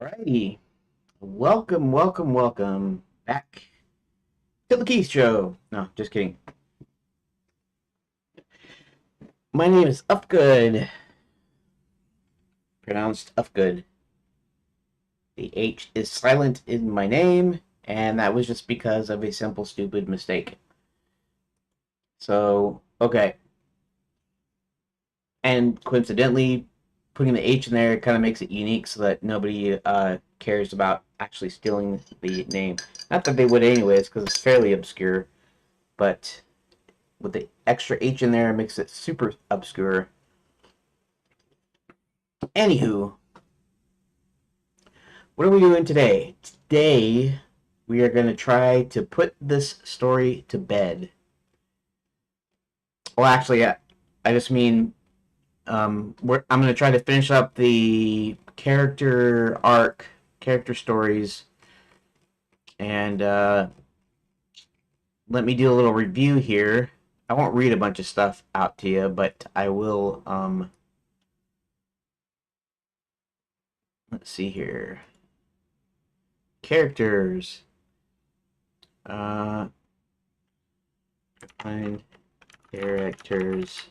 Alrighty, welcome back to the Keith Show. No, just kidding. My name is Upgood, pronounced Upgood. The H is silent in my name, and that was just because of a simple, stupid mistake. So, okay. And coincidentally, putting the H in there kind of makes it unique so that nobody cares about actually stealing the name. Not that they would anyways, because it's fairly obscure, but with the extra H in there makes it super obscure. Anywho, what are we doing today? Today, we are going to try to put this story to bed. Well, actually, I just mean I'm going to try to finish up the character arc, character stories, and let me do a little review here. I won't read a bunch of stuff out to you, but I will. Let's see here. Characters. Find characters.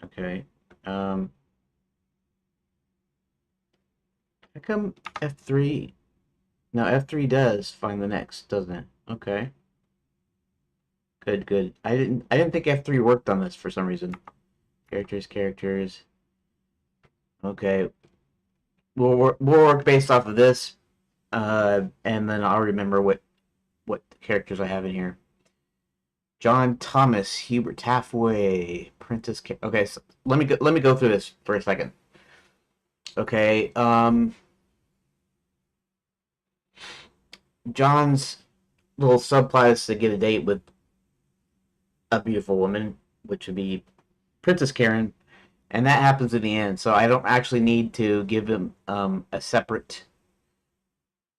Okay. How come F3? No, F3 does find the next, doesn't it? Okay. Good. I didn't think F3 worked on this for some reason. Characters. Okay. We'll work based off of this, and then I'll remember what characters I have in here. John Thomas, Hubert Taftway, Prentice. Okay, so let me go through this for a second. Okay, John's little subplot is to get a date with a beautiful woman, which would be Princess Karin, and that happens in the end. So I don't actually need to give him a separate.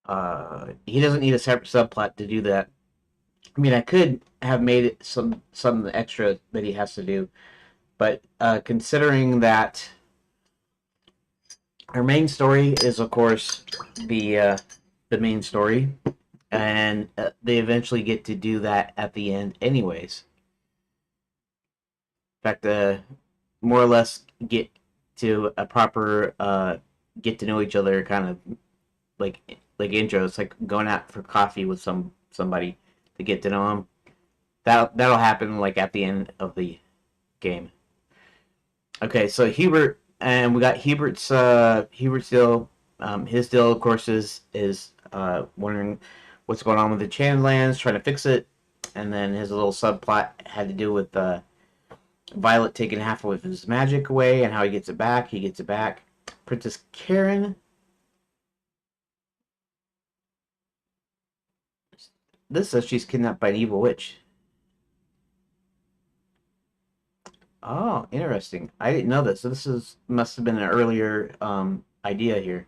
He doesn't need a separate subplot to do that. I mean, I could have made it some extra that he has to do, but considering that our main story is, of course, the main story, and they eventually get to do that at the end, anyways. In fact, more or less get to a proper get to know each other kind of intro. It's like going out for coffee with somebody to get to know them. That'll happen like at the end of the game. Okay, so Hubert, and we got Hubert's deal. His deal, of course, is wondering what's going on with the Chandlands, trying to fix it, and then his little subplot had to do with Violet taking half of his magic away and how he gets it back. He gets it back. Princess Karin. This says she's kidnapped by an evil witch. Oh, interesting. I didn't know this. So this must have been an earlier idea here.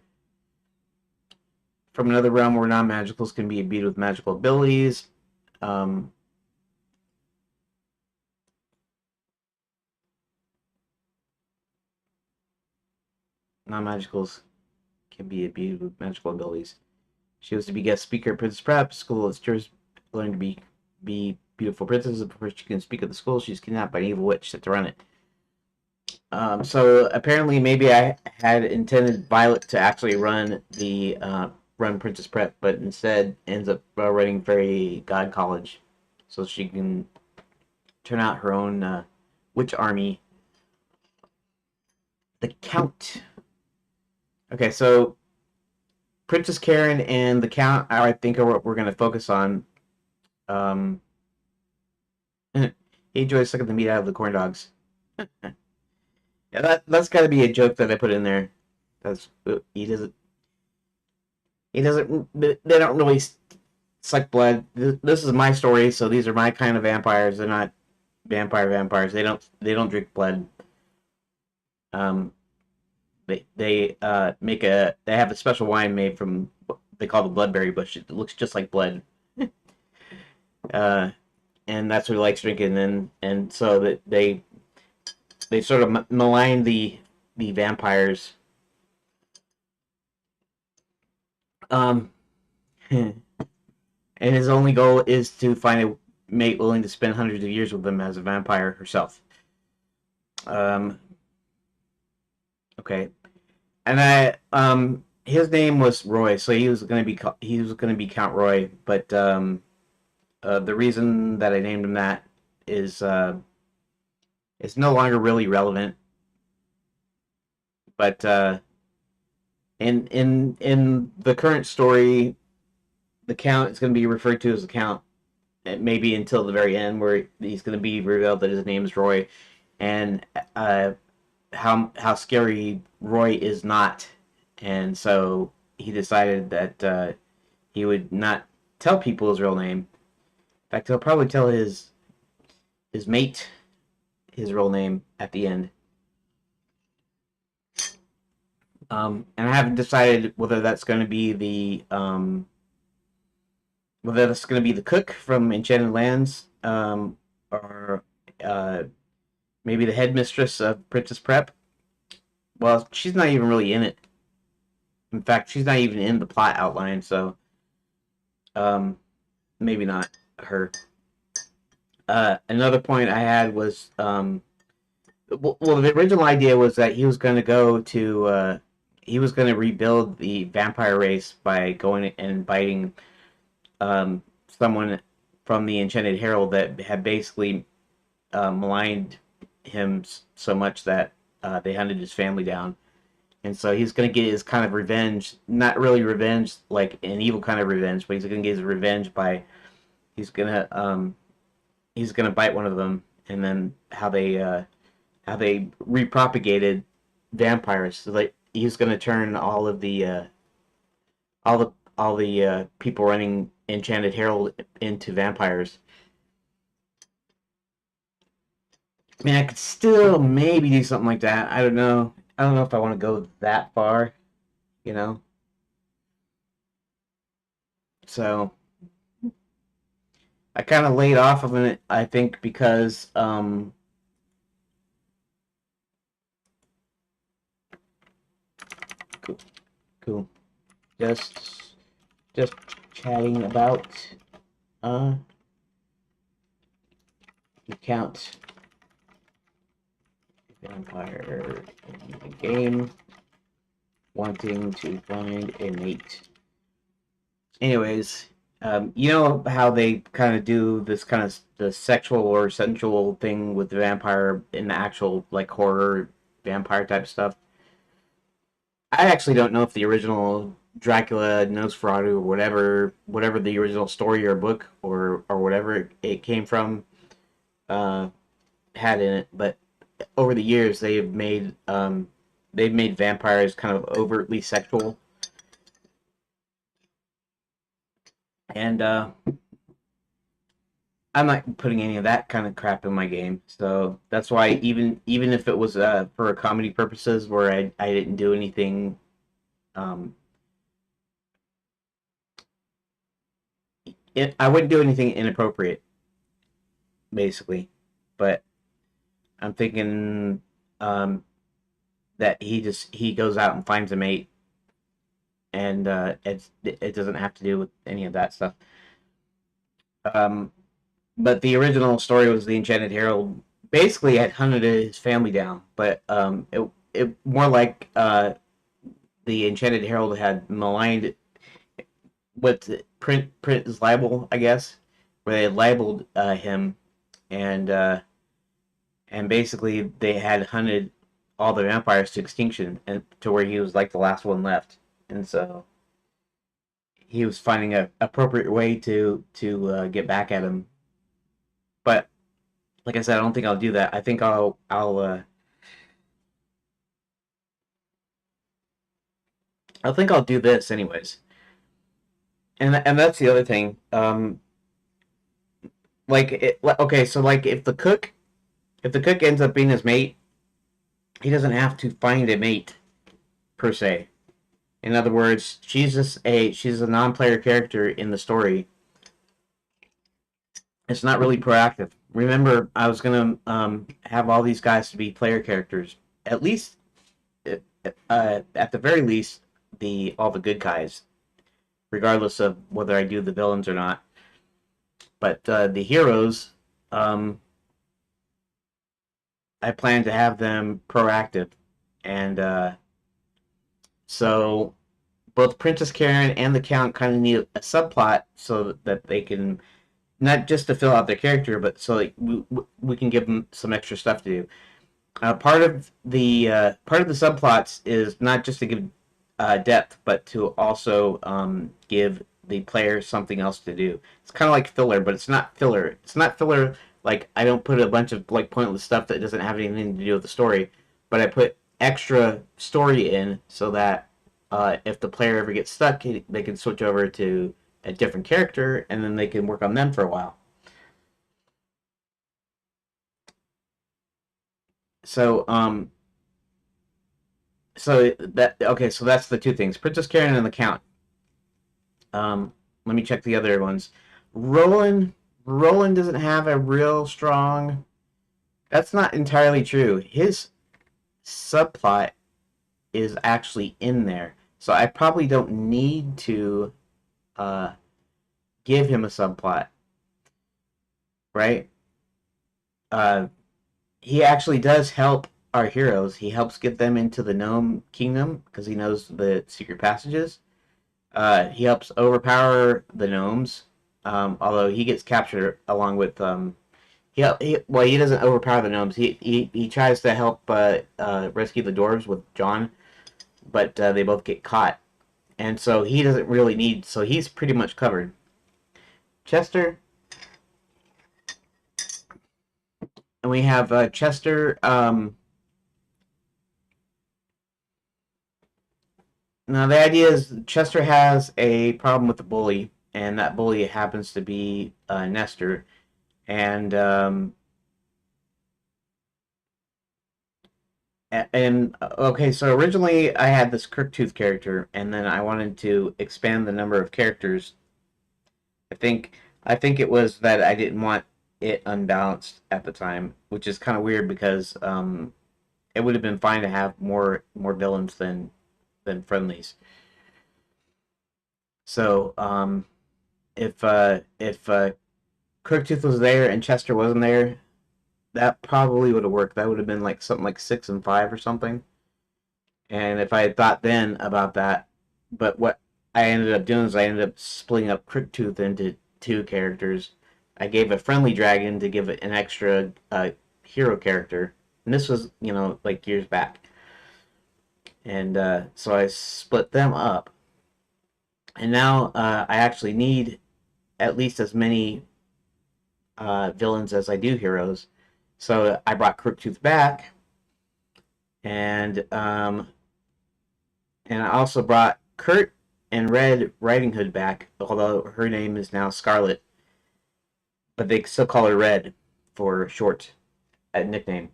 From another realm where non-magicals can be imbued with magical abilities. Non-magicals can be imbued with magical abilities. She was to be guest speaker at Princess Prep School. It's just learning to be beautiful princess. Before she can speak at the school, she's kidnapped by an evil witch set to run it. So apparently, maybe I had intended Violet to actually run Princess Prep, but instead ends up running Fairy God College, so she can turn out her own witch army. The Count. Okay, so Princess Karin and the Count, I think, are what we're going to focus on. He enjoys sucking the meat out of the corn dogs. Yeah, that's got to be a joke that I put in there. That's he doesn't. He doesn't. They don't really suck blood. This is my story, so these are my kind of vampires. They're not vampires. They don't drink blood. They have a special wine made from what they call the bloodberry bush. It looks just like blood. And that's what he likes drinking, and so that they sort of malign the vampires Um, and his only goal is to find a mate willing to spend hundreds of years with him as a vampire herself. Um, okay, and his name was Roy, so he was gonna be Count Roy, but the reason that I named him that is it's no longer really relevant. But in the current story, the Count is going to be referred to as the Count, maybe until the very end, where he's going to be revealed that his name is Roy, and how scary Roy is not, and so he decided that he would not tell people his real name. In fact, he'll probably tell his mate his real name at the end. And I haven't decided whether that's going to be the cook from Enchanted Lands, or uh, maybe the headmistress of Princess Prep. Well, she's not even really in it. In fact, she's not even in the plot outline, so um, maybe not her. Another point I had was well, the original idea was that he was going to rebuild the vampire race by going and biting someone from the Enchanted Herald that had basically maligned him so much that they hunted his family down. And so he's going to get his kind of revenge, not really revenge like an evil kind of revenge, but he's going to get his revenge by he's going to um, he's going to bite one of them, and then how they repropagated vampires. So like he's going to turn all the people running Enchanted Herald into vampires. I mean, I could still maybe do something like that. I don't know. I don't know if I want to go that far, you know. So I kind of laid off of it, I think, because cool, cool. Just just chatting about uh the count vampire in the game, wanting to find a mate. Anyways, you know how they kind of do this kind of the sexual or sensual thing with the vampire in the actual like horror vampire type stuff. I actually don't know if the original Dracula, Nosferatu, or whatever the original story or book or whatever it came from uh, had in it, but over the years they've made vampires kind of overtly sexual, and I'm not putting any of that kind of crap in my game. So that's why even if it was for comedy purposes, where I didn't do anything, um, I wouldn't do anything inappropriate, basically. But I'm thinking um, that he goes out and finds a mate, and it doesn't have to do with any of that stuff. Um, but the original story was the Enchanted Herald basically had hunted his family down, but it more like the Enchanted Herald had maligned what print is libel, I guess, where they had libeled him, and basically they had hunted all the vampires to extinction, and to where he was like the last one left, and so he was finding a appropriate way to get back at him. But like I said, I don't think I'll do that. I think I think I'll do this anyways. And that's the other thing. Okay, so like if the cook ends up being his mate, he doesn't have to find a mate per se. In other words, she's a non-player character in the story. It's not really proactive. Remember, I was gonna have all these guys to be player characters. At least, at the very least, the all the good guys. regardless of whether I do the villains or not. But the heroes, um, I plan to have them proactive, and so both Princess Karin and the Count kind of need a subplot so that they can, not just to fill out their character, but so like we can give them some extra stuff to do. Part of the subplots is not just to give depth, but to also give the player something else to do. It's kind of like filler, but it's not filler. It's not filler like I don't put a bunch of like pointless stuff that doesn't have anything to do with the story, but I put extra story in so that if the player ever gets stuck, they can switch over to a different character and then they can work on them for a while. So so that's the two things: Princess Karen and the Count. Let me check the other ones. Roland Roland doesn't have a real strong. That's not entirely true. His subplot is actually in there, so I probably don't need to uh, give him a subplot, right? Uh, he actually does help our heroes. He helps get them into the gnome kingdom because he knows the secret passages. He helps overpower the gnomes, although he gets captured along with. He doesn't overpower the gnomes. He tries to help rescue the dwarves with John, but they both get caught, and so he doesn't really need. So he's pretty much covered. Chester, and we have Chester. Now the idea is Chester has a problem with the bully, and that bully happens to be Nestor. And okay, so originally I had this Crooktooth character, and then I wanted to expand the number of characters. I think I think it was that I didn't want it unbalanced at the time, which is kind of weird because it would have been fine to have more villains than friendlies. So if Crooktooth was there and Chester wasn't there, that probably would have worked. That would have been like something like 6 and 5 or something. And if I had thought then about that, but what I ended up doing is I ended up splitting up Crooktooth into two characters. I gave a friendly dragon to give it an extra hero character, and this was like years back. And so I split them up, and now I actually need at least as many villains as I do heroes. So I brought Crooktooth back, and I also brought Kurt and Red Riding Hood back, although her name is now Scarlet, but they still call her Red for short nickname.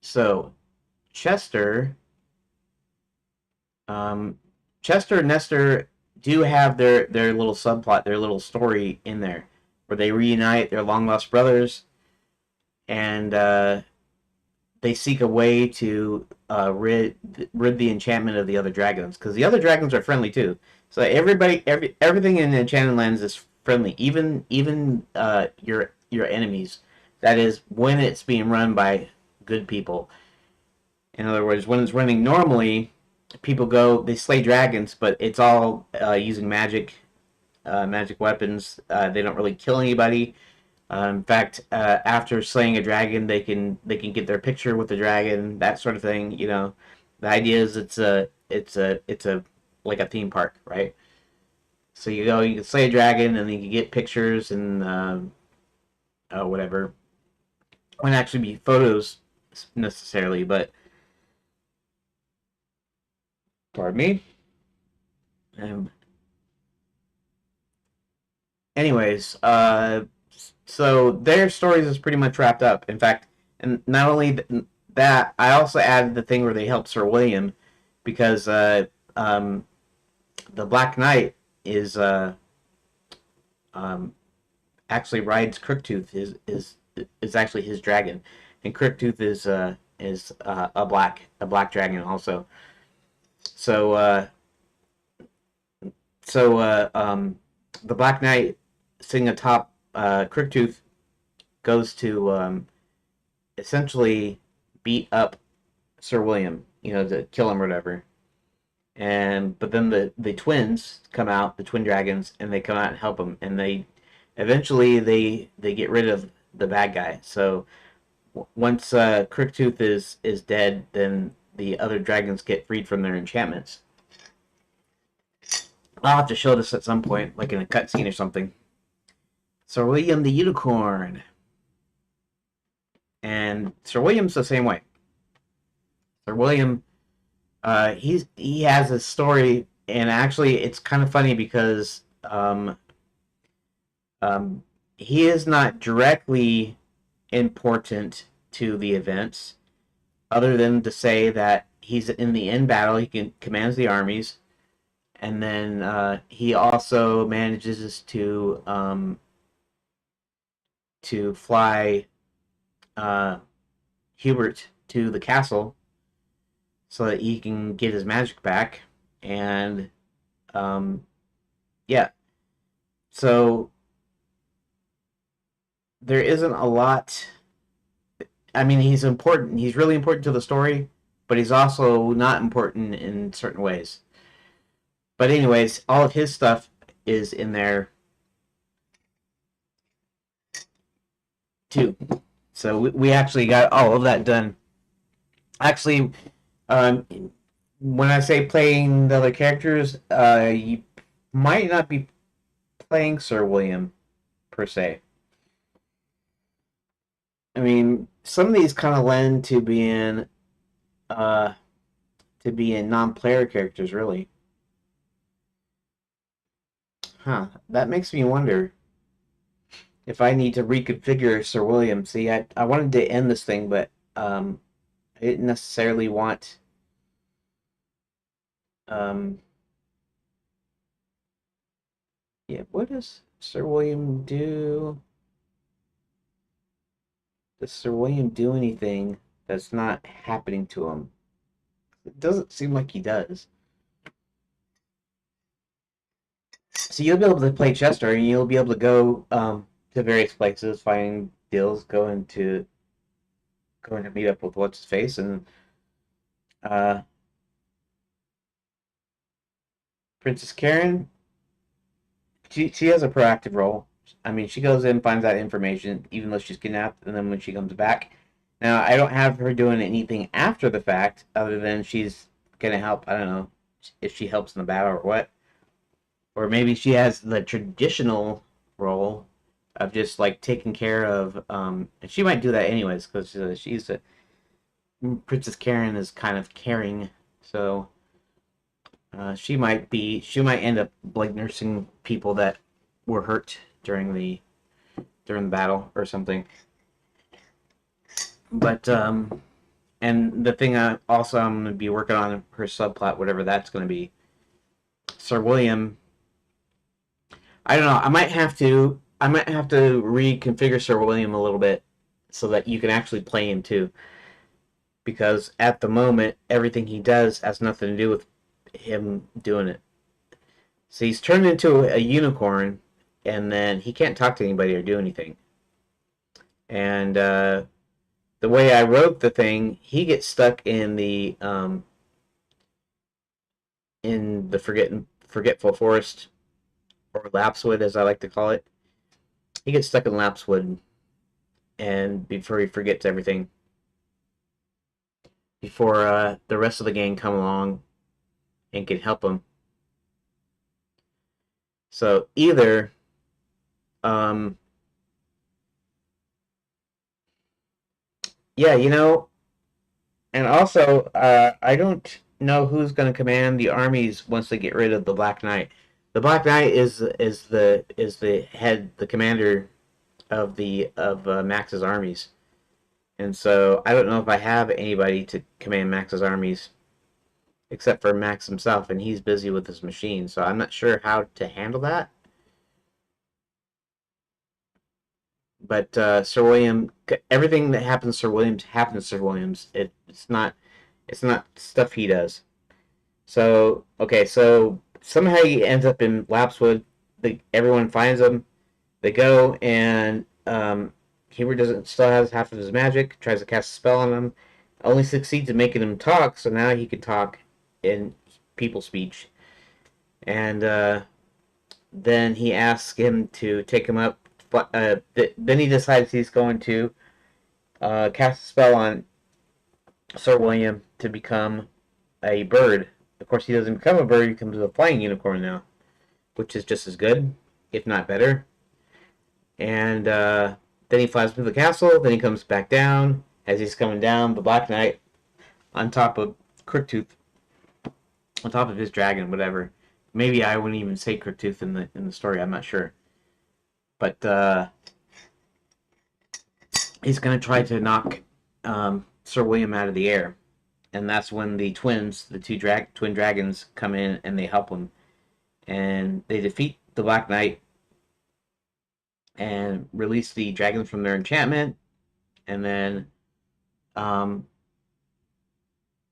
So Chester, um, Chester and Nestor do have their little subplot, their little story in there, where they reunite their long lost brothers, and they seek a way to rid the enchantment of the other dragons, because the other dragons are friendly too. So everything in Enchanted Lands is friendly, even your enemies. That is when it's being run by good people. In other words, when it's running normally, people they slay dragons, but it's all using magic weapons. They don't really kill anybody. In fact, after slaying a dragon, they can get their picture with the dragon, that sort of thing. The idea is it's a like a theme park, right? So you can slay a dragon, and then you can get pictures and whatever. It wouldn't actually be photos necessarily, but pardon me. Um, anyways, so their stories is pretty much wrapped up. In fact, and not only that, I also added the thing where they help Sir William, because the Black Knight is um, actually rides Crooktooth, is actually his dragon, and Crooktooth is a black dragon also. So so the Black Knight sitting atop Crooktooth goes to essentially beat up Sir William, you know, to kill him or whatever. And but then the twins come out, the twin dragons, and they come out and help him, and they eventually they get rid of the bad guy. So once Crooktooth is dead, then the other dragons get freed from their enchantments. I'll have to show this at some point, like in a cutscene or something. Sir William the Unicorn, and Sir William's the same way. Sir William, he has a story, and actually, it's kind of funny because he is not directly important to the events, other than to say that he's in the end battle. Commands the armies, and then he also manages to fly Hubert to the castle so that he can get his magic back. And yeah, so there isn't a lot. I mean, he's important. He's really important to the story, but he's also not important in certain ways. But anyways, all of his stuff is in there too. So we actually got all of that done. Actually, um, when I say playing the other characters, you might not be playing Sir William per se. I mean, some of these kind of lend uh, to being non-player characters, really. Huh? That makes me wonder if I need to reconfigure Sir William. See, I wanted to end this thing, but I didn't necessarily want um, yeah. What does Sir William do? Does Sir William do anything that's not happening to him? It doesn't seem like he does. So you'll be able to play Chester, and you'll be able to go to various places, find deals, going to meet up with what's his face, and uh, Princess Karin. She has a proactive role. I mean, she goes in, finds out information, even though she's kidnapped, and then when she comes back. Now, I don't have her doing anything after the fact, other than she's gonna help. I don't know if she helps in the battle or what, or maybe she has the traditional role of just like taking care of. And she might do that anyways because she's a Princess Karin is kind of caring, so she might end up like nursing people that were hurt during the battle or something. But and the thing I'm gonna be working on her subplot, whatever that's gonna be. Sir William, I don't know. I might have to reconfigure Sir William a little bit so that you can actually play him too. Because at the moment, everything he does has nothing to do with him doing it. So he's turned into a unicorn, and then he can't talk to anybody or do anything. And the way I wrote the thing, he gets stuck in the forgetful forest, or Lapswood, as I like to call it. He gets stuck in Lapswood, and before he forgets everything, before the rest of the gang come along and can help him. So either um, yeah, you know, and also I don't know who's going to command the armies once they get rid of the Black Knight. The Black Knight is the head, the commander of Max's armies, and so I don't know if I have anybody to command Max's armies except for Max himself, and he's busy with his machine, so I'm not sure how to handle that. But Sir William, everything that happens to Sir Williams happens to Sir Williams. It's not stuff he does. So okay, so somehow he ends up in Lapswood. Everyone finds him. They go and Hubert doesn't still has half of his magic. Tries to cast a spell on him, only succeeds in making him talk. So now he can talk in people speech, and then he asks him to take him up. Then he decides he's going to cast a spell on Sir William to become a bird. Of course, he doesn't become a bird; he becomes a flying unicorn now, which is just as good, if not better. And then he flies through the castle. Then he comes back down. As he's coming down, the Black Knight on top of Crooktooth, on top of his dragon, whatever. Maybe I wouldn't even say Crooktooth in the story. I'm not sure, but he's going to try to knock Sir William out of the air, and that's when the twins, the twin dragons, come in and they help him, and they defeat the Black Knight and release the dragons from their enchantment, and then um,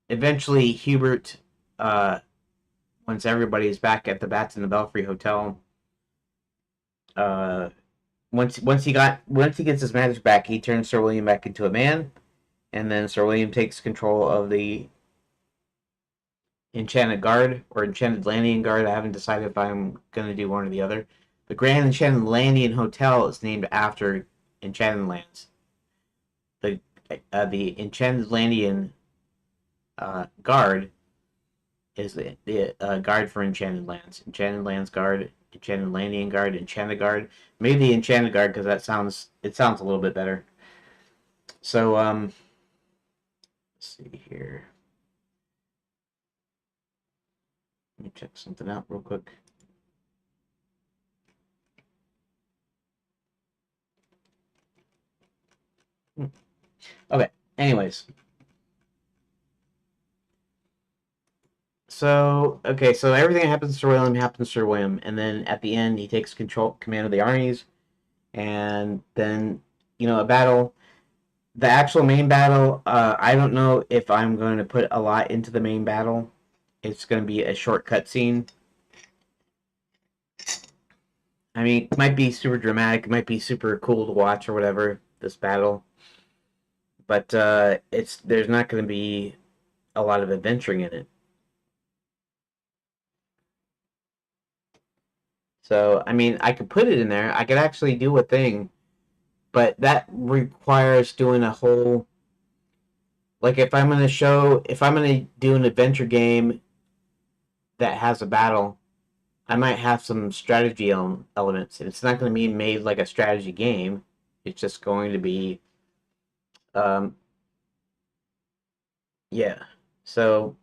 eventually Hubert, once everybody's back at the Bats in the Belfry Hotel, uh, once he gets his magic back, he turns Sir William back into a man, and then Sir William takes control of the Enchanted Guard or Enchanted Landian Guard. I haven't decided if I'm gonna do one or the other. The Grand Enchanted Landian Hotel is named after Enchanted Lands. The Enchanted Landian Guard is the guard for Enchanted Lands. Enchanted Lands Guard, Enchanted Landian Guard, Enchanted Guard. Maybe the Enchanted Guard because it sounds a little bit better. So let's see here. Let me check something out real quick. Okay. Anyways. So everything that happens to Sir William, and then at the end he takes command of the armies, and then a battle. The actual main battle, I don't know if I'm going to put a lot into the main battle. It's going to be a short cutscene. I mean, it might be super dramatic, it might be super cool to watch or whatever, this battle, but there's not going to be a lot of adventuring in it. So, I mean, I could put it in there. I could actually do a thing, but that requires doing a whole. Like, if I'm going to do an adventure game that has a battle, I might have some strategy elements. And it's not going to be made like a strategy game. It's just going to be, um, yeah. So,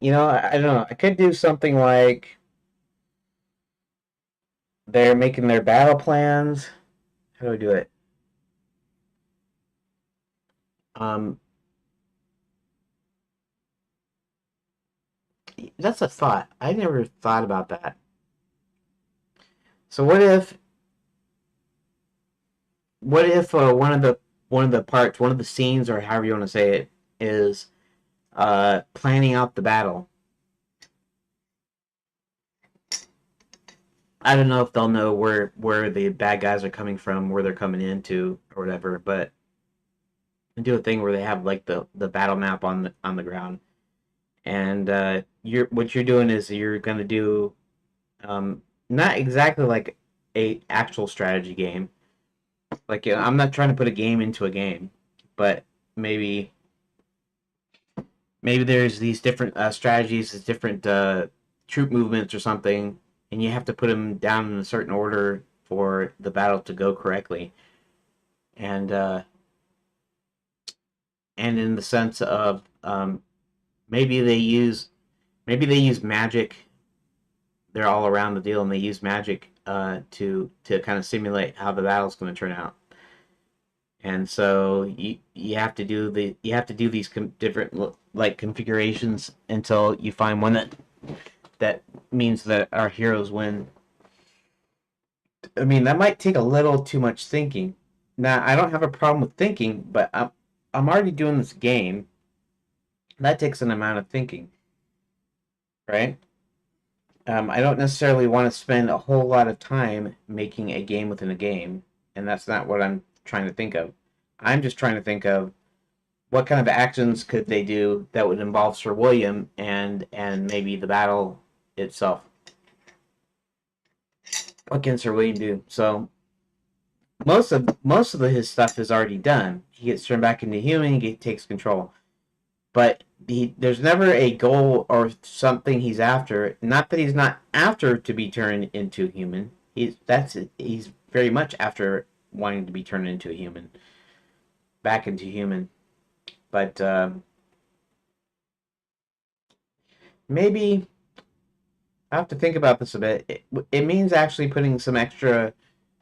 I don't know. I could do something like they're making their battle plans. How do I do it? Um, that's a thought. I never thought about that. So what if one of the parts, one of the scenes, or however you want to say it, is planning out the battle. I don't know if they'll know where the bad guys are coming from, where they're coming into, or whatever. But do a thing where they have like the battle map on the ground, and what you're doing is you're gonna do not exactly like a actual strategy game. Like, I'm not trying to put a game into a game, but maybe there's these different strategies, these different troop movements or something, and you have to put them down in a certain order for the battle to go correctly. And in the sense of maybe they use magic. They're all around the deal, and they use magic to kind of simulate how the battle's going to turn out. And so you have to do these different like configurations until you find one that means that our heroes win. I mean, that might take a little too much thinking. Now, I don't have a problem with thinking, but I'm already doing this game, That takes an amount of thinking, right? I don't necessarily want to spend a whole lot of time making a game within a game, and that's not what I'm trying to think of. I'm just trying to think of what kind of actions could they do that would involve Sir William and maybe the battle itself. What can Sir William do? So most of his stuff is already done. He gets turned back into human. He takes control, but there's never a goal or something he's after. Not that he's not after to be turned into human. He's very much after wanting to be turned into a human, back into human. But maybe I have to think about this a bit. It means actually putting some extra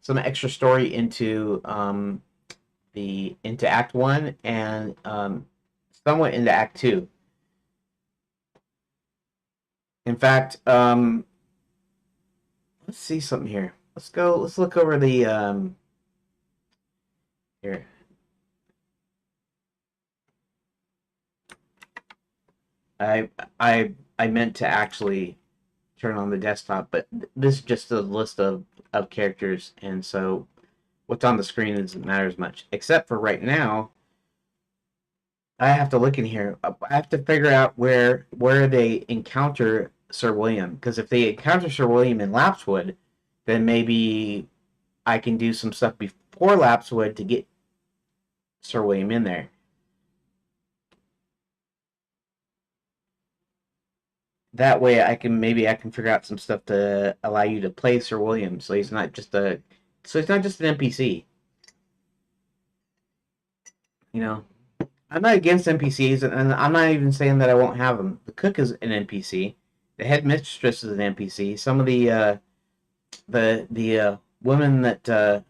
story into the into Act One and somewhat into Act Two. In fact, let's see something here. Let's go. Let's look over the here. I I meant to actually turn on the desktop, but this is just a list of characters, and so what's on the screen doesn't matter as much. Except for right now, I have to look in here. I have to figure out where they encounter Sir William, because if they encounter Sir William in Lapswood, then maybe I can do some stuff before Lapswood to get Sir William in there. That way, I can figure out some stuff to allow you to play Sir William, so he's not just an NPC. You know, I'm not against NPCs, and I'm not even saying that I won't have them. The cook is an NPC. The headmistress is an NPC. Some of the women that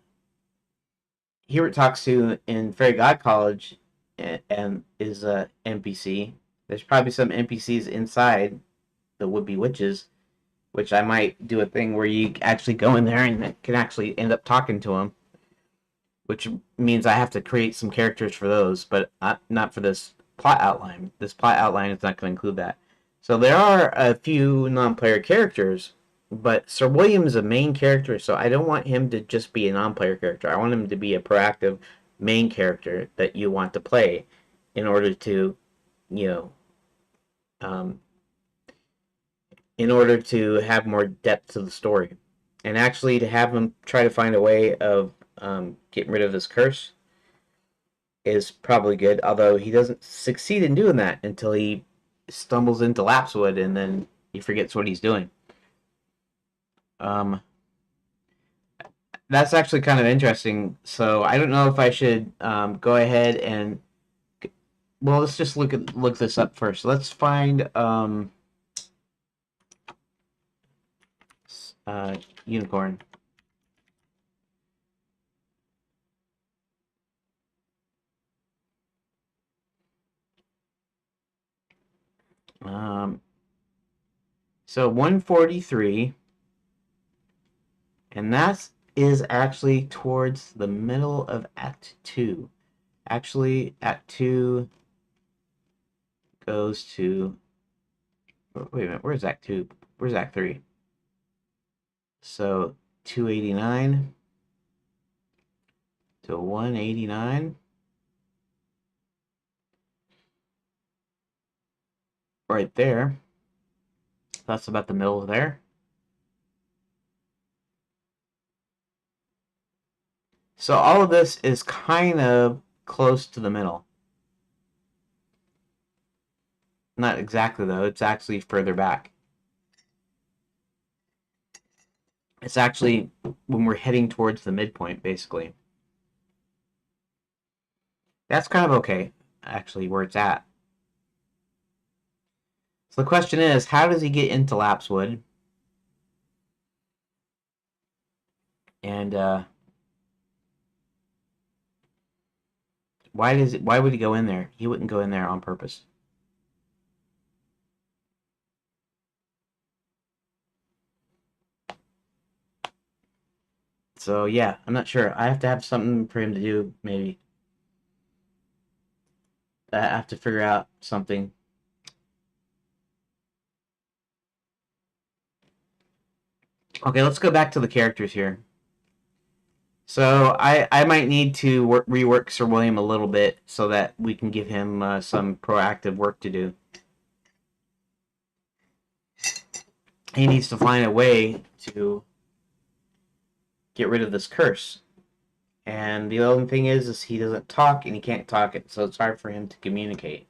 Hubert talks to in Fairy God College and is a NPC. There's probably some NPCs inside the would-be witches, which I might do a thing where you actually go in there and can actually end up talking to them, which means I have to create some characters for those, but not for this plot outline. This plot outline is not going to include that. So there are a few non-player characters, but Sir William is a main character, so I don't want him to just be a non-player character. I want him to be a proactive main character that you want to play in order to, you know, um, in order to have more depth to the story. And actually to have him try to find a way of getting rid of this curse is probably good, although he doesn't succeed in doing that until he stumbles into Lapswood and then he forgets what he's doing. Um, that's actually kind of interesting. So I don't know if I should go ahead and well, let's just look this up first. Let's find unicorn. Um, so 143, and that is actually towards the middle of Act 2. Actually, Act 2 goes to. Wait a minute, where's Act 2? Where's Act 3? So 289 to 189. Right there. That's about the middle of there. So all of this is kind of close to the middle. Not exactly, though. It's actually further back. It's actually when we're heading towards the midpoint, basically. That's kind of okay, actually, where it's at. So the question is, how does he get into Lapswood? And why would he go in there? He wouldn't go in there on purpose. So yeah, I'm not sure. I have to have something for him to do, maybe. I have to figure out something. Okay, let's go back to the characters here. So I might need to rework Sir William a little bit so that we can give him some proactive work to do. He needs to find a way to get rid of this curse. And the only thing is he doesn't talk and he can't talk it, so it's hard for him to communicate.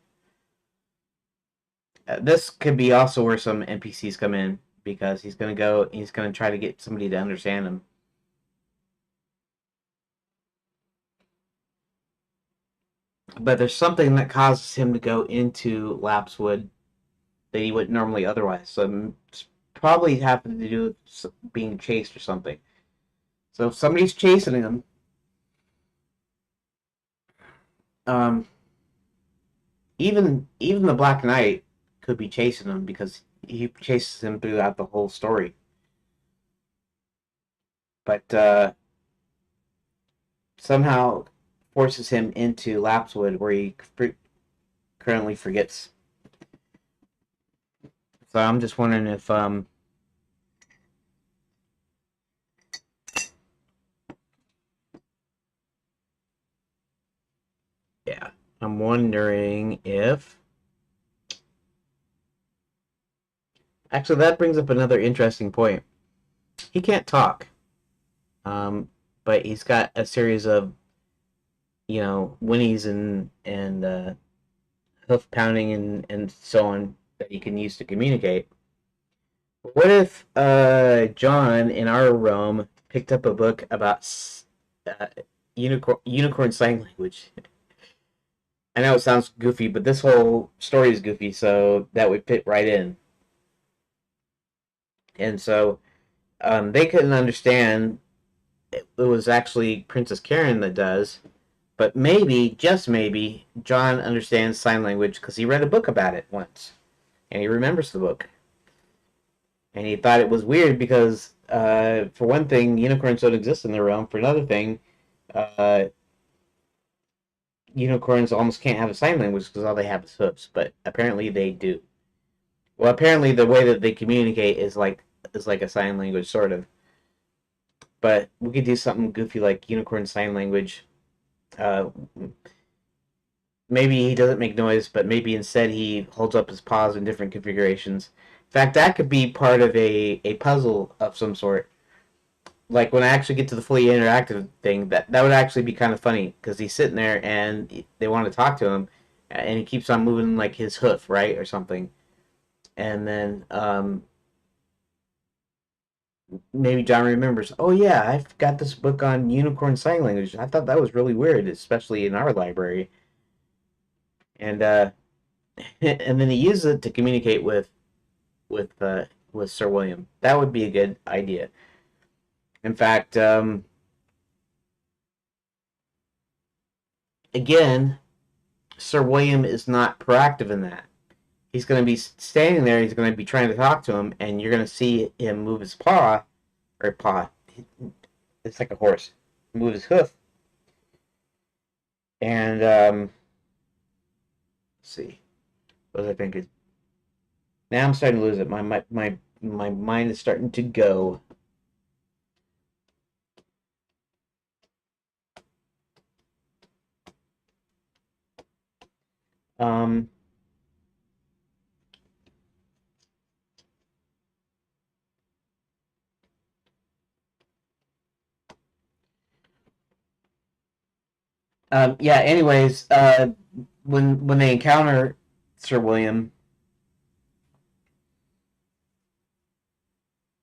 This could be also where some NPCs come in because he's going to go, he's going to try to get somebody to understand him. But there's something that causes him to go into Lapswood that he wouldn't normally otherwise. So it's probably having to do with being chased or something. So if somebody's chasing him, um, even the Black Knight could be chasing him because he chases him throughout the whole story. But somehow forces him into Lapswood where he currently forgets. So I'm just wondering if yeah, I'm wondering if actually that brings up another interesting point. He can't talk, but he's got a series of whinnies and hoof pounding and so on that you can use to communicate. What if John in our realm picked up a book about uh, unicorn sign language? I know it sounds goofy, but this whole story is goofy, so that would fit right in. And so they couldn't understand. It was actually Princess Karin that does, but maybe, just maybe, John understands sign language because he read a book about it once, and he remembers the book. And he thought it was weird because, for one thing, unicorns don't exist in the realm. For another thing, uh, unicorns almost can't have a sign language because all they have is hooves. But apparently they do. Well, apparently the way that they communicate is like a sign language, sort of. But we could do something goofy like unicorn sign language. Uh, Maybe he doesn't make noise, but maybe instead he holds up his paws in different configurations. In fact, that could be part of a puzzle of some sort. Like when I actually get to the fully interactive thing, that would actually be kind of funny because he's sitting there and they want to talk to him, and he keeps on moving like his hoof, right, or something, and then maybe John remembers, oh yeah, I've got this book on unicorn sign language. I thought that was really weird, especially in our library, and and then he uses it to communicate with Sir William. That would be a good idea. In fact, again, Sir William is not proactive in that. He's going to be standing there. He's going to be trying to talk to him, and you're going to see him move his paw or paw. It's like a horse. Move his hoof, and let's see. What was I thinking? Now I'm starting to lose it. My mind is starting to go. Um, yeah. Anyways, when they encounter Sir William,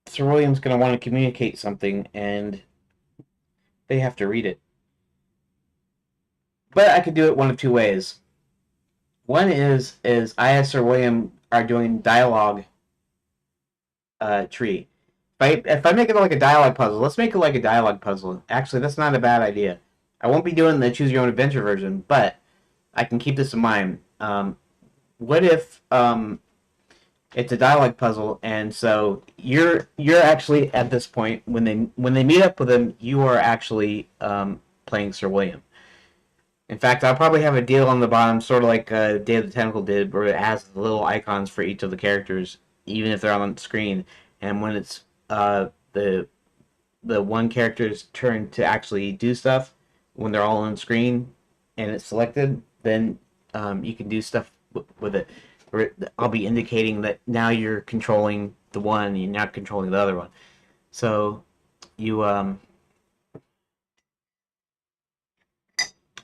Sir William's going to want to communicate something, and they have to read it. But I could do it one of two ways. One is I and Sir William are doing dialogue tree. If I make it like a dialogue puzzle, let's make it like a dialogue puzzle. Actually, that's not a bad idea. I won't be doing the choose your own adventure version, but I can keep this in mind. What if it's a dialogue puzzle, and so you're actually at this point when they meet up with him, you are actually playing Sir William. In fact, I'll probably have a deal on the bottom, sort of like Day of the Tentacle did, where it has the little icons for each of the characters, even if they're on the screen. And when it's the one character's turn to actually do stuff when they're all on screen and it's selected, then you can do stuff with it. I'll be indicating that now you're controlling the one, you're not controlling the other one. So you and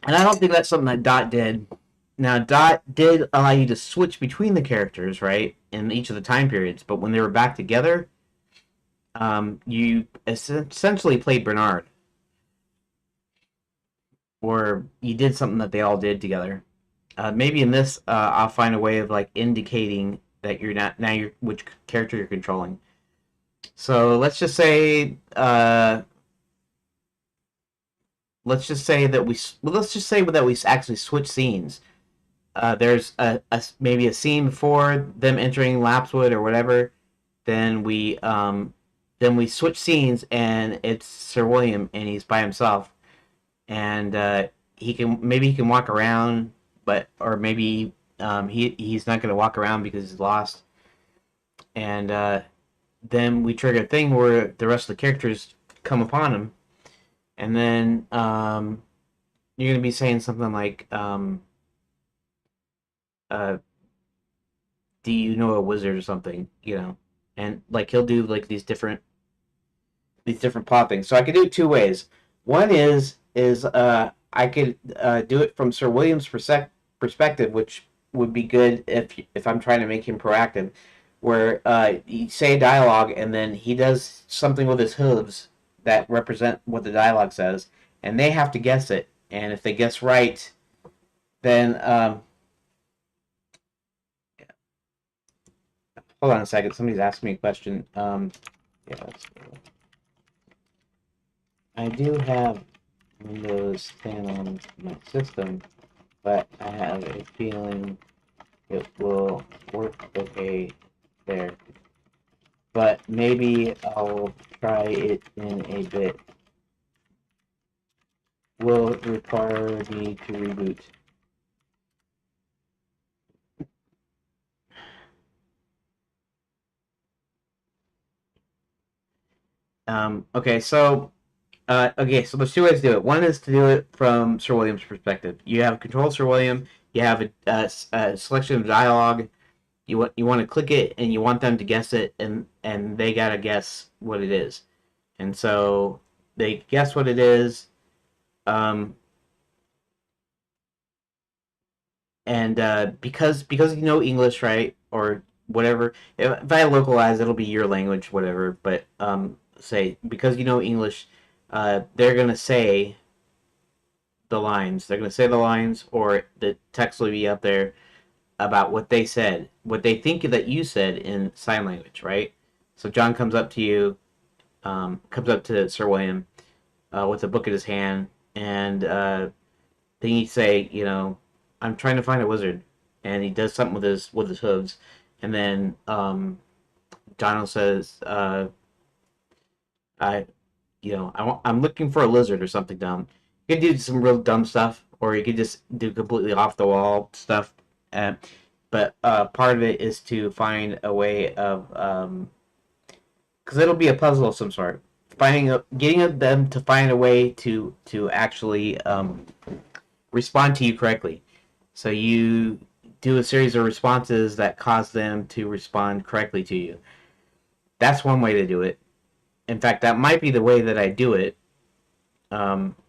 I don't think that's something that Dot did. Now, Dot did allow you to switch between the characters, right, in each of the time periods. But when they were back together, you essentially played Bernard, or you did something that they all did together. Maybe in this, I'll find a way of like indicating that you're not now you're which character you're controlling. So let's just say that we actually switch scenes. There's maybe a scene before them entering Lapswood or whatever. Then we switch scenes and it's Sir William and he's by himself and he can walk around, but or maybe he's not going to walk around because he's lost. And then we trigger a thing where the rest of the characters come upon him, and then you're going to be saying something like, uh, "Do you know a wizard or something?" You know, and like he'll do like these different plot things. So I could do it two ways. One is I could do it from Sir William's perspective, which would be good if I'm trying to make him proactive, where you say a dialogue and then he does something with his hooves that represent what the dialogue says, and they have to guess it. And if they guess right, then hold on a second. Somebody's asking me a question. Yeah, I do have Windows 10 on my system, but I have a feeling it will work okay there. But maybe I'll try it in a bit. Will it require me to reboot? Okay, so so there's two ways to do it. One is to do it from Sir William's perspective. You have control of Sir William. You have a selection of dialogue. You want to click it, and you want them to guess it, and they gotta guess what it is. And so they guess what it is. Um, and because you know English, right, or whatever. If I localize, it'll be your language, whatever. But say because you know English, they're gonna say the lines. They're gonna say the lines, or the text will be up there about what they said, what they think that you said in sign language, right? So John comes up to you, comes up to Sir William with a book in his hand, and then you say, you know, I'm trying to find a wizard, and he does something with his hooves, and then Donald says, I, you know, I'm looking for a lizard or something dumb. You could do some real dumb stuff, or you could just do completely off the wall stuff. Uh, but part of it is to find a way of, because it'll be a puzzle of some sort. Getting them to find a way to actually respond to you correctly. So you do a series of responses that cause them to respond correctly to you. That's one way to do it. In fact, that might be the way that I do it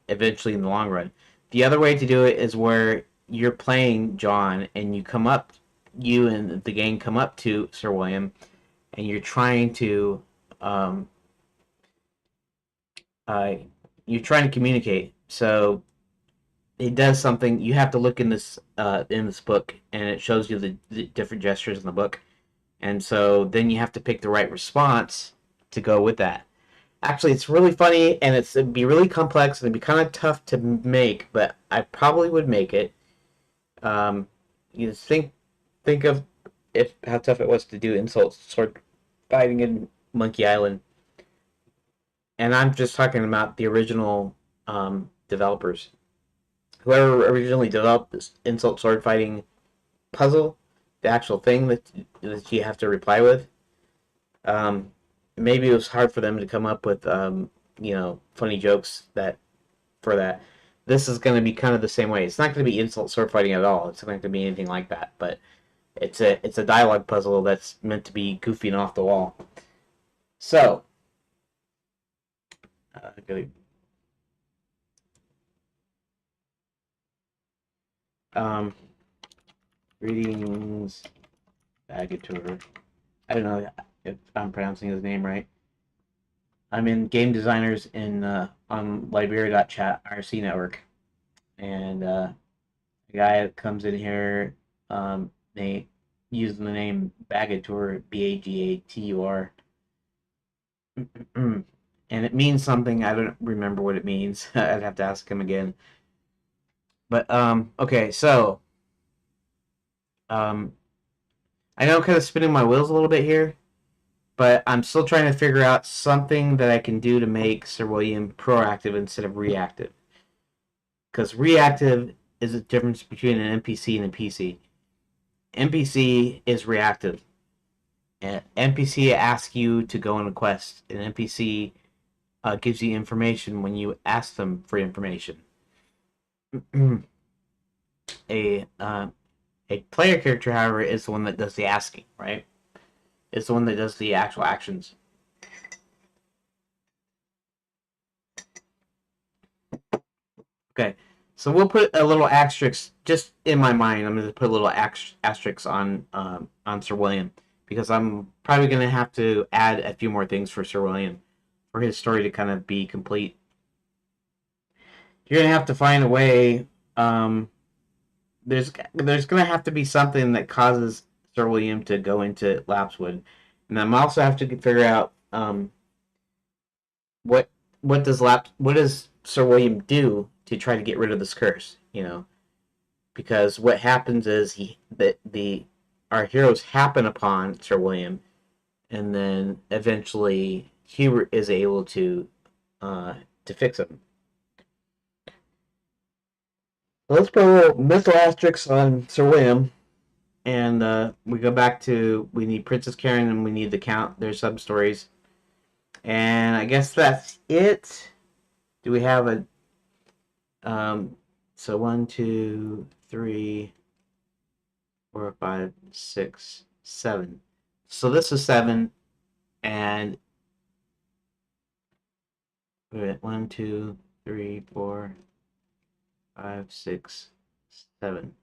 eventually in the long run. The other way to do it is where you're playing John and you and the gang come up to Sir William and um, uh, you're trying to communicate. So it does something. You have to look in this book, and it shows you the different gestures in the book, and so then you have to pick the right response to go with that. Actually, it's really funny, and it'd be really complex, and it'd be kind of tough to make, but I probably would make it. Um, you think of if how tough it was to do insult sword fighting in Monkey Island, and I'm just talking about the original developers. Whoever originally developed this insult sword fighting puzzle, the actual thing that you have to reply with. Um, maybe it was hard for them to come up with funny jokes that for that. This is going to be kind of the same way. It's not going to be insult sword fighting at all. It's not going to be anything like that. But it's a dialogue puzzle that's meant to be goofy and off the wall. So, gonna, um, greetings, Agator. I don't know if I'm pronouncing his name right. I'm in game designers in on Liberia.chat IRC network, and a guy that comes in here, they use the name Bagatur, Bagatur, and it means something. I don't remember what it means. I'd have to ask him again. But okay, so um, I know I'm kind of spinning my wheels a little bit here, but I'm still trying to figure out something that I can do to make Sir William proactive instead of reactive. Because reactive is a difference between an NPC and a PC. NPC is reactive. An NPC asks you to go on a quest. An NPC gives you information when you ask them for information. a a player character, however, is the one that does the asking, right? It's the one that does the actual actions. Okay, so we'll put a little asterisk just in my mind. I'm going to put a little asterisk on Sir William because I'm probably going to have to add a few more things for Sir William for his story to kind of be complete. You're going to have to find a way. There's going to have to be something that causes Sir William to go into Lapswood, and I'm also have to figure out what what does Sir William do to try to get rid of this curse? Because what happens is our heroes happen upon Sir William, and then eventually Hubert is able to fix him. So let's put a little mental asterisk on Sir William, and we go back to we need Princess Karin and we need the Count, their sub stories, and I guess that's it. Do we have a so 1, 2, 3, 4, 5, 6, 7. So this is 7, and 1, 2, 3, 4, 5, 6, 7.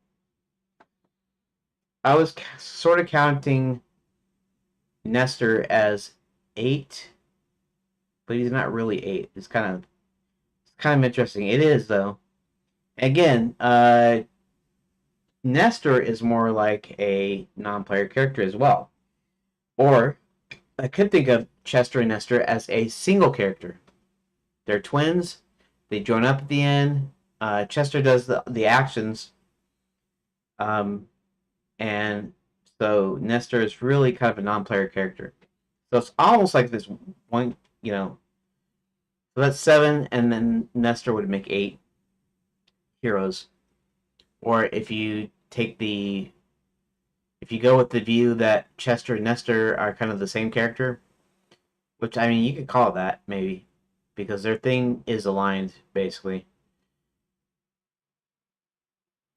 I was sort of counting Nestor as 8, but he's not really 8. It's kind of interesting. It is though. Again, Nestor is more like a non-player character as well. Or I could think of Chester and Nestor as a single character. They're twins. They join up at the end. Chester does the actions, and so Nestor is really kind of a non-player character. So it's almost like this one, So that's 7, and then Nestor would make 8 heroes. Or if you go with the view that Chester and Nestor are kind of the same character, which I mean you could call it that maybe, because their thing is aligned basically.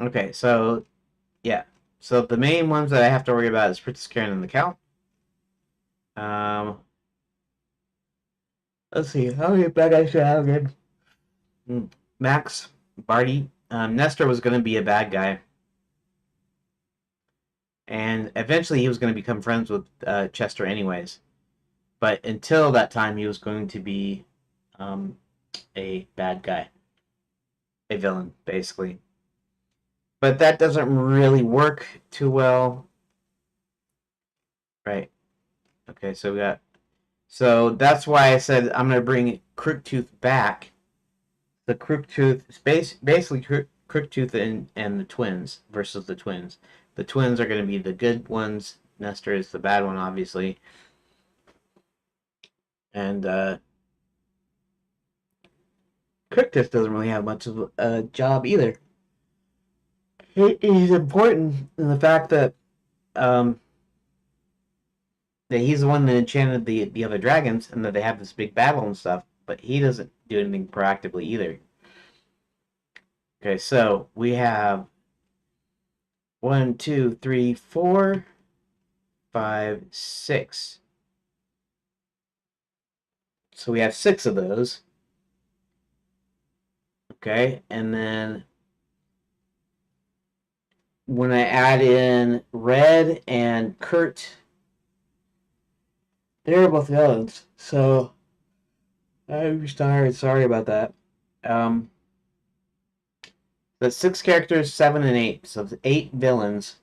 Okay, so yeah, so the main ones that I have to worry about is Princess Karin and the Count. Let's see, how many bad guys should I have again? Max, Barty, Nestor was going to be a bad guy, and eventually he was going to become friends with Chester anyways. But until that time, he was going to be a bad guy, a villain, basically. But that doesn't really work too well, right? Okay, so we got. So that's why I said I'm going to bring Crooktooth back. The Crooktooth is basically Crooktooth and the twins versus the twins. The twins are going to be the good ones. Nestor is the bad one, obviously. And Crooktooth doesn't really have much of a job either. He's important in the fact that that he's the one that enchanted the other dragons, and that they have this big battle and stuff. But he doesn't do anything proactively either. Okay, so we have 1, 2, 3, 4, 5, 6. So we have 6 of those. Okay, and then when I add in Red and Kurt, they're both villains. So I'm tired. Sorry about that. Um, the 6 characters, 7 and 8. So 8 villains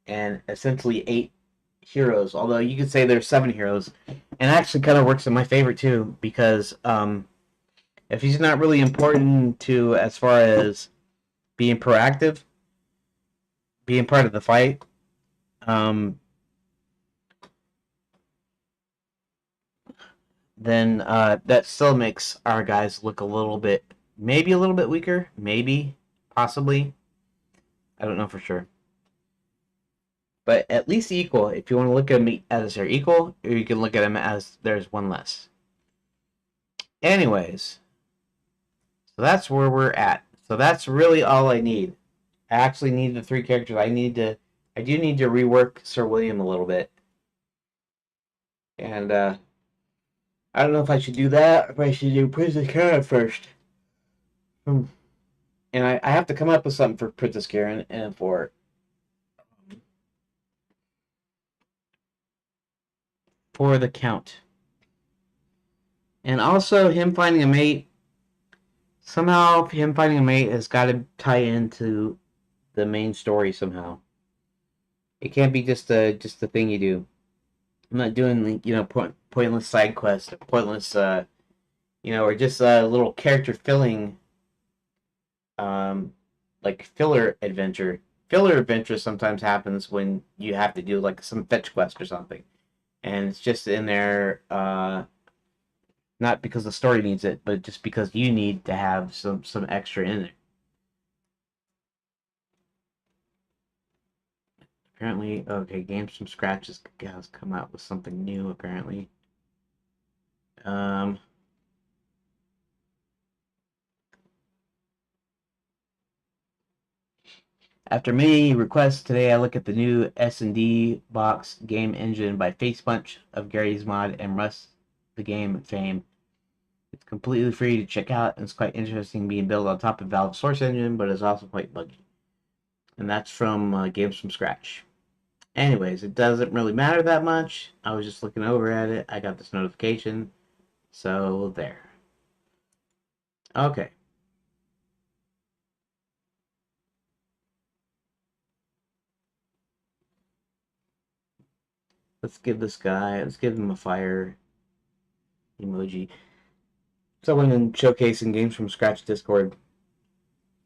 and essentially 8 heroes. Although you could say there's 7 heroes, and actually kind of works in my favor too, because if he's not really important to as far as being proactive, being part of the fight, um, then that still makes our guys look a little bit, maybe a little bit weaker, maybe, possibly. I don't know for sure. But at least equal. If you want to look at them as they're equal, or you can look at them as there's one less. Anyways, so that's where we're at. So that's really all I need. I actually need the 3 characters. I do need to rework Sir William a little bit. And I don't know if I should do that or if I should do Princess Karen first. And I have to come up with something for Princess Karen and for the Count. And also him finding a mate. Somehow him finding a mate has got to tie into the main story somehow. It can't be just a thing you do. I'm not doing pointless side quests, pointless or just a little character filling like filler adventure. Filler adventure sometimes happens when you have to do like some fetch quest or something, and it's just in there not because the story needs it, but just because you need to have some extra in there. Apparently, okay, Games from Scratch has come out with something new. Apparently, um, after many requests today, I look at the new S&D box game engine by Facepunch of Gary's Mod and Russ the Game fame. It's completely free to check out, and it's quite interesting being built on top of Valve's Source engine, but it's also quite buggy. And that's from Games from Scratch. Anyways, it doesn't really matter that much. I was just looking over at it. I got this notification. So, there. Okay. Let's give him a fire emoji. Someone in Showcasing Games from Scratch Discord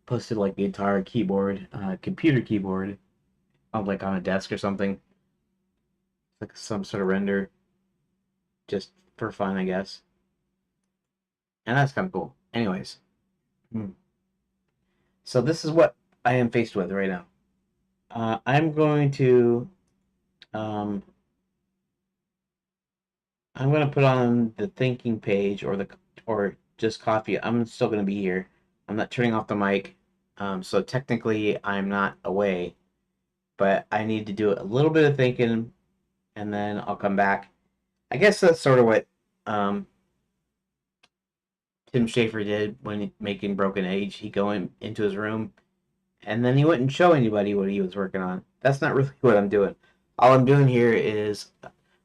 posted like guitar, keyboard, computer keyboard, like on a desk or something. Like some sort of render, just for fun, I guess. And that's kind of cool. Anyways, so this is what I am faced with right now. I'm going to um, I'm going to put on the thinking page or just coffee. I'm still going to be here. I'm not turning off the mic. So technically I'm not away, but I need to do a little bit of thinking and then I'll come back. I guess that's sort of what Tim Schafer did when making Broken Age. He'd go into his room and then he wouldn't show anybody what he was working on. That's not really what I'm doing. All I'm doing here is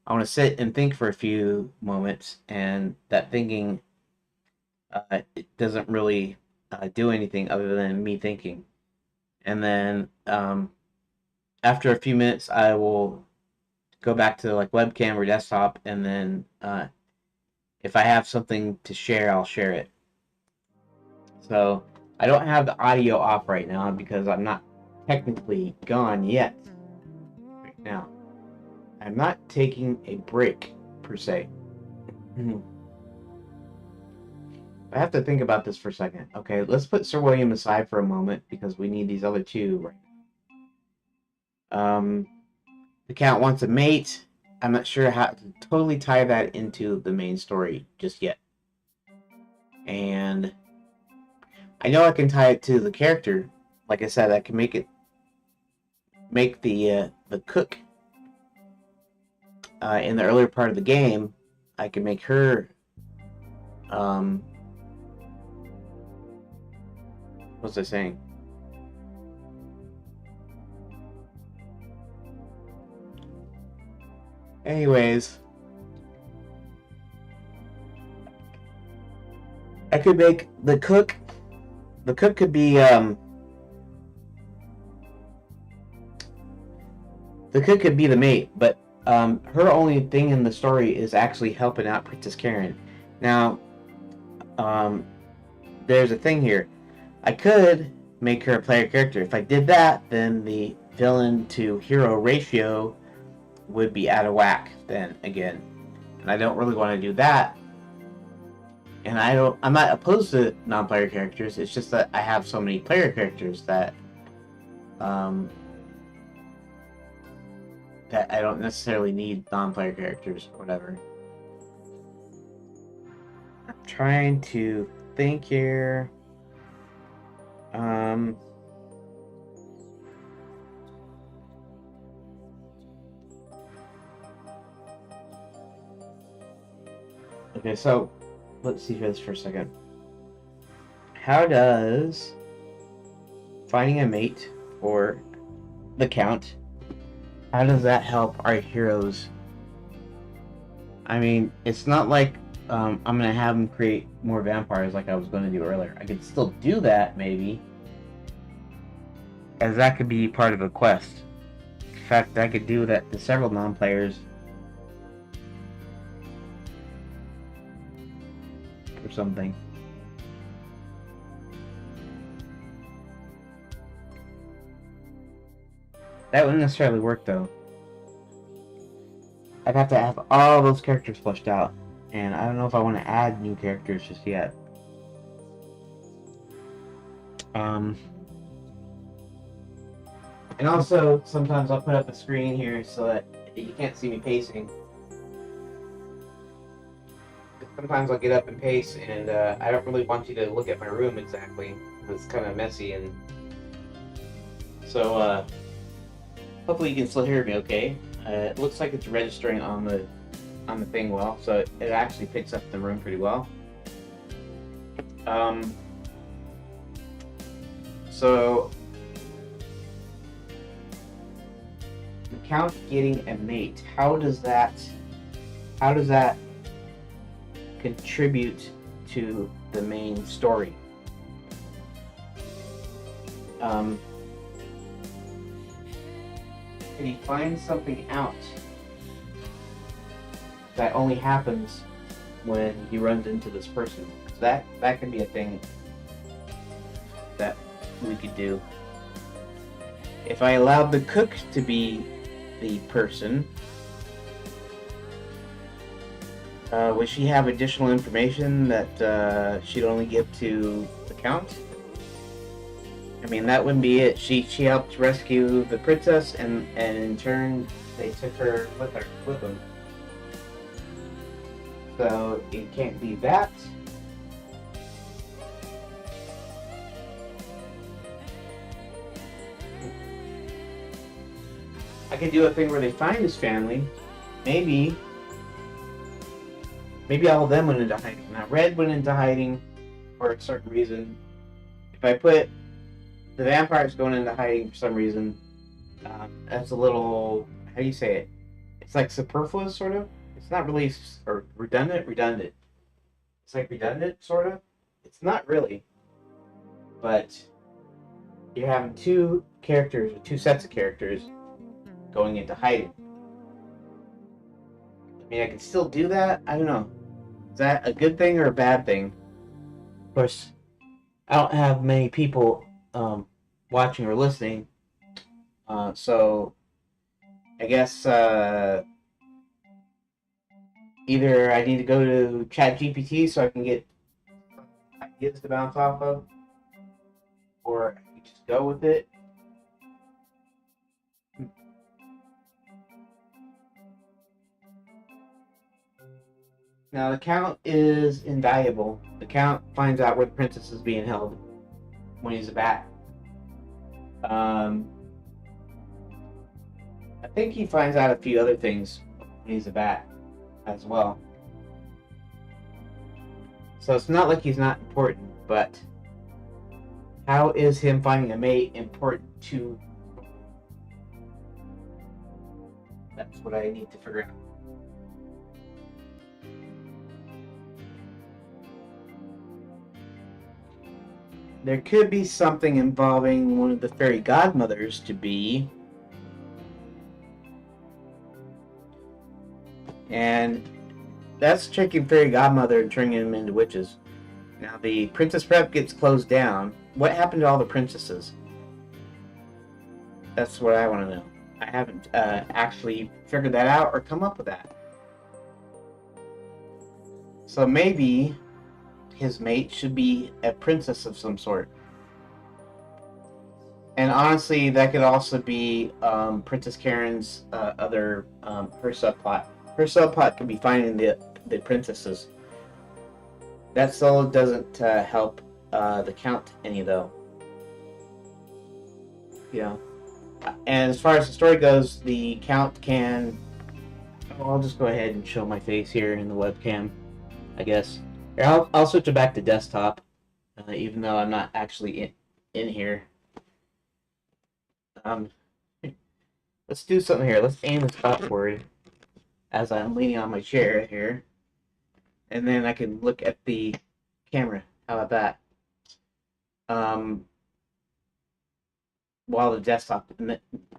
I want to sit and think for a few moments, and that thinking it doesn't really do anything other than me thinking. And then after a few minutes, I will go back to like webcam or desktop, and then if I have something to share, I'll share it. So I don't have the audio off right now because I'm not technically gone yet. Right now, I'm not taking a break per se. I have to think about this for a second. Okay, let's put Sir William aside for a moment because we need these other 2 right now. The Count wants a mate. I'm not sure how to totally tie that into the main story just yet. And I know I can tie it to the character. Like I said, I can make the cook in the earlier part of the game. I can make her what's I saying? Anyways, I could make the cook. The cook could be the cook could be the mate, but her only thing in the story is actually helping out Princess Karin. Now, there's a thing here. I could make her a player character. If I did that, then the villain to hero ratio would be out of whack then again. And I don't really want to do that. And I'm not opposed to non-player characters. It's just that I have so many player characters that that I don't necessarily need non-player characters or whatever. I'm trying to think here. Okay, so let's see this for a second. How does finding a mate for the Count, how does that help our heroes? I mean, it's not like I'm going to have them create more vampires like I was going to do earlier. I could still do that, maybe, as that could be part of a quest. In fact, I could do that to several non-players or something. That wouldn't necessarily work, though. I'd have to have all those characters fleshed out, and I don't know if I want to add new characters just yet. And also, sometimes I'll put up a screen here so that you can't see me pacing. Sometimes I'll get up and pace, and I don't really want you to look at my room exactly. It's kind of messy, and so hopefully you can still hear me okay. It looks like it's registering on the thing well, so it actually picks up the room pretty well. So the Count getting a mate, how does that contribute to the main story? Can he find something out that only happens when he runs into this person? That can be a thing that we could do. If I allowed the cook to be the person, would she have additional information that she'd only give to the Count? I mean, that wouldn't be it. She helped rescue the princess, and in turn, they took her with them. So it can't be that. I could do a thing where they find his family. Maybe all of them went into hiding. Now, Red went into hiding for a certain reason. If I put the vampires going into hiding for some reason, that's a little, how do you say it? It's like superfluous, sort of. It's not really, or redundant. It's like redundant, sort of. It's not really, but you're having two characters, or two sets of characters, going into hiding. I mean, I can still do that. I don't know. Is that a good thing or a bad thing? Of course, I don't have many people watching or listening, so I guess either I need to go to ChatGPT so I can get ideas to bounce off of, or I can just go with it. Now the Count is invaluable. The Count finds out where the princess is being held when he's a bat. Um, I think he finds out a few other things when he's a bat as well. So it's not like he's not important, but how is him finding a mate important to? That's what I need to figure out. There could be something involving one of the fairy godmothers to be. And that's tricking fairy godmother and turning them into witches. Now the princess prep gets closed down. What happened to all the princesses? That's what I want to know. I haven't actually figured that out or come up with that. So maybe his mate should be a princess of some sort. And honestly, that could also be Princess Karin's other her subplot. Her subplot could be finding the princesses. That still doesn't help the Count any, though. Yeah. And as far as the story goes, the Count can. Oh, I'll just go ahead and show my face here in the webcam, I guess. I'll switch it back to desktop, even though I'm not actually in here. Let's do something here. Let's aim this upward as I'm leaning on my chair here, and then I can look at the camera. How about that? While the desktop,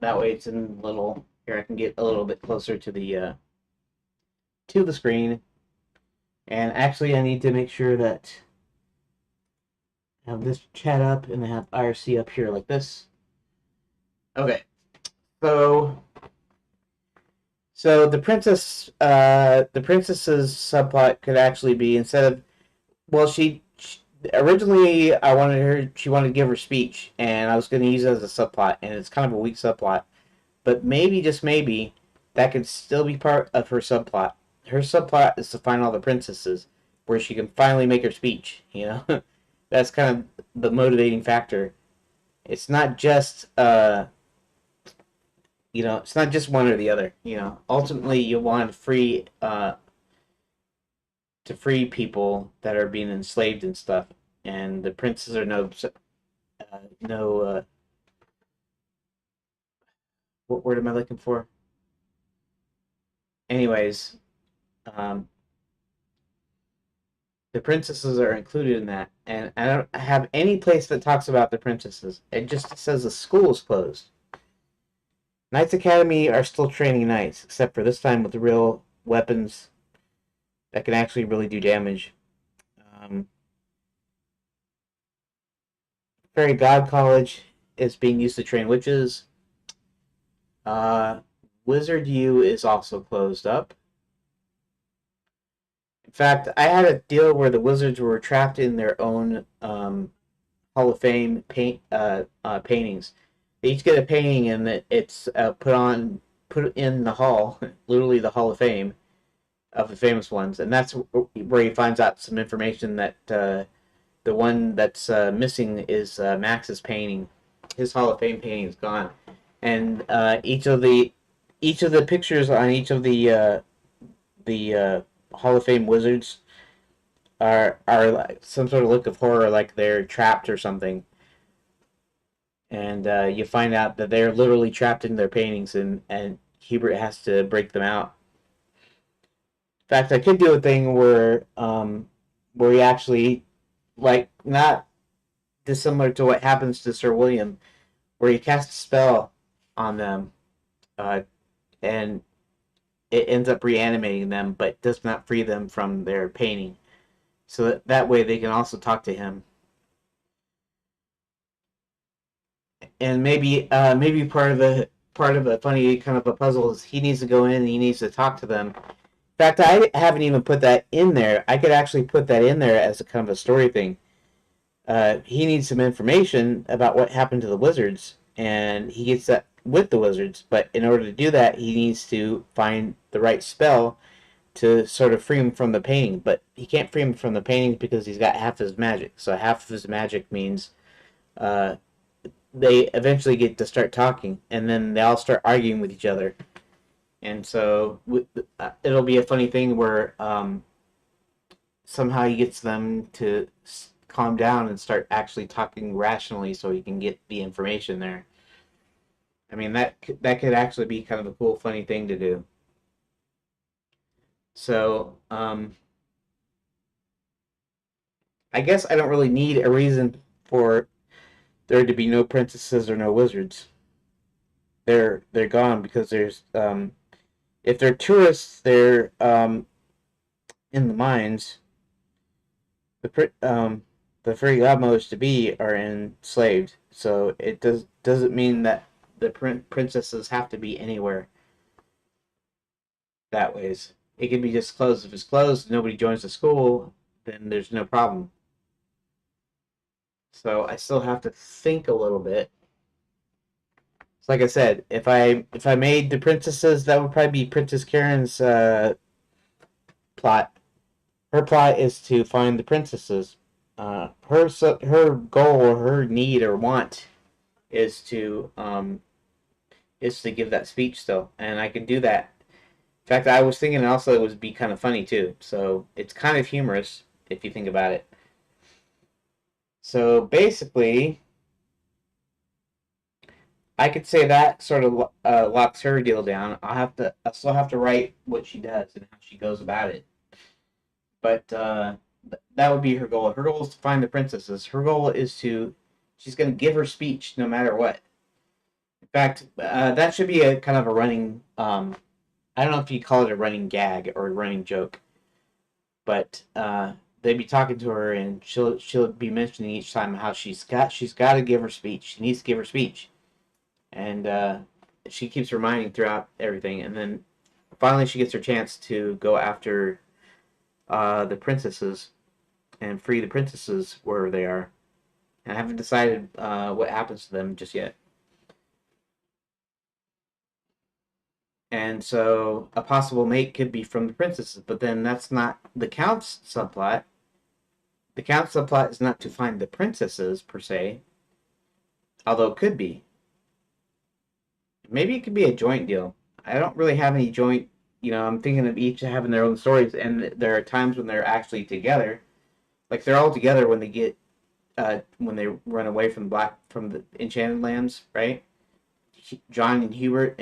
that way it's in little. Here I can get a little bit closer to the screen. And actually, I need to make sure that I have this chat up and I have IRC up here like this. Okay, so the princess's subplot could actually be, instead of, well, she originally she wanted to give her speech, and I was going to use it as a subplot, and it's kind of a weak subplot, but maybe, just maybe, that could still be part of her subplot. Her subplot is to find all the princesses, where she can finally make her speech, you know? That's kind of the motivating factor. It's not just, it's not just one or the other, Ultimately, you want to free people that are being enslaved and stuff, and the princes are what word am I looking for? Anyways, the princesses are included in that, and I don't have any place that talks about the princesses. It just says the school is closed. Knights Academy are still training knights, except for this time with the real weapons that can actually really do damage. Fairy God College is being used to train witches. Wizard U is also closed up. In fact, I had a deal where the wizards were trapped in their own Hall of Fame paintings. They each get a painting, and it's put in the hall, literally the Hall of Fame of the famous ones, and that's where he finds out some information that the one that's missing is Max's painting. His Hall of Fame painting is gone, and each of the pictures on each of the Hall of Fame wizards are like some sort of look of horror, like they're trapped or something. And you find out that they're literally trapped in their paintings, and Hubert has to break them out. In fact, I could do a thing where he actually, like, not dissimilar to what happens to Sir William, where he casts a spell on them, and it ends up reanimating them, but does not free them from their painting. So that way they can also talk to him. And maybe part of a funny kind of a puzzle is he needs to go in and he needs to talk to them. In fact, I haven't even put that in there. I could actually put that in there as a kind of a story thing. He needs some information about what happened to the wizards, and he gets that with the wizards. But in order to do that, he needs to find the right spell to sort of free him from the painting, but he can't free him from the paintings because he's got half his magic. So half of his magic means uh, they eventually get to start talking, and then they all start arguing with each other. And so it'll be a funny thing where somehow he gets them to calm down and start actually talking rationally, so he can get the information there. I mean that could actually be kind of a cool, funny thing to do. So I guess I don't really need a reason for there to be no princesses or no wizards. They're gone because there's if they're tourists, they're in the mines. The fairy godmothers to be are enslaved, so it doesn't mean that the princesses have to be anywhere that ways. It can be just closed. If it's closed, nobody joins the school, then there's no problem. So I still have to think a little bit. So like I said, if I made the princesses, that would probably be Princess Karen's plot. Her plot is to find the princesses. Her goal or her need or want is to give that speech still, and I can do that. In fact, I was thinking also it would be kind of funny too. So it's kind of humorous if you think about it. So basically, I could say that sort of locks her deal down. I still have to write what she does and how she goes about it. But that would be her goal. Her goal is to find the princesses. Her goal is she's going to give her speech no matter what. In fact, that should be a kind of a running. I don't know if you call it a running gag or a running joke, but they'd be talking to her and she'll be mentioning each time how she's got to give her speech. She needs to give her speech, and she keeps reminding throughout everything, and then finally she gets her chance to go after the princesses and free the princesses wherever they are. And I haven't decided what happens to them just yet. And so a possible mate could be from the princesses, but then that's not the Count's subplot. The Count's subplot is not to find the princesses per se, although it could be. Maybe it could be a joint deal. I don't really have any joint. I'm thinking of each having their own stories, and there are times when they're actually together. Like they're all together when they run away from the Enchanted Lands, right? John and Hubert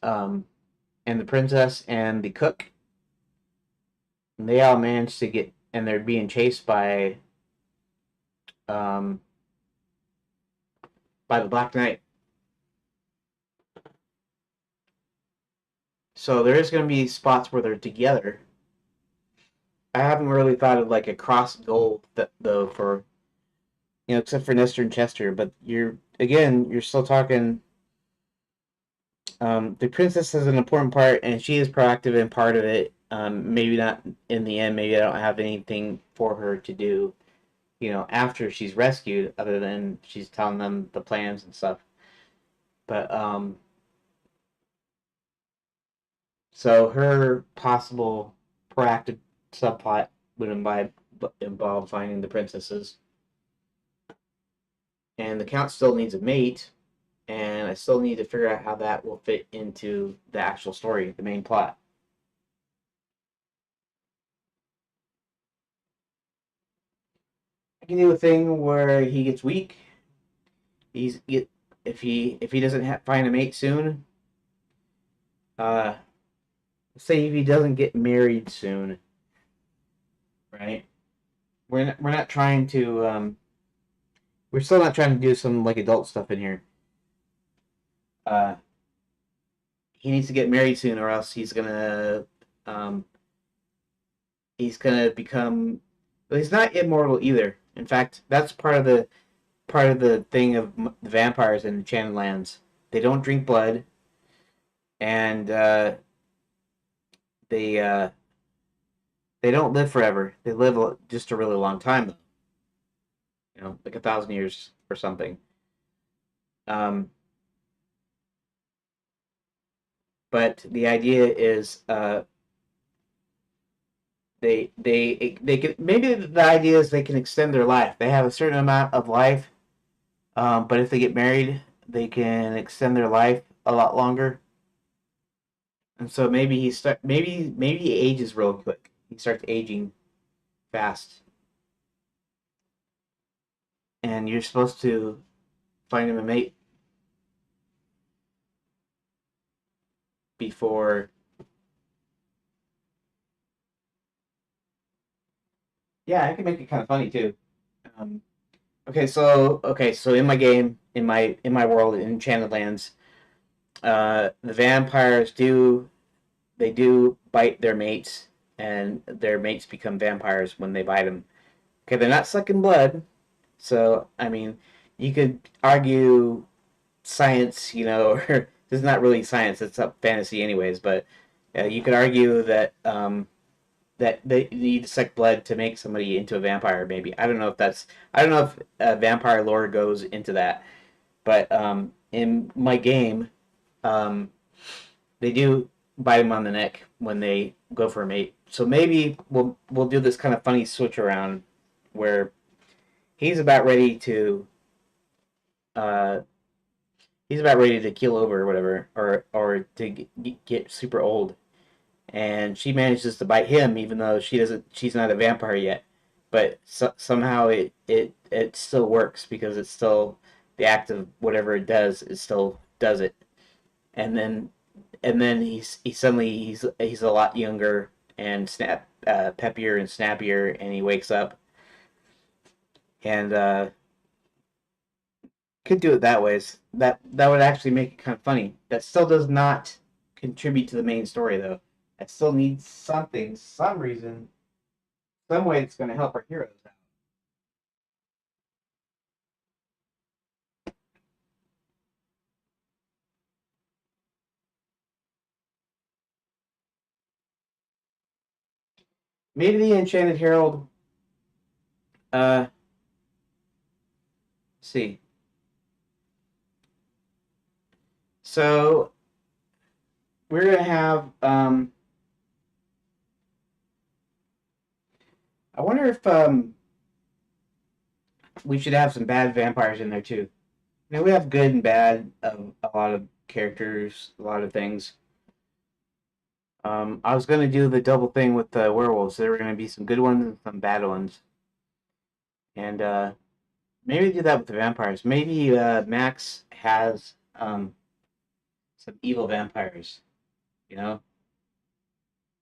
um, and the princess and the cook, and they all managed to get, and they're being chased um, by the Black Knight. So there is going to be spots where they're together. I haven't really thought of like a cross goal though for except for Nestor and Chester. But you're still talking. The princess is an important part, and she is proactive in part of it. Maybe not in the end. Maybe I don't have anything for her to do, after she's rescued, other than she's telling them the plans and stuff. But so her possible proactive subplot would involve finding the princesses, and the Count still needs a mate, and I still need to figure out how that will fit into the actual story, the main plot. I can do a thing where he gets weak. He's get if he doesn't find a mate soon. Uh, say if he doesn't get married soon, right? We're not trying to we're still not trying to do some like adult stuff in here. Uh, he needs to get married soon, or else um he's gonna become. Well, he's not immortal either. In fact, that's part of the thing of the vampires in Enchanted Lands. They don't drink blood, and they they don't live forever. They live just a really long time, though. Like 1,000 years or something. Um, but the idea is they can, maybe the idea is they can extend their life. They have a certain amount of life, but if they get married, they can extend their life a lot longer. And so maybe he ages real quick. He starts aging fast, and you're supposed to find him a mate before. Yeah, I can make it kind of funny too. Um, okay, so in my game, in my world, in Enchanted Lands, the vampires do bite their mates, and their mates become vampires when they bite them. Okay, they're not sucking blood, so I mean, you could argue science, or this is not really science; it's a fantasy, anyways. But you could argue that they need to suck blood to make somebody into a vampire. Maybe I don't know if vampire lore goes into that, but in my game, um, they do bite him on the neck when they go for a mate. So maybe we'll do this kind of funny switch around where he's about ready to uh, he's about ready to keel over or whatever, or to get super old, and she manages to bite him even though she's not a vampire yet, but somehow it still works because it's still the act of whatever it does, it still does it. And then he's a lot younger and peppier and snappier, and he wakes up, and could do it that way. That would actually make it kind of funny. That still does not contribute to the main story though. It still needs something, some reason, some way it's going to help our heroes out. Maybe the Enchanted Herald. Uh, see. So we're gonna have. I wonder if we should have some bad vampires in there too. We have good and bad of a lot of characters, a lot of things. I was gonna do the double thing with the werewolves. There were gonna be some good ones and some bad ones, and maybe do that with the vampires. Maybe Max has some evil vampires. You know,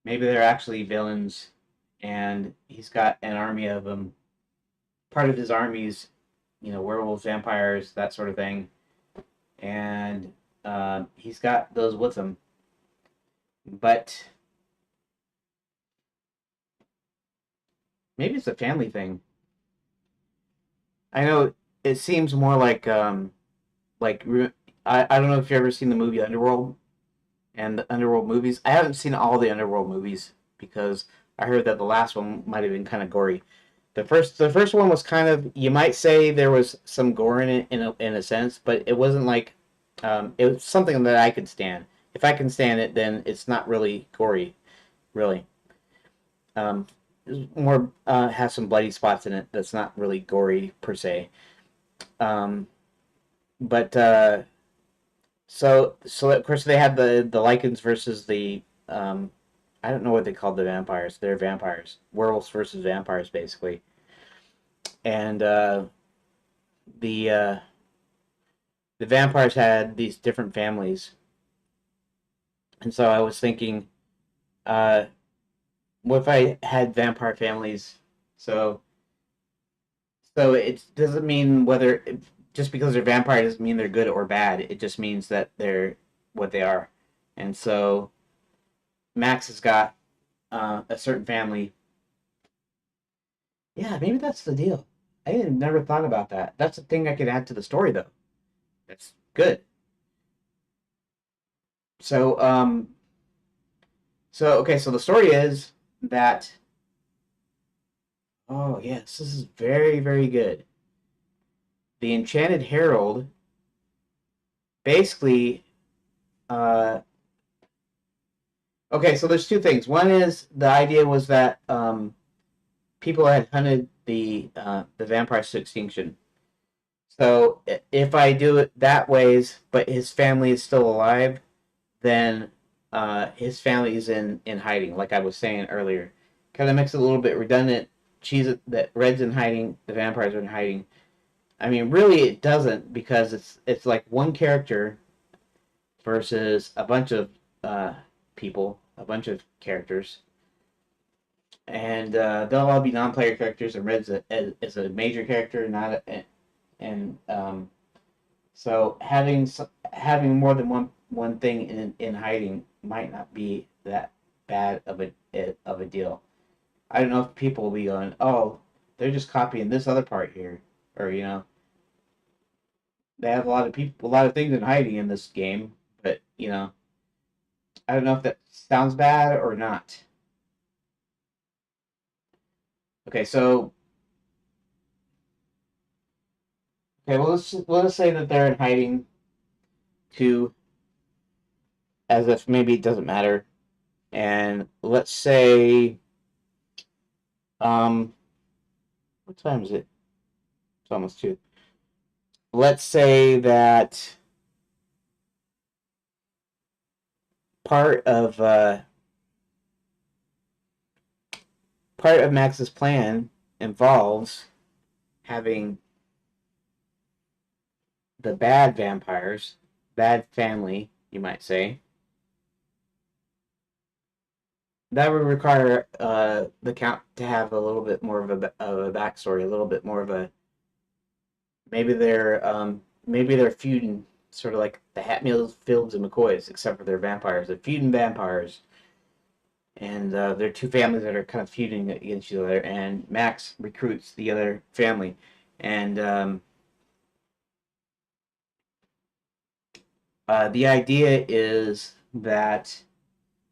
maybe they're actually villains, and he's got an army of them. Part of his army's, werewolves, vampires, that sort of thing, and he's got those with him. But maybe it's a family thing. I know it seems more like I don't know if you've ever seen the movie Underworld and the Underworld movies. I haven't seen all the Underworld movies because I heard that the last one might have been kind of gory. The first one was kind of, you might say there was some gore in it in a sense, but it wasn't like it was something that I could stand. If I can stand it, then it's not really gory, really. Um, more has some bloody spots in it that's not really gory per se. Um, but so of course they had the Lycans versus the I don't know what they called the vampires. They're vampires, werewolves versus vampires, basically. And the uh, the vampires had these different families, and so I was thinking, uh, what if I had vampire families? So so it doesn't mean whether just because they're vampire doesn't mean they're good or bad. It just means that they're what they are. And so Max has got a certain family. Yeah, maybe that's the deal. I didn't never thought about that. That's a thing I could add to the story though. That's good. So okay, so the story is that, oh yes, this is very, very good. The Enchanted Herald basically uh Okay, so there's two things. One is the idea was that people had hunted the vampires to extinction. So if I do it that ways, but his family is still alive, then his family is in hiding, like I was saying earlier. Kind of makes it a little bit redundant. She's that Red's in hiding, the vampires are in hiding. I mean, really, it doesn't because it's like one character versus a bunch of uh, people, a bunch of characters, and they'll all be non-player characters, and Red's is a major character, not a, and so having more than one thing in hiding might not be that bad of a deal. I don't know if people will be going, oh, they're just copying this other part here, or they have a lot of people, a lot of things in hiding in this game, but I don't know if that sounds bad or not. Okay, so okay, well let's say that they're in hiding too, as if maybe it doesn't matter, and let's say um, what time is it? It's almost 2. Let's say that part of uh, part of Max's plan involves having the bad vampires, bad family, you might say. That would require the count to have a little bit more of a backstory, a little bit more of a maybe they're feuding, sort of like the Hatfields and McCoys, except for they're vampires. They're feuding vampires, and they're two families that are kind of feuding against each other. And Max recruits the other family, and the idea is that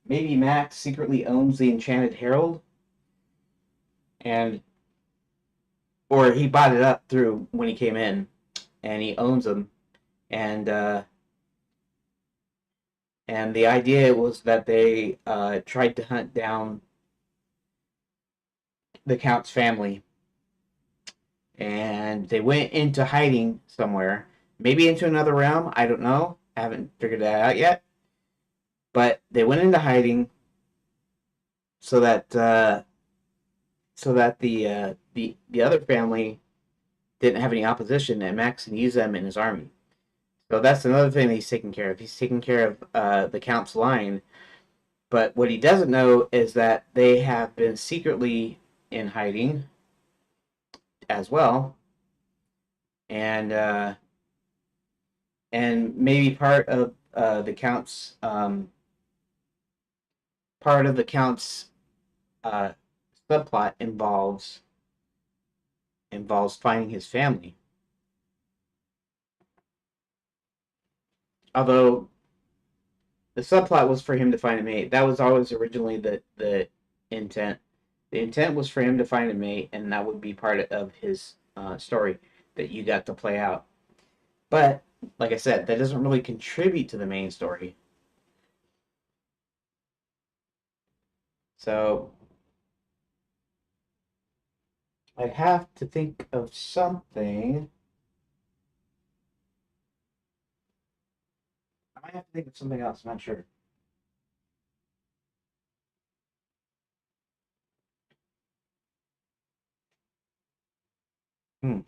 maybe Max secretly owns the Enchanted Herald, and or he bought it up through when he came in, and he owns them. And the idea was that they tried to hunt down the Count's family, and they went into hiding somewhere, maybe into another realm. I don't know. I haven't figured that out yet. But they went into hiding so that the other family didn't have any opposition, and Max can use them in his army. So that's another thing that he's taking care of. He's taking care of the Count's line. But what he doesn't know is that they have been secretly in hiding as well, and maybe part of the Count's uh, subplot involves finding his family. Although the subplot was for him to find a mate, that was always originally the intent. The intent was for him to find a mate, and that would be part of his story that you got to play out. But like I said, that doesn't really contribute to the main story. So I have to think of something. I might have to think of something else. I'm not sure. Hmm.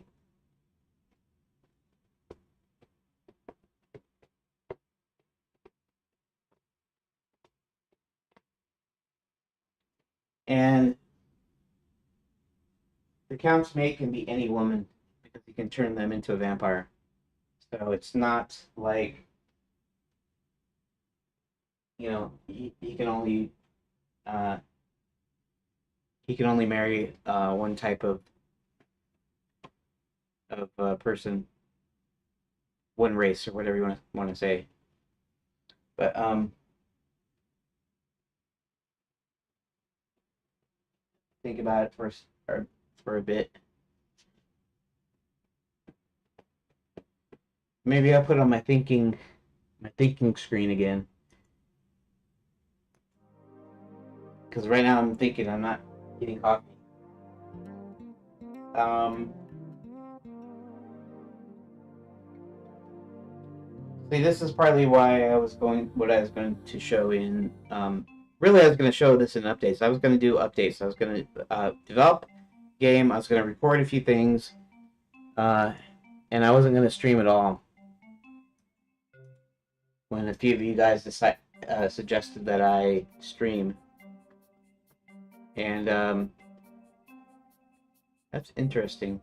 And the Count's mate can be any woman because he can turn them into a vampire. So it's not like uh, he can only marry one type of person, one race or whatever you want to say. But think about it for a bit. Maybe I'll put on my thinking screen again. because right now I'm thinking I'm not getting coffee. See, this is partly why what I was going to show in, really I was going to show this in updates. I was going to do updates. I was going to develop game. I was going to record a few things, and I wasn't going to stream at all. When a few of you guys suggested that I stream, and that's interesting.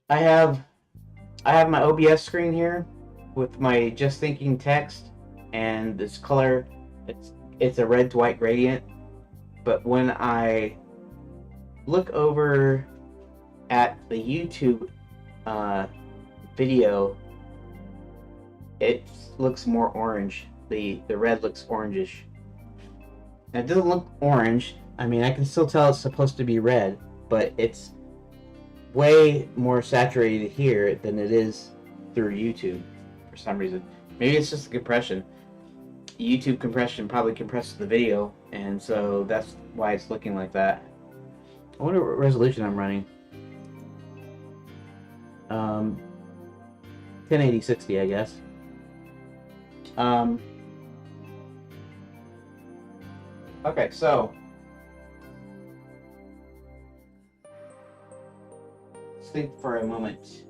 I have my OBS screen here with my just thinking text, and this color, it's a red to white gradient. But when I look over at the YouTube video, it looks more orange. The red looks orangish. And it doesn't look orange. I mean, I can still tell it's supposed to be red, but it's way more saturated here than it is through YouTube for some reason. Maybe it's just the compression. YouTube compression probably compresses the video, and so that's why it's looking like that. I wonder what resolution I'm running. 1080-60, I guess. Okay, so let's think for a moment.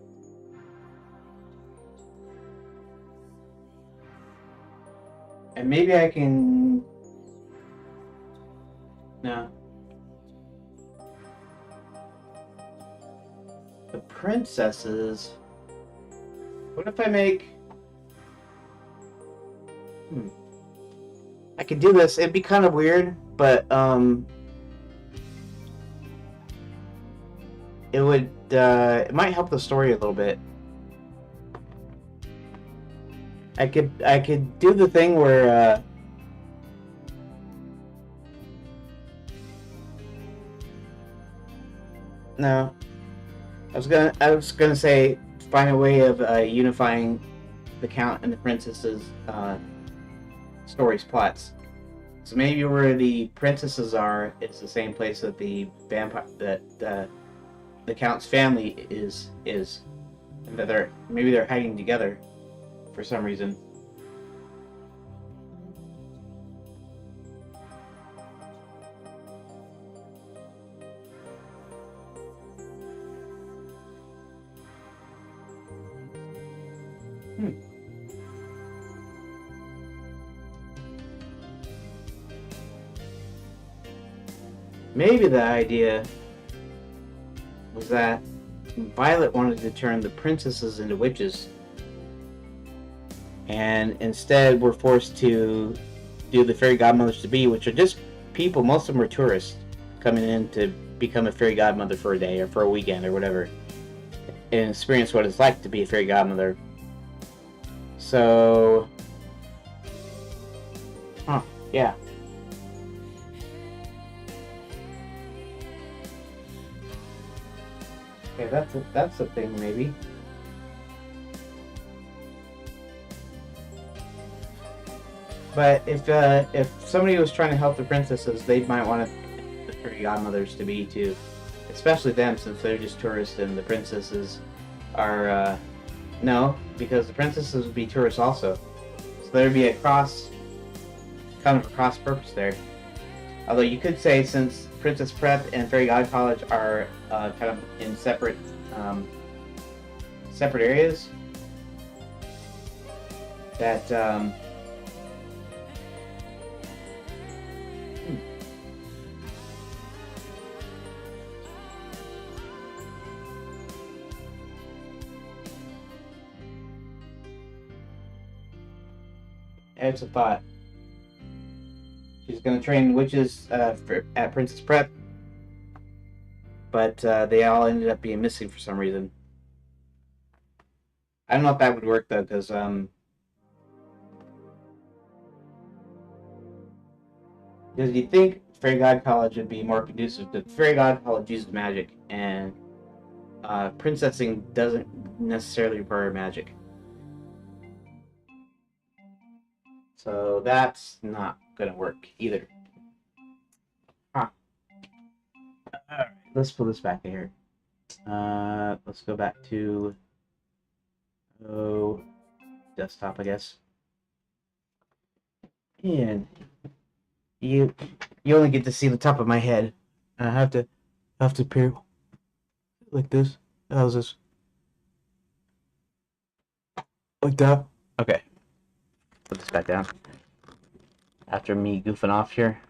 And maybe I can... No. The princesses... What if I make... I could do this. It'd be kind of weird, but it would it might help the story a little bit. I could do the thing where no, I was gonna say find a way of unifying the Count and the Princess's stories plots. So maybe where the princesses are, it's the same place that the vampire the Count's family is, and that maybe they're hiding together for some reason. Maybe the idea was that Violet wanted to turn the princesses into witches, and instead we're forced to do the fairy godmothers to be, which are just people. Most of them are tourists coming in to become a fairy godmother for a day or for a weekend or whatever, and experience what it's like to be a fairy godmother. So, yeah. Okay, that's a thing maybe. But if somebody was trying to help the princesses, they might want the fairy godmothers to be too, especially them, since they're just tourists and the princesses are no, because the princesses would be tourists also. So there'd be a kind of a cross purpose there. Although you could say, since Princess Prep and Fairy God College are kind of in separate areas, that it's a thought. She's going to train witches at Princess Prep, but they all ended up being missing for some reason. I don't know if that would work though, because you'd think Fairy God College would be more conducive to... Fairy God College uses magic, and princessing doesn't necessarily require magic. So that's not gonna work either. Huh. Alright, let's pull this back here. Let's go back to desktop, I guess. And you only get to see the top of my head. I have to appear like this. How's this? Like that? Okay. Put this back down. After me goofing off here.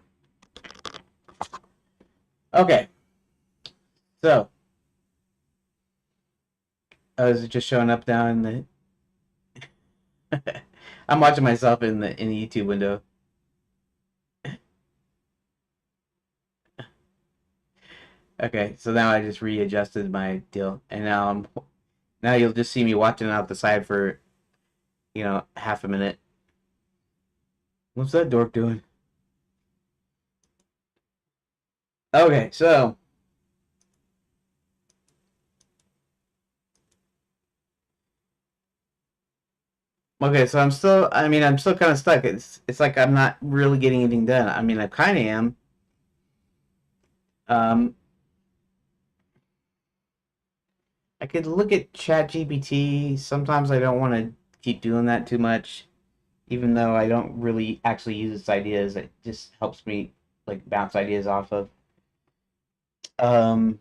Okay. So is it just showing up now in the I'm watching myself in the YouTube window. Okay, so now I just readjusted my deal, and now you'll just see me watching out the side for half a minute. What's that dork doing? Okay, so I'm still kind of stuck. It's like I'm not really getting anything done. I mean, I kind of am. Um, I could look at ChatGPT. Sometimes I don't want to keep doing that too much, even though I don't really actually use its ideas. It just helps me like bounce ideas off of. Um,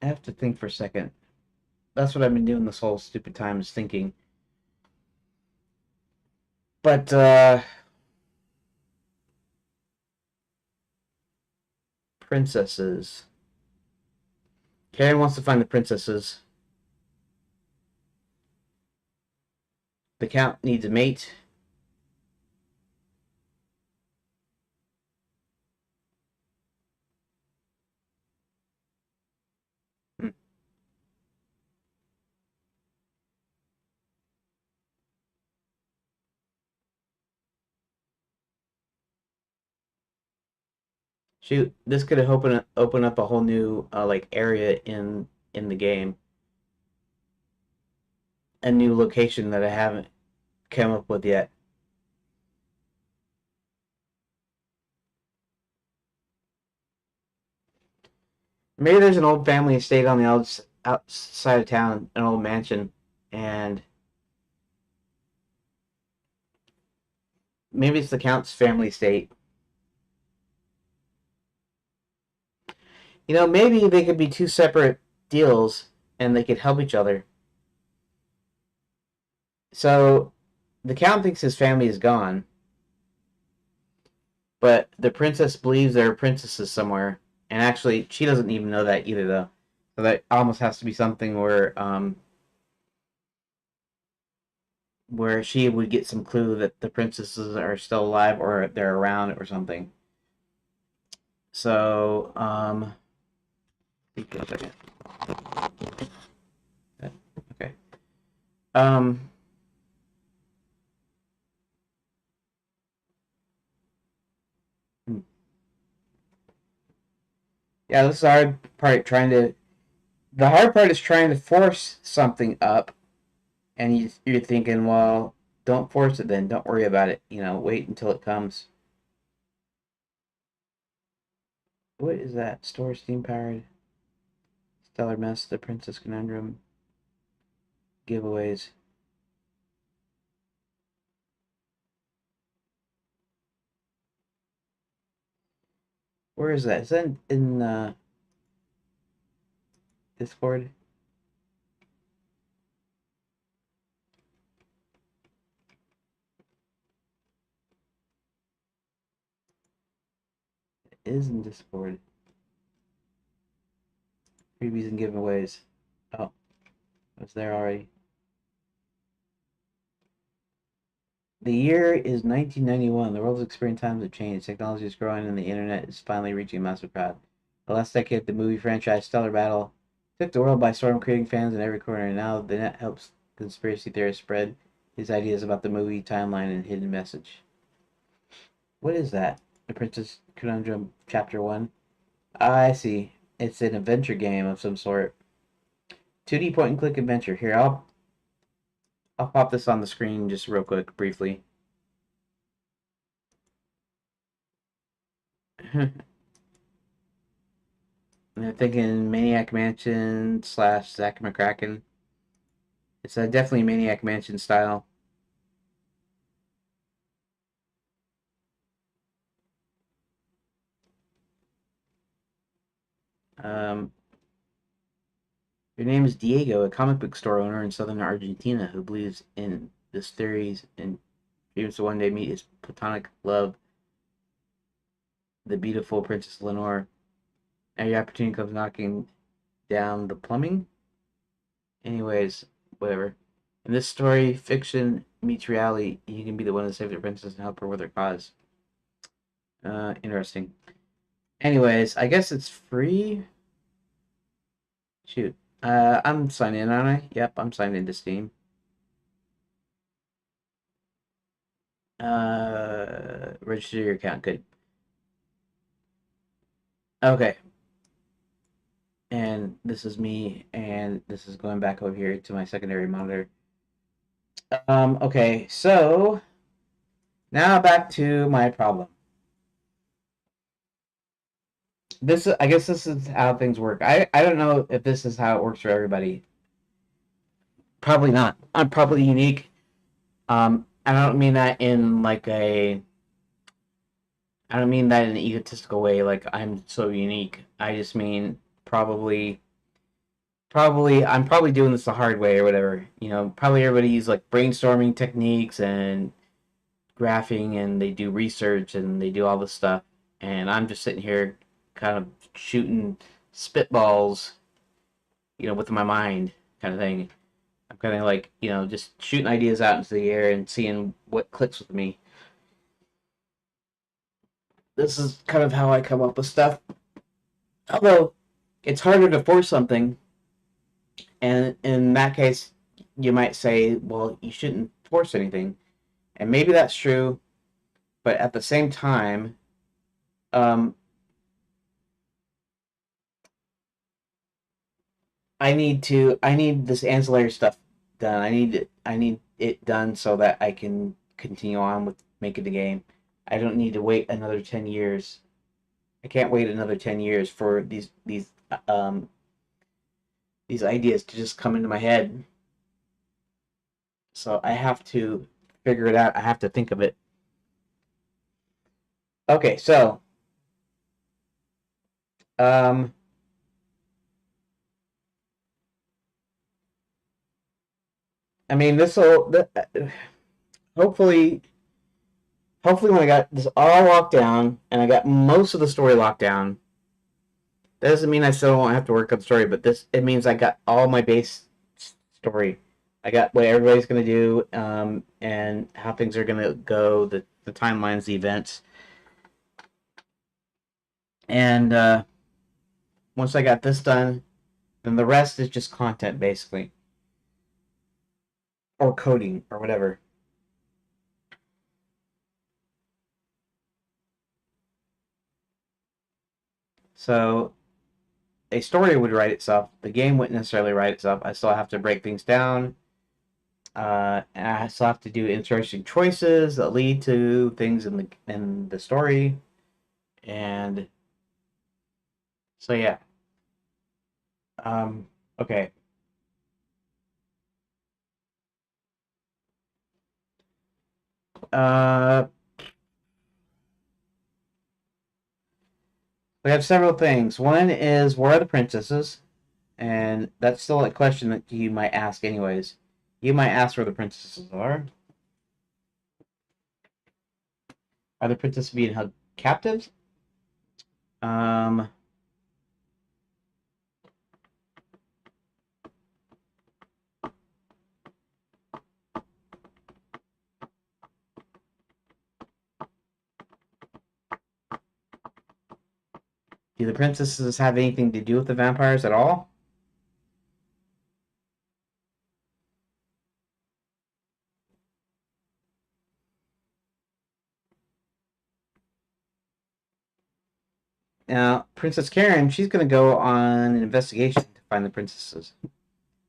I have to think for a second. That's what I've been doing this whole stupid time is thinking. But princesses. Karin wants to find the princesses. The count needs a mate. Hmm. Shoot, this could have open up a whole new like area in the game, a new location that I haven't come up with yet. Maybe there's an old family estate on the outside of town, an old mansion, and maybe it's the Count's family estate. Maybe they could be two separate deals, and they could help each other. So, the Count thinks his family is gone, but the princess believes there are princesses somewhere, and actually, she doesn't even know that either, though. So that almost has to be something where she would get some clue that the princesses are still alive or they're around or something. So, give a second. Okay. Um, hmm. Yeah, this is the hard part. The hard part is trying to force something up, and you're thinking, well, don't force it. Then don't worry about it. Wait until it comes. What is that? Store steam powered stellar mess. The princess conundrum giveaways. Where is that? Is that in Discord? It is in Discord. Freebies and giveaways. Oh, it was there already. The year is 1991. The world's experiencing times have changed. Technology is growing, and the internet is finally reaching a massive crowd. The last decade, the movie franchise Stellar Battle took the world by storm, creating fans in every corner. And now the net helps conspiracy theorists spread his ideas about the movie timeline and hidden message. What is that? The Princess Conundrum, Chapter 1. I see. It's an adventure game of some sort. 2D point and click adventure. Here, I'll pop this on the screen just real quick, briefly. I'm thinking Maniac Mansion slash Zack McCracken. It's definitely Maniac Mansion style. Um, your name is Diego, a comic book store owner in southern Argentina who believes in this theories and dreams to one day meet his platonic love, the beautiful Princess Lenore. Every opportunity comes knocking down the plumbing. Anyways, whatever. In this story, fiction meets reality. You can be the one to save the princess and help her with her cause. Interesting. Anyways, I guess it's free. Shoot. I'm signed in, aren't I? Yep, I'm signed into Steam. Register your account. Good. Okay. And this is me, and this is going back over here to my secondary monitor. Okay, so now back to my problem. I guess this is how things work. I don't know if this is how it works for everybody. Probably not. I'm probably unique. I don't mean that in like a I don't mean that in an egotistical way, like I'm so unique. I just mean I'm probably doing this the hard way or whatever. You know, probably everybody uses like brainstorming techniques and graphing and they do research and they do all this stuff. And I'm just sitting here kind of shooting spitballs, with my mind kind of thing. I'm kind of like, just shooting ideas out into the air and seeing what clicks with me. This is kind of how I come up with stuff. Although it's harder to force something, and in that case, you might say, well, you shouldn't force anything. And maybe that's true, but at the same time, um, I need this ancillary stuff done. I need it done so that I can continue on with making the game. I don't need to wait another 10 years. I can't wait another 10 years for these ideas to just come into my head. So I have to figure it out. I have to think of it. Okay, so um, I mean, this will hopefully hopefully when I got this all locked down and I got most of the story locked down, that doesn't mean I still won't have to work on the story, but this it means I got all my base story. I got what everybody's gonna do, and how things are gonna go, the timelines, the events, and once I got this done, then the rest is just content basically, or coding or whatever. So a story would write itself. The game wouldn't necessarily write itself. I still have to break things down. And I still have to do interesting choices that lead to things in the story. And so yeah. Um, okay. Uh, we have several things. One is where are the princesses? And that's still a question that you might ask anyways. You might ask where the princesses are. Are the princesses being held captives? Um, do the princesses have anything to do with the vampires at all? Now, Princess Karin, she's going to go on an investigation to find the princesses.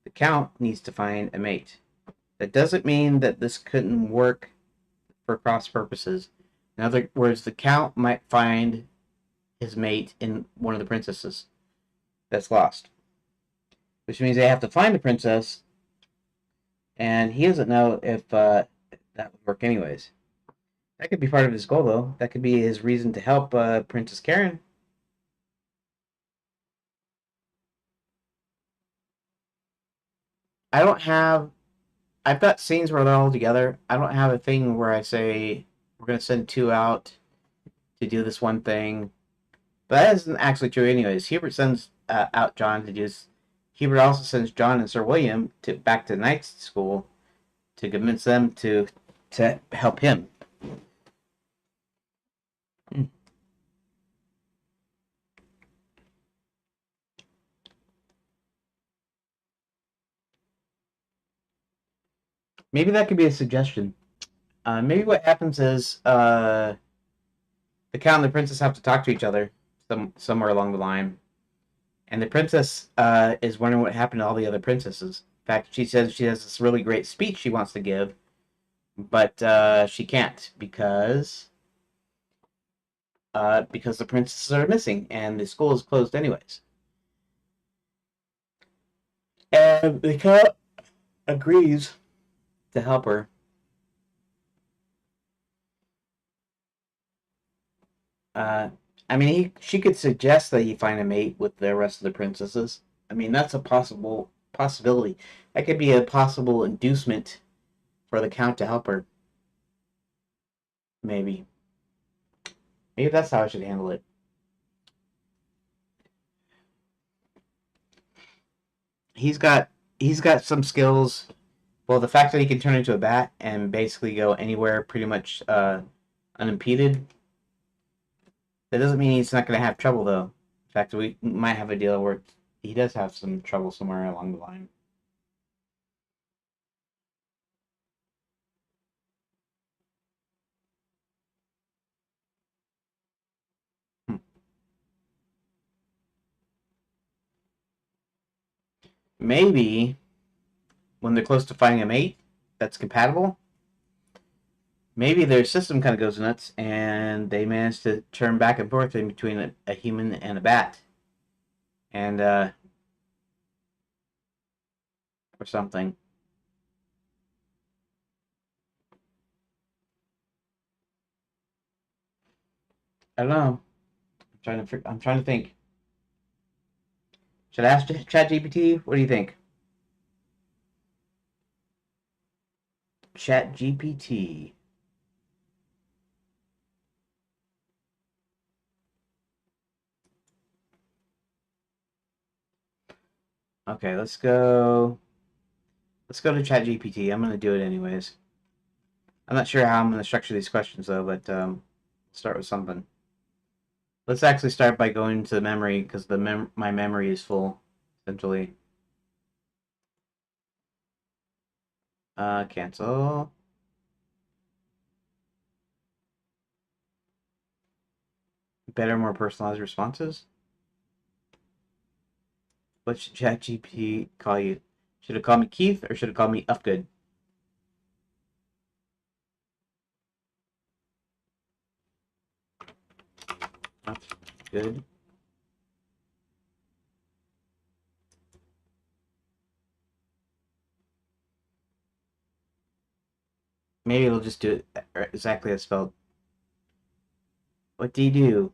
The Count needs to find a mate. That doesn't mean that this couldn't work for cross purposes. In other words, the Count might find his mate in one of the princesses that's lost, which means they have to find the princess, and he doesn't know if that would work anyways. That could be part of his goal, though. That could be his reason to help Princess Karin. I don't have. I've got scenes where they're all together. I don't have a thing where I say we're going to send two out to do this one thing. But that isn't actually true, anyways. Hubert sends out John to do this. Hubert also sends John and Sir William back to Knight's School to convince them to help him. Maybe that could be a suggestion. Maybe what happens is the Count and the princess have to talk to each other somewhere along the line, and the princess is wondering what happened to all the other princesses. In fact, she says she has this really great speech she wants to give, but she can't because the princesses are missing and the school is closed anyways. And the Count agrees to help her. Uh, I mean, she could suggest that he find a mate with the rest of the princesses. I mean, that's a possibility. That could be a possible inducement for the Count to help her. Maybe. Maybe that's how I should handle it. He's got he's got some skills. Well, the fact that he can turn into a bat and basically go anywhere pretty much unimpeded. That doesn't mean he's not going to have trouble, though. In fact, we might have a deal where he does have some trouble somewhere along the line. Hmm. Maybe when they're close to finding a mate that's compatible, maybe their system kind of goes nuts and they manage to turn back and forth in between a human and a bat, and or something. I don't know. I'm trying to think. Should I ask ChatGPT? What do you think? ChatGPT. Okay, let's go. Let's go to ChatGPT. I'm gonna do it anyways. I'm not sure how I'm gonna structure these questions though, but start with something. Let's actually start by going to the memory because my memory is full, essentially. Cancel. Better, more personalized responses. What should ChatGPT call you? Should it call me Keith or should it call me Upgood? Upgood. Maybe it'll just do it exactly as spelled. What do you do?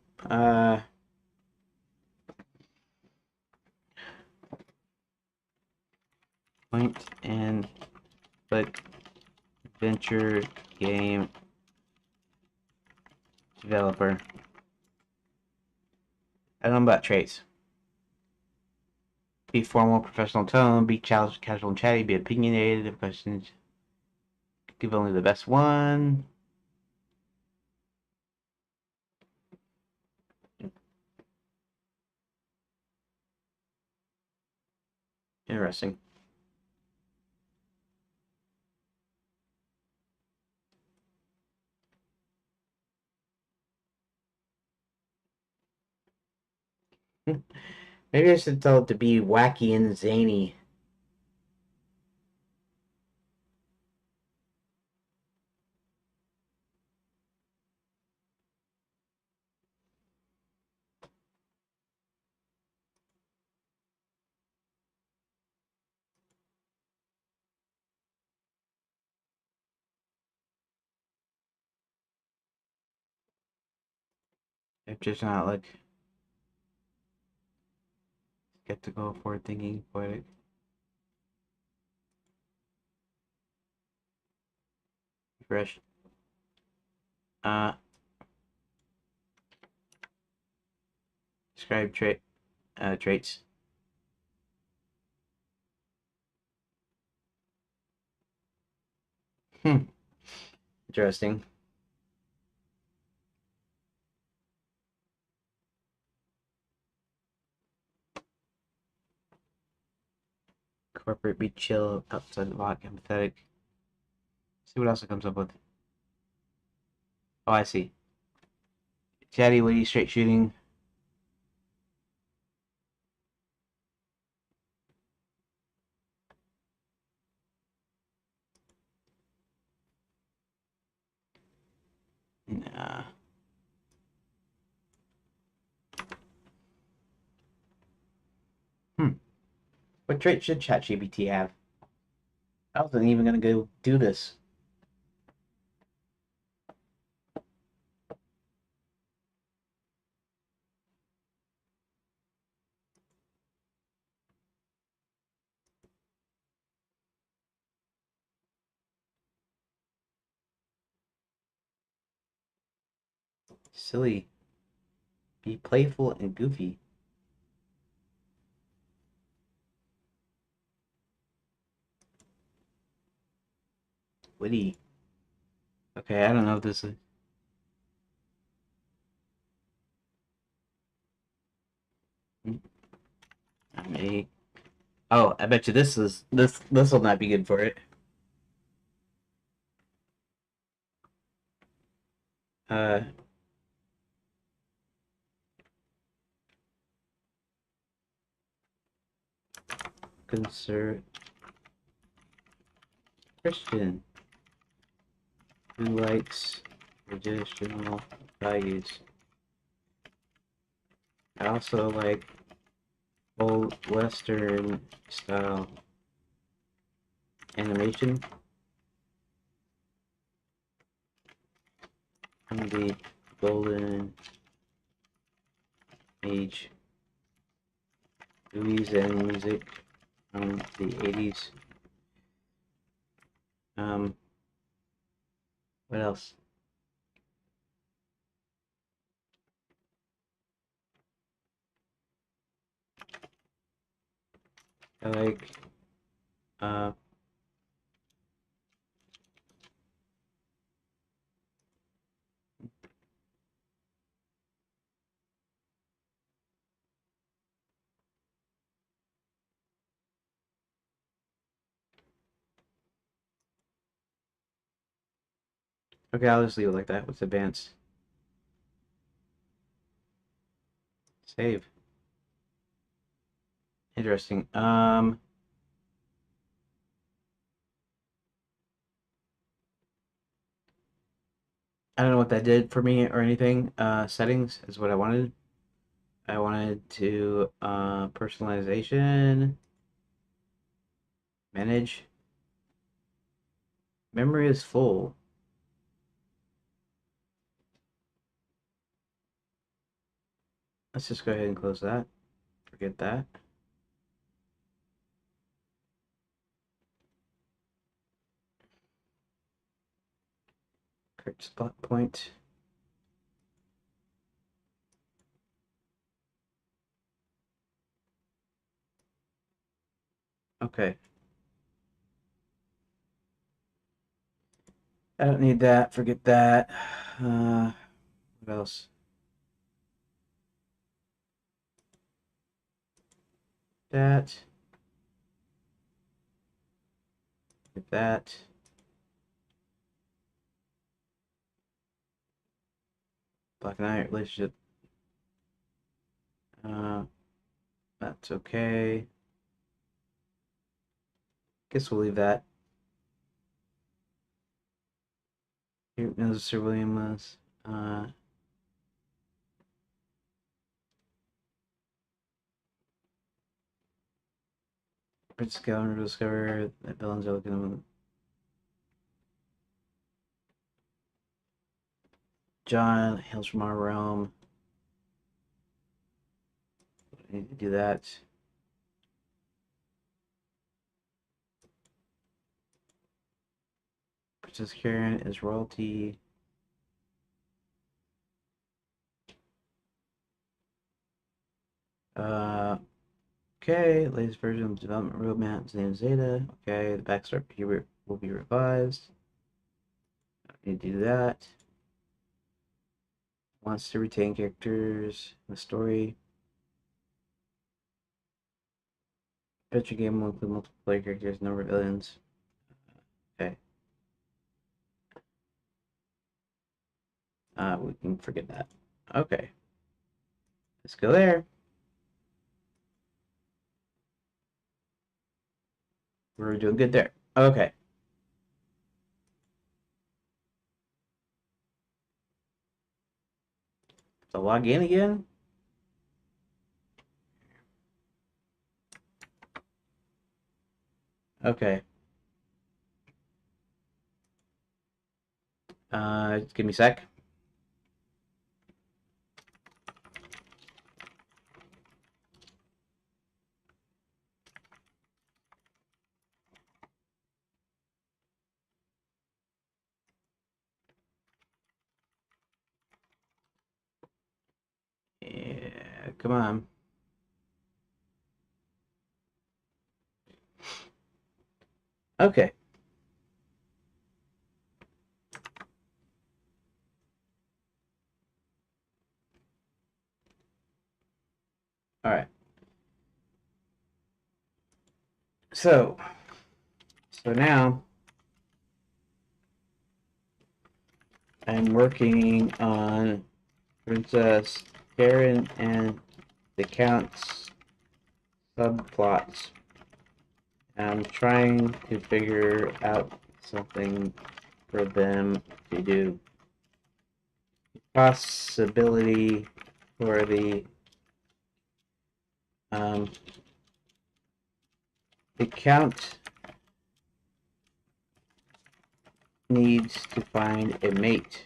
Point and click venture game developer. I don't know about traits. Be formal, professional tone. Be challenged, casual, and chatty. Be opinionated. If questions, give only the best one. Interesting. Maybe I should tell it to be wacky and zany. If just not like skeptical, forward thinking, poetic. Fresh. Uh, describe traits. Hmm. Interesting. Corporate, be chill, outside the box, empathetic. See what else it comes up with. Oh, I see. Chatty, witty, straight shooting. Nah. Hmm. What trait should ChatGPT have? I wasn't even gonna go do this. Silly. Be playful and goofy. Witty. Okay, I don't know if this is. I may. Oh, I bet you this will not be good for it. Uh, conserve Christian who likes traditional values. I also like old Western style animation from the golden age movies and music from the 80s. Um, what else? I like uh okay, I'll just leave it like that. What's advanced? Save. Interesting. I don't know what that did for me or anything. Settings is what I wanted. I wanted to personalization, manage. Memory is full. Let's just go ahead and close that. Forget that. Correct spot point. Okay. I don't need that. Forget that. What else? That. Get that. Black and white relationship. Uh, That's okay. Guess we'll leave that. Here knows Sir William was. Prince Calendar discover that villains are looking at him. John hails from our realm. I need to do that. Princess Karin is royalty. Okay, latest version of the development roadmap is named Zeta. Okay, the backstory here will be revised. I need to do that. Wants to retain characters in the story. Adventure game will include multiple player characters, number of villains. Okay. We can forget that. Okay. Let's go there. We're doing good there. Okay. So log in again. Okay. Just give me a sec. Yeah, come on. Okay. All right. So now I'm working on Princess Karin and the Count's subplots. I'm trying to figure out something for them to do. Possibility for the Count needs to find a mate.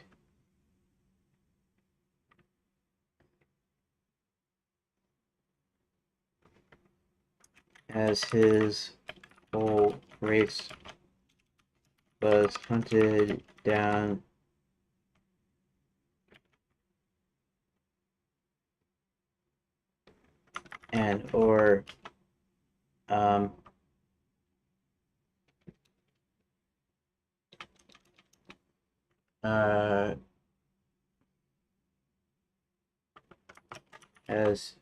As his whole race was hunted down and or uh, as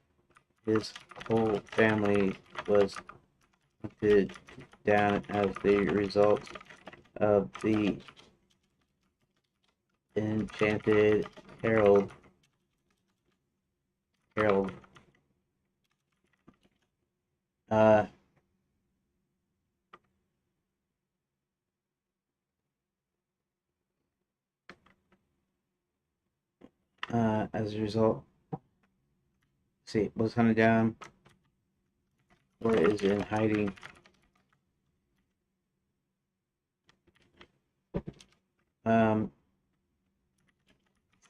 his whole family was hunted down as the result of the enchanted herald uh, as a result, see, was hunted down or is in hiding.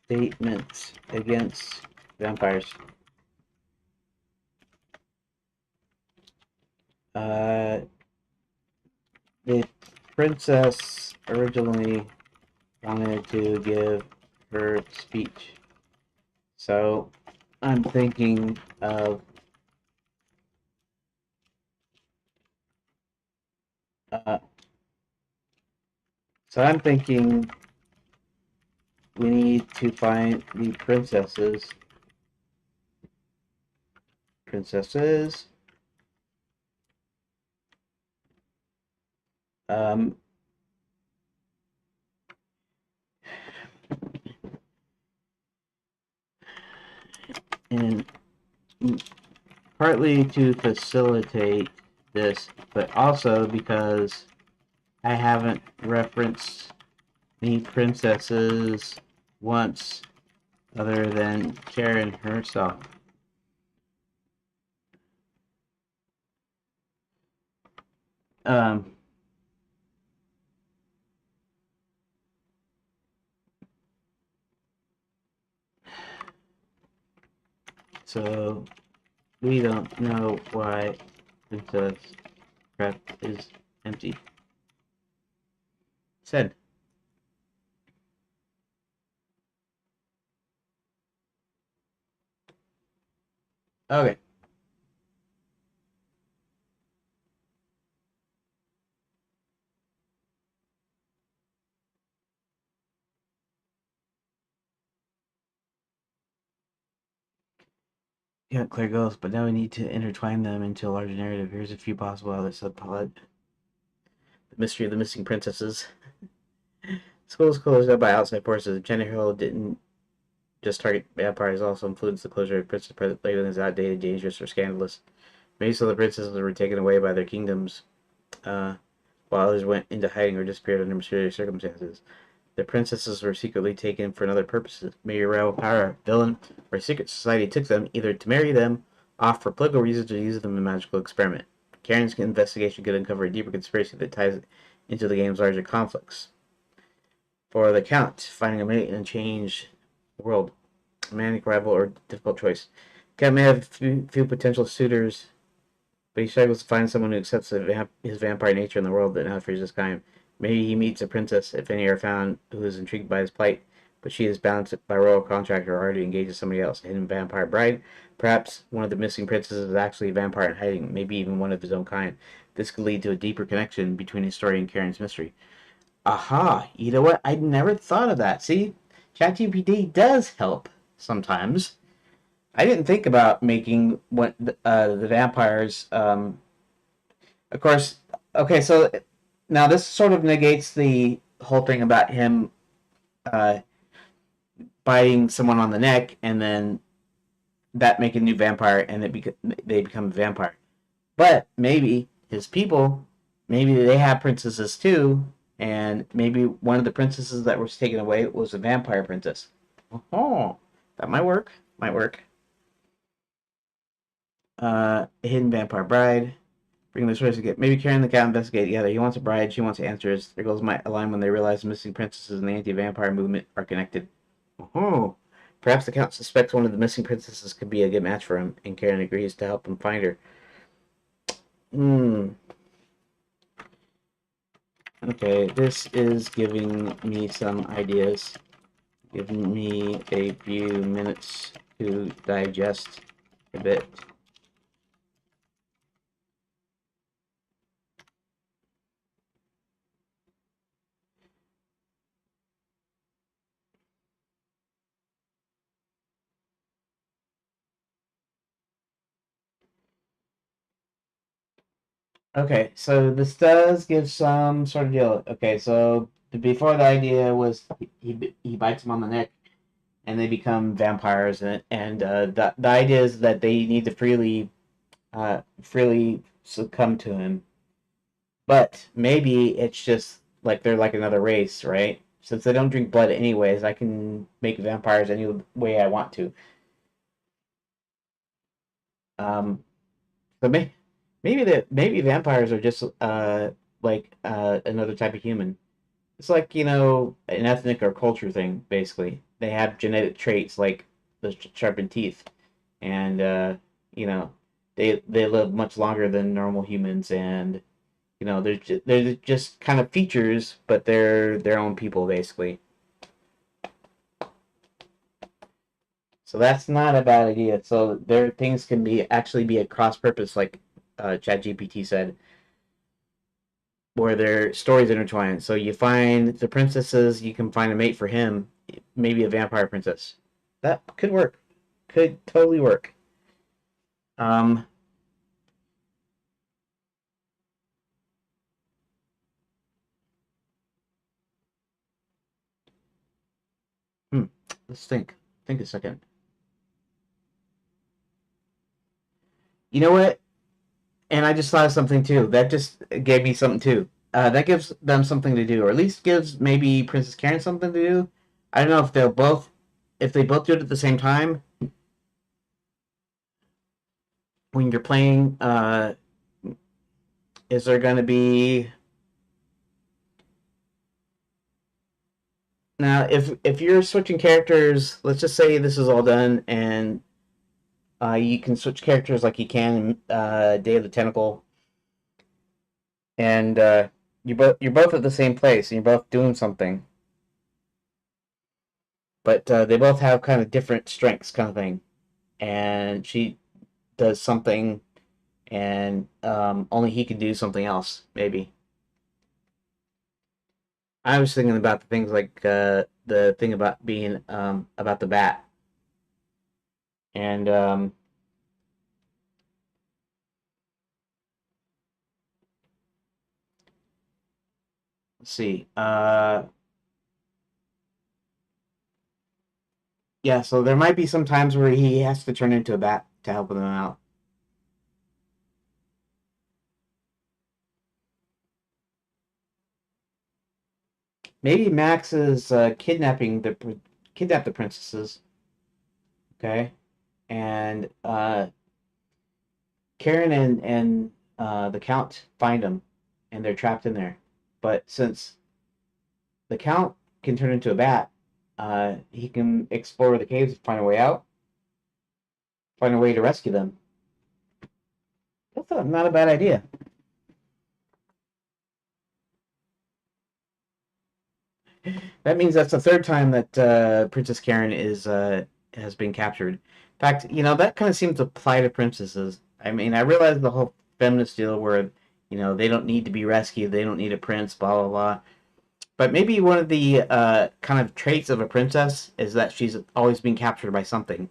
Statements against vampires. The princess originally wanted to give her speech, so I'm thinking of we need to find the princesses, in partly to facilitate this, but also because I haven't referenced any princesses once other than Karin herself. Um, so we don't know why Princess Prep is empty. Said. Okay. Yeah, clear goals, but now we need to intertwine them into a larger narrative. Here's a few possible other subplot. The mystery of the missing princesses. Schools closed up by outside forces. Jenny Hill didn't just target vampires, also influenced the closure of Princess Labeling as outdated, dangerous, or scandalous. Maybe some of the princesses were taken away by their kingdoms, while others went into hiding or disappeared under mysterious circumstances. The princesses were secretly taken for another purposes. Maybe a rival power, villain, or a secret society took them either to marry them off for political reasons or use them in a magical experiment. Karen's investigation could uncover a deeper conspiracy that ties into the game's larger conflicts. For the Count, finding a mate in a changed world, a manic rival or difficult choice. Count may have few potential suitors, but he struggles to find someone who accepts his vampire nature in the world that now frees his kind. Maybe he meets a princess, if any are found, who is intrigued by his plight, but she is bound by royal contract or already engaged with somebody else, a hidden vampire bride. Perhaps one of the missing princesses is actually a vampire in hiding, maybe even one of his own kind. This could lead to a deeper connection between his story and Karen's mystery. Aha! You know what? I'd never thought of that. See, ChatGPT does help sometimes. I didn't think about making what the vampires. Of course, okay. So now this sort of negates the whole thing about him uh, biting someone on the neck and then that make a new vampire and they become a vampire. But maybe his people, maybe they have princesses too, and maybe one of the princesses that was taken away was a vampire princess. Oh, that might work. Might work. A hidden vampire bride. Bring the choice to get. Maybe Karen and the cat investigate together. He wants a bride, she wants answers. Their goals might align when they realize the missing princesses and the anti-vampire movement are connected. Oh, perhaps the count suspects one of the missing princesses could be a good match for him, and Karen agrees to help him find her. Hmm. Okay, this is giving me some ideas. Giving me a few minutes to digest a bit. Okay, so this does give some sort of deal. Okay, so before the idea was he bites him on the neck and they become vampires, and the idea is that they need to freely succumb to him. But maybe it's just like they're like another race, right? Since they don't drink blood anyways, I can make vampires any way I want to. Um, so maybe vampires are just like another type of human. It's like, an ethnic or culture thing, basically. They have genetic traits like the sharpened teeth, and you know, they live much longer than normal humans, and they're just kind of features, but they're their own people, basically. So that's not a bad idea. So their things can be actually be a cross purpose, like ChatGPT said, where their stories intertwine. So you find the princesses, you can find a mate for him, maybe a vampire princess. That could work. Could totally work. Um, hmm, let's think. Think a second. You know what? And I just thought of something too. That just gave me something too. That gives them something to do, or at least gives maybe Princess Karen something to do. I don't know if if they both do it at the same time when you're playing. Is there going to be now if you're switching characters? Let's just say this is all done, and you can switch characters like you can in Day of the Tentacle, and you're both at the same place, and you're both doing something, but they both have kind of different strengths, kind of thing. And she does something, and only he can do something else, maybe. I was thinking about the things like the thing about being about the bat, and let's see. Yeah, so there might be some times where he has to turn into a bat to help them out. Maybe Max is kidnap the princesses, okay, and Karen and the Count find them, and they're trapped in there. But since the Count can turn into a bat, he can explore the caves, find a way out, find a way to rescue them. That's not a bad idea. That means that's the third time that Princess Karen is has been captured. In fact, that kind of seems to apply to princesses. I mean, I realize the whole feminist deal where they don't need to be rescued, they don't need a prince, blah blah blah. But maybe one of the kind of traits of a princess is that she's always been captured by something,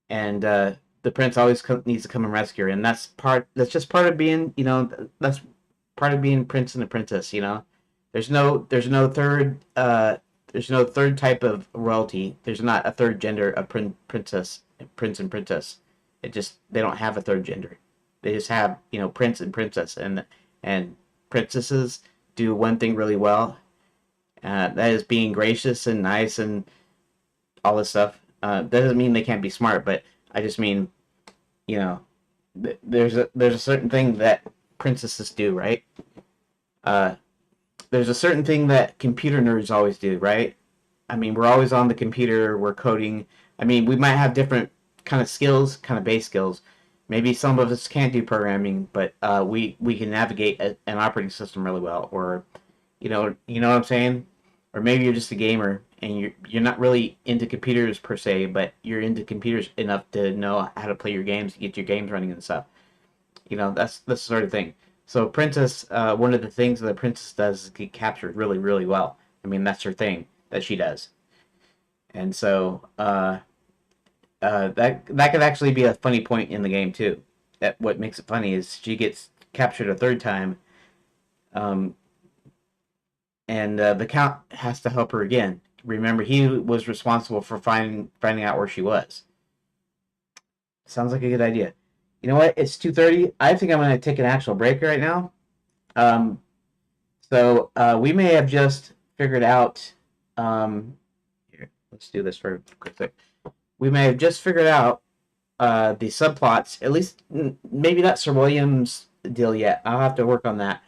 and the prince always needs to come and rescue her, and that's just part of being that's part of being prince and a princess. There's no third type of royalty. There's not a third gender of princess, prince and princess. It just they don't have a third gender. They just have prince and princess, and princesses do one thing really well. That is being gracious and nice and all this stuff. That doesn't mean they can't be smart, but I just mean you know there's a certain thing that princesses do, right? Uh, there's a certain thing that computer nerds always do, right? I mean, we're always on the computer, we're coding. I mean, we might have different kind of skills, kind of base skills. Maybe some of us can't do programming, but we can navigate an operating system really well, or you know what I'm saying? Or maybe you're just a gamer and you're not really into computers per se, but you're into computers enough to know how to play your games, get your games running and stuff. That's the sort of thing. So Princess, one of the things that the Princess does is get captured really, really well. I mean, that's her thing that she does, and so that could actually be a funny point in the game too. That what makes it funny is she gets captured a third time, um, and the Count has to help her again. Remember, he was responsible for finding out where she was. Sounds like a good idea. You know what? It's 2:30. I think I'm going to take an actual break right now. Um, so we may have just figured out. Here, let's do this for a quick sec. We may have just figured out the subplots. At least maybe not Sir William's deal yet. I'll have to work on that.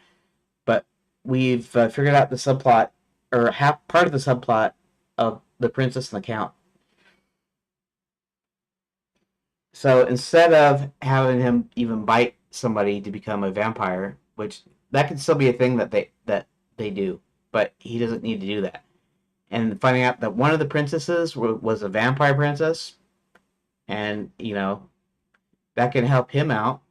But we've figured out the subplot, or half part of the subplot of the Princess and the Count. So instead of having him even bite somebody to become a vampire, which that could still be a thing that they do, but he doesn't need to do that. And finding out that one of the princesses was a vampire princess, and that can help him out.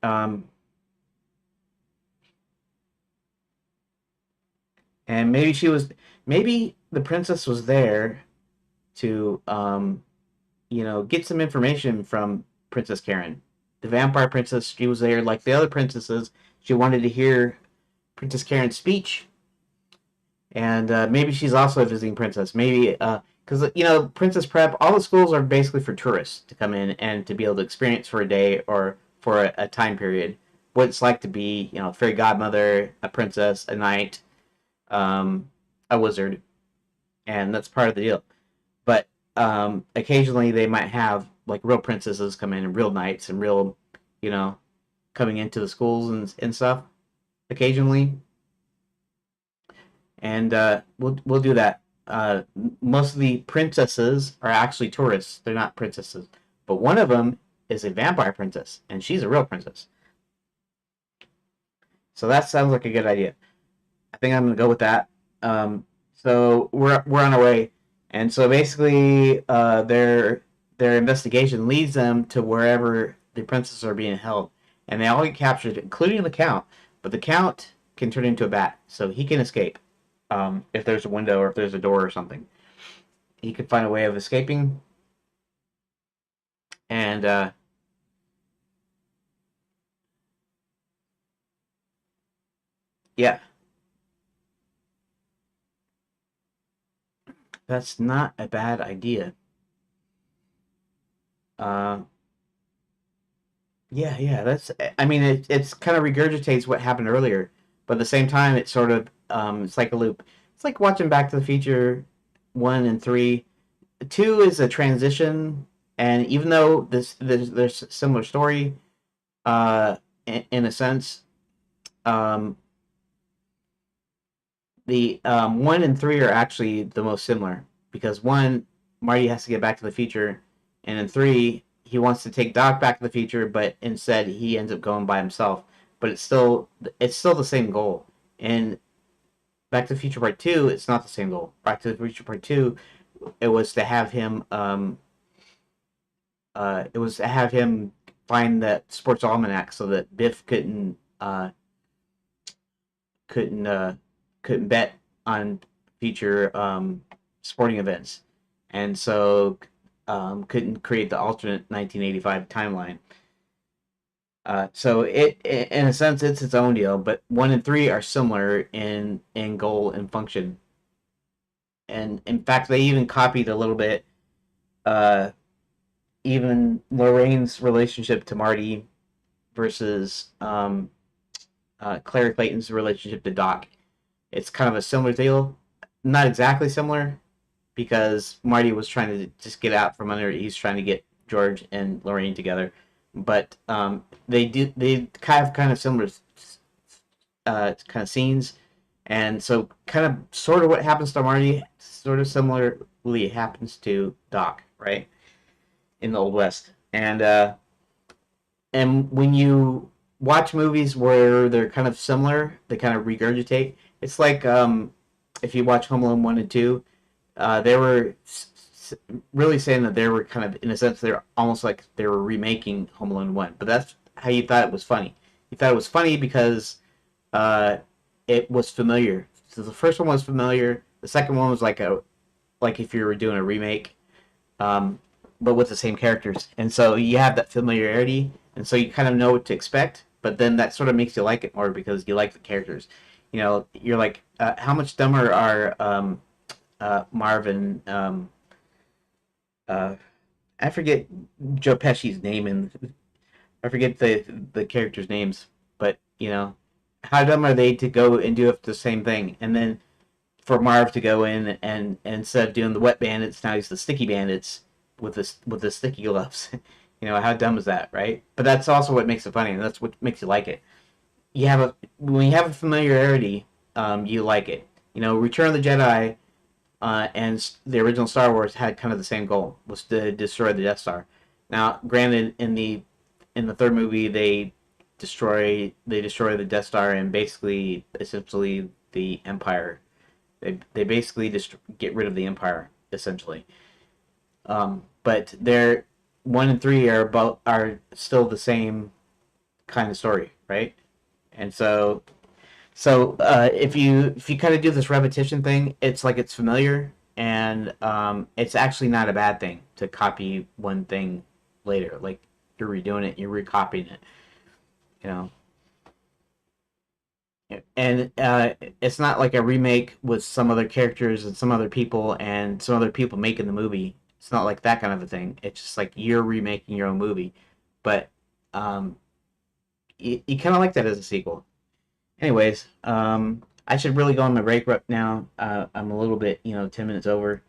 Um, and maybe the princess was there to get some information from Princess Karen. The vampire princess, she was there like the other princesses. She wanted to hear Princess Karen's speech, and maybe she's also a visiting princess. Maybe because because Princess Prep, all the schools are basically for tourists to come in and to be able to experience for a day or for a time period what it's like to be, a fairy godmother, a princess, a knight, um, a wizard, and that's part of the deal. But occasionally they might have like real princesses come in and real knights and real, you know, coming into the schools and stuff occasionally, and we'll do that. Most of the princesses are actually tourists; they're not princesses. But one of them is a vampire princess, and she's a real princess. So that sounds like a good idea. I think I'm gonna go with that. So we're on our way, and so basically, their investigation leads them to wherever the princesses are being held, and they all get captured, including the count. But the count can turn into a bat, so he can escape. If there's a window or if there's a door or something, he could find a way of escaping. And yeah, that's not a bad idea. Uh, yeah. That's. I mean, it's kind of regurgitates what happened earlier, but at the same time, it's sort of it's like a loop. It's like watching Back to the Future 1 and 3. 2 is a transition, and even though there's a similar story, in a sense, um, the 1 and 3 are actually the most similar because one, Marty has to get back to the future, and in 3 he wants to take Doc back to the future, but instead he ends up going by himself. But it's still the same goal. And Back to the Future Part 2, it's not the same goal. Back to the Future Part 2, it was to have him find that sports almanac so that Biff couldn't uh, couldn't bet on future sporting events, and so couldn't create the alternate 1985 timeline. So in a sense, it's its own deal. But 1 and 3 are similar in goal and function, and in fact, they even copied a little bit. Uh, Even Lorraine's relationship to Marty versus Claire Clayton's relationship to Doc. It's kind of a similar deal. Not exactly similar because Marty was trying to just get out from under it. He's trying to get George and Lorraine together, but they kind of similar kind of scenes, and so kind of sort of what happens to Marty sort of similarly happens to Doc, right, in the Old West, and when you watch movies where they're kind of similar, they kind of regurgitate. It's like if you watch Home Alone 1 and 2, they were really saying that they were kind of, in a sense, they're almost like they were remaking Home Alone 1. But that's how you thought it was funny. You thought it was funny because uh, it was familiar. So the first one was familiar. The second one was like if you were doing a remake, um, but with the same characters. And so you have that familiarity, and so you kind of know what to expect. But then that sort of makes you like it more because you like the characters. You're like, how much dumber are Marvin? Uh, I forget Joe Pesci's name, and I forget the characters' names. But how dumb are they to go and do the same thing, and then for Marv to go in and instead of doing the wet bandits, now he's the sticky bandits with the sticky gloves. How dumb is that, right? But that's also what makes it funny, and that's what makes you like it. When you have a familiarity, you like it. Return of the Jedi and the original Star Wars had kind of the same goal, was to destroy the Death Star. Now, granted, in the third movie, they destroy the Death Star and basically essentially the Empire. They basically just get rid of the Empire essentially. But they're 1 and 3 are still the same kind of story, right? And so if you kind of do this repetition thing, it's like it's familiar, and it's actually not a bad thing to copy one thing later. Like you're redoing it, you're recopying it. You know. and it's not like a remake with some other characters and some other people and some other people making the movie. It's not like that kind of a thing. It's just like you're remaking your own movie, but um, you kind of like that as a sequel. Anyways, I should really go on my break right now. I'm a little bit, 10 minutes over.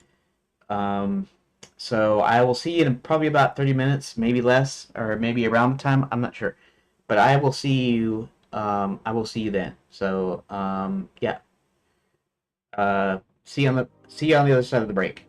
Um, so I will see you in probably about 30 minutes, maybe less, or maybe around the time. I'm not sure, but I will see you. I will see you then. So yeah. See you on the other side of the break.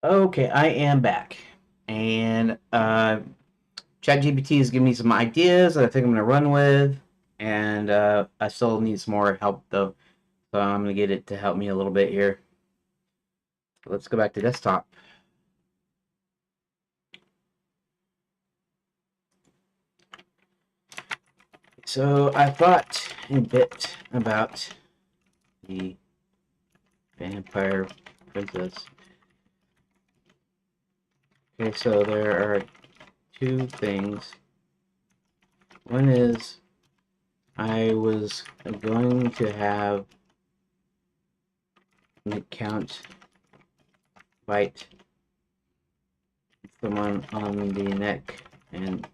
Okay, I am back. And ChatGPT has given me some ideas that I think I'm going to run with. And I still need some more help, though. So I'm going to get it to help me a little bit here. Let's go back to desktop. So I thought a bit about the vampire princess. Okay, so there are two things. One is I was going to have an account bite someone on the neck and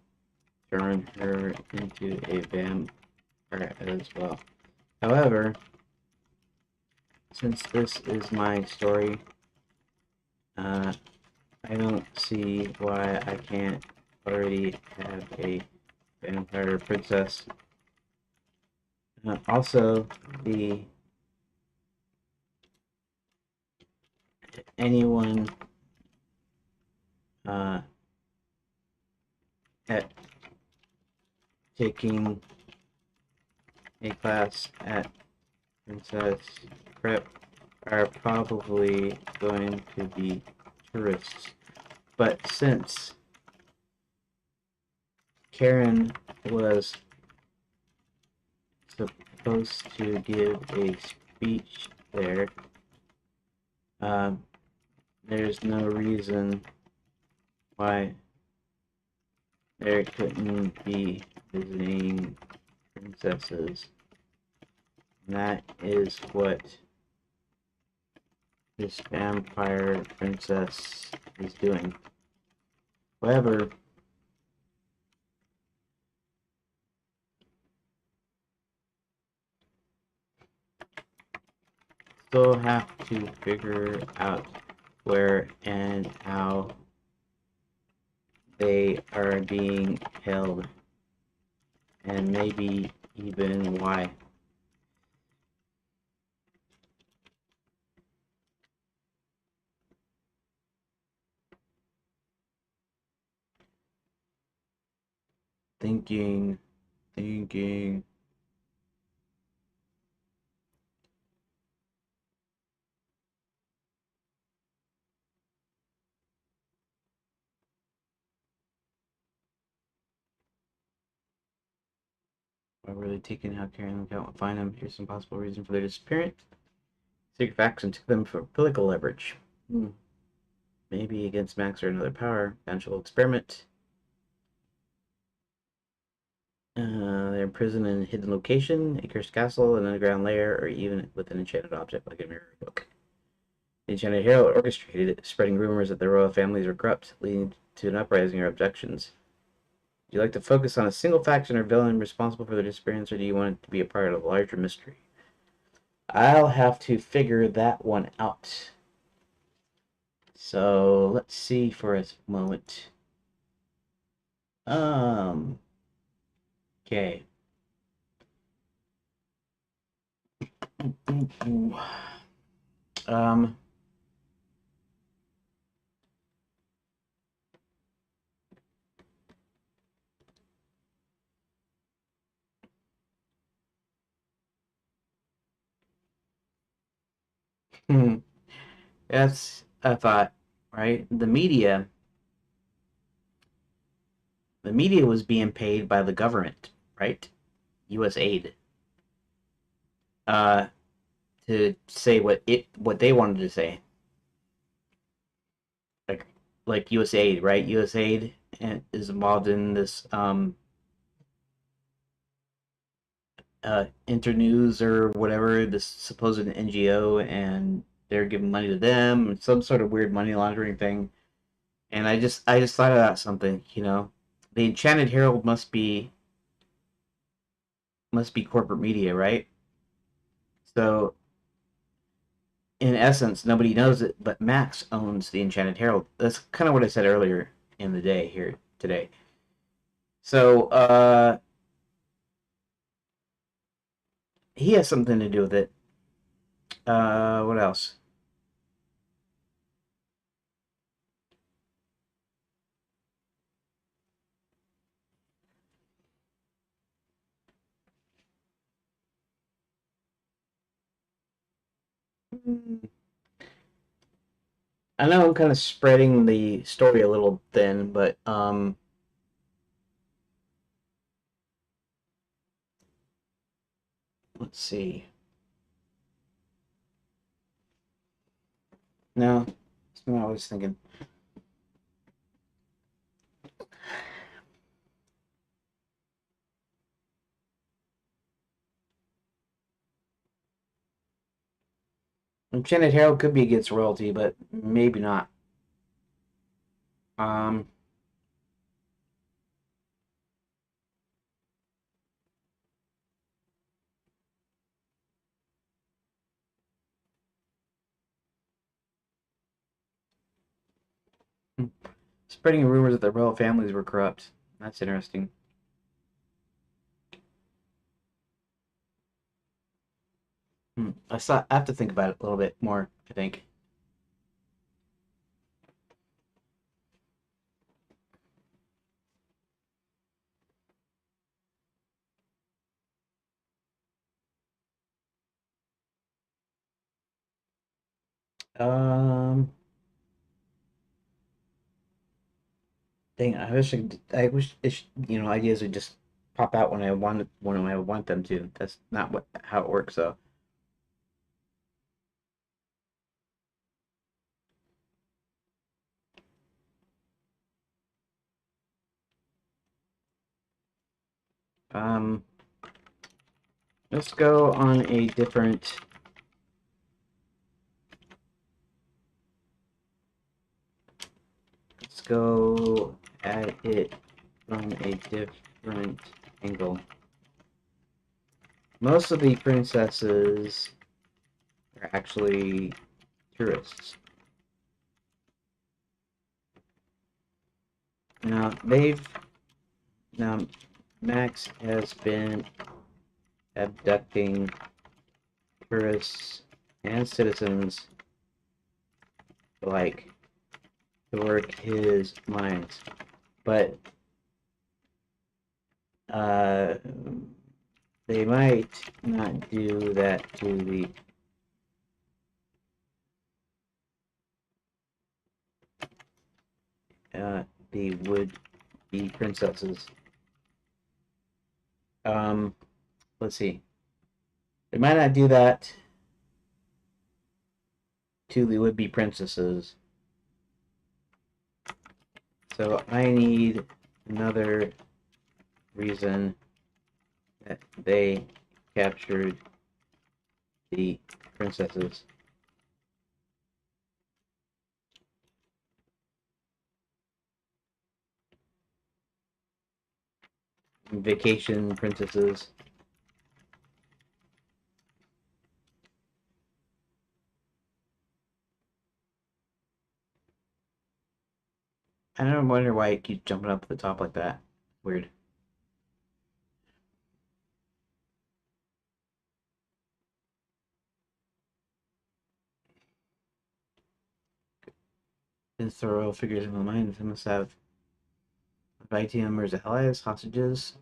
turn her into a vampire as well. However, since this is my story, I don't see why I can't already have a vampire princess. Also, the anyone uh, at taking a class at Princess Prep are probably going to be tourists. But since Karin was supposed to give a speech there, um, there's no reason why there couldn't be visiting princesses. And that is what this vampire princess is doing. However, still have to figure out where and how they are being held, and maybe even why. Thinking, thinking. Why were they taking how Karen look out and find them? Here's some possible reason for their disappearance. Secret facts and took them for political leverage. Maybe against Max or another power. Potential experiment. They're imprisoned in a hidden location, a cursed castle, an underground lair, or even with an enchanted object like a mirror book. The Enchanted Herald orchestrated it, spreading rumors that the royal families were corrupt, leading to an uprising or objections. Do you like to focus on a single faction or villain responsible for their disappearance, or do you want it to be a part of a larger mystery? I'll have to figure that one out. So let's see for a moment. Okay. Um, that's a thought, right? The media was being paid by the government, right? U.S. aid, uh, to say what they wanted to say, like U.S. aid, right? U.S. aid is involved in this Internews or whatever, this supposed NGO, and they're giving money to them, some sort of weird money laundering thing. And I just thought about something. The Enchanted Herald must be corporate media, right? So in essence, nobody knows it, but Max owns the Enchanted Herald. That's kind of what I said earlier in the day here today. So he has something to do with it. What else? I know I'm kind of spreading the story a little thin, but let's see. No, that's not what I was thinking. Enchanted Herald could be against royalty, but maybe not. Um, Spreading rumors that the royal families were corrupt. That's interesting. I have to think about it a little bit more, I think. Um, Dang, I wish ideas would just pop out when I want them to. That's not how it works though. Um, let's go on a different. Let's go at it from a different angle. Most of the princesses are actually tourists. Now now Max has been abducting tourists and citizens alike to work his mines, but uh, they might not do that to the would-be princesses. Um, let's see. They might not do that to the would-be princesses. So I need another reason that they captured the princesses. Vacation princesses. I don't wonder why it keeps jumping up to the top like that. Weird. Since the royal figures in my mind, I must have IT members, allies, hostages.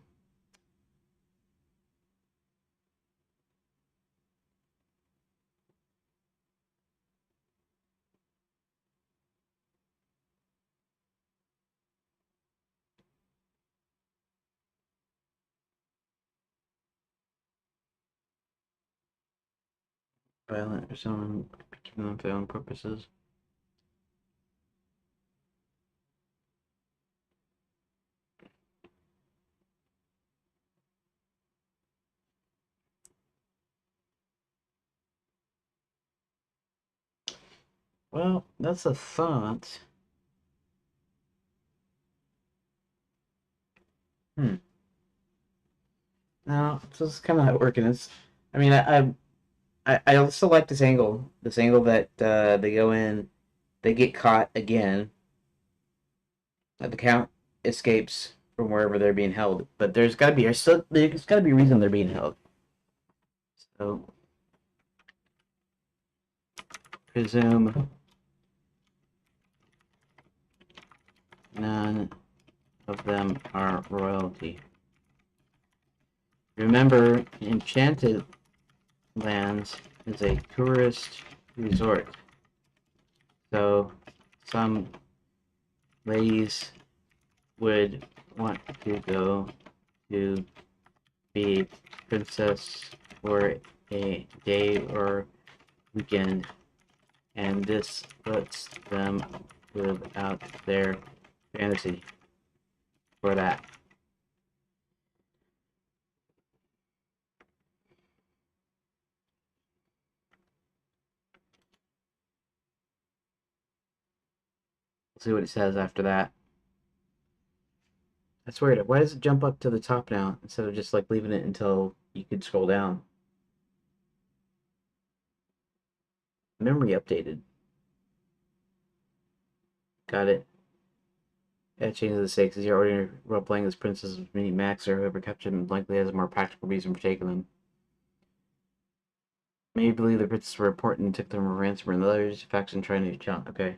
Violent or someone keeping them for their own purposes. Well, that's a thought. Hmm. Now, so this is kind of how it working. I mean, I also like this angle. This angle that they go in, they get caught again. The count escapes from wherever they're being held, but there's got to be a reason they're being held. So presume none of them are royalty. Remember, Enchanted Lands is a tourist resort. So some ladies would want to go to be a princess for a day or weekend, and this lets them live out their fantasy for that. Let's see what it says after that. That's weird. Why does it jump up to the top now instead of just like leaving it until you could scroll down? Memory updated. Got it. Yeah, changes the stakes. As you're ordinary role playing as princesses with mini Max or whoever captured them likely has a more practical reason for taking them. Maybe believe the princesses were important and took them for ransom, and the others faction trying to jump. Okay.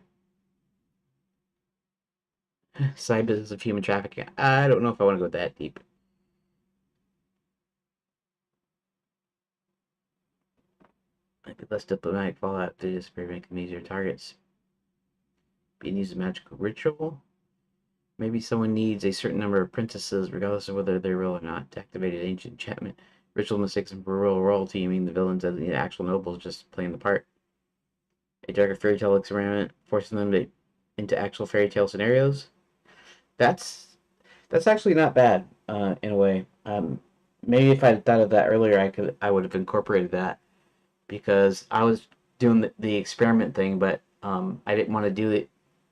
Side business of human trafficking. I don't know if I want to go that deep. Might be less diplomatic fallout to disappear, make them easier targets. Being used as a magical ritual. Maybe someone needs a certain number of princesses, regardless of whether they're real or not, to activate an ancient enchantment. Ritual mistakes for real royalty mean the villains as the actual nobles just playing the part. A darker fairy tale experiment, forcing them into actual fairy tale scenarios. That's that's actually not bad, in a way. Maybe if I had thought of that earlier, I would have incorporated that because I was doing the experiment thing, but I didn't want to do the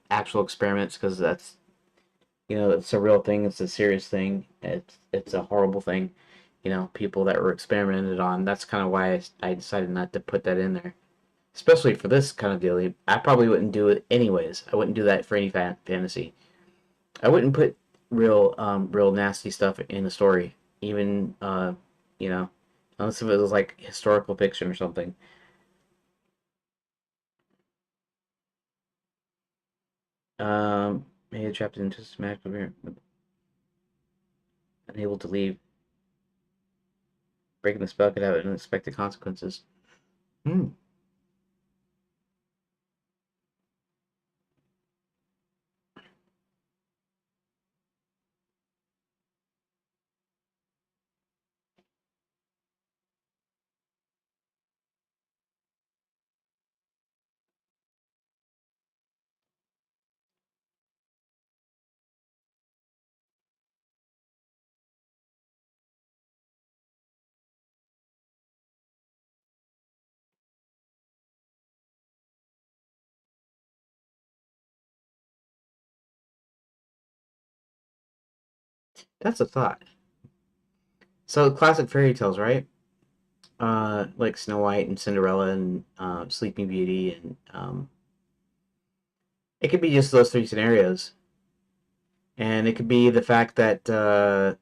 actual experiments because that's it's a real thing. It's a serious thing. It's a horrible thing. People that were experimented on. That's kind of why I decided not to put that in there, especially for this kind of deal. I probably wouldn't do it anyways. I wouldn't do that for any fantasy. I wouldn't put real nasty stuff in a story, even you know, unless if it was like historical fiction or something. Maybe trapped into a systematic unable to leave. Breaking the spell could have unexpected consequences. Hmm. That's a thought. So classic fairy tales, right? Like Snow White and Cinderella and Sleeping Beauty, and it could be just those three scenarios, and it could be the fact that that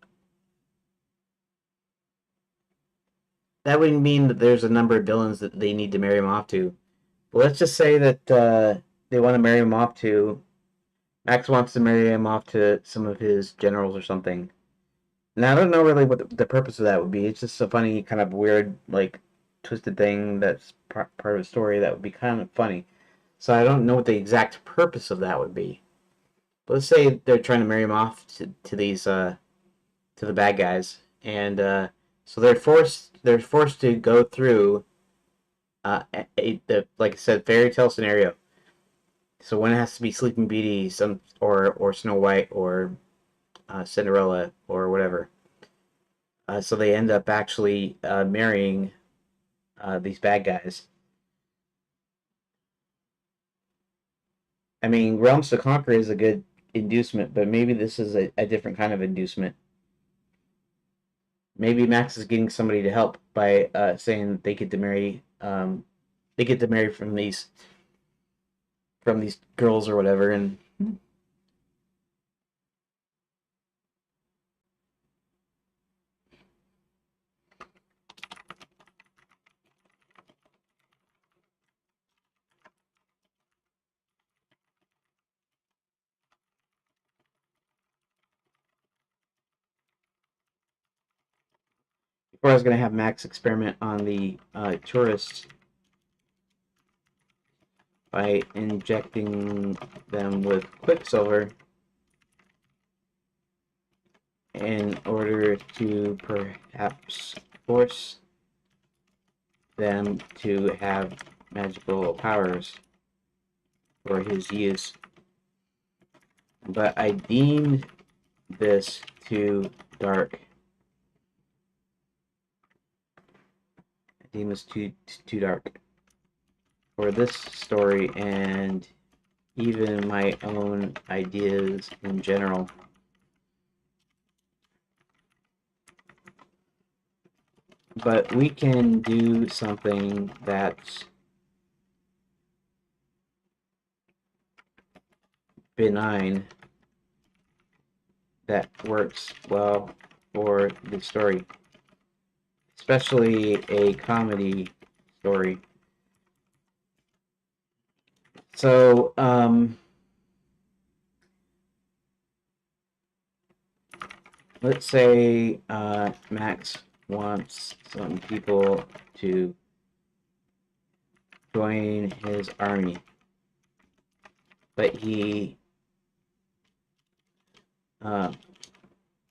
would mean that there's a number of villains that they need to marry him off to. But let's just say that they want to marry him off to Max wants to marry him off to some of his generals or something. Now I don't know really what the purpose of that would be. It's just a funny kind of weird like twisted thing that's part of the story that would be kind of funny. So I don't know what the exact purpose of that would be. But let's say they're trying to marry him off to these to the bad guys, and so they're forced to go through like I said fairy tale scenario. So one has to be Sleeping Beauty, or Snow White or Cinderella or whatever. So they end up actually marrying these bad guys. I mean, Realms to Conquer is a good inducement, but maybe this is a different kind of inducement. Maybe Max is getting somebody to help by saying they get to marry. They get to marry from these girls or whatever, and before I was gonna have Max experiment on the tourists. by injecting them with Quicksilver in order to perhaps force them to have magical powers for his use. But I deemed this too dark. I deemed this too dark for this story and even my own ideas in general. But we can do something that's benign that works well for the story, especially a comedy story. So, let's say Max wants some people to join his army, but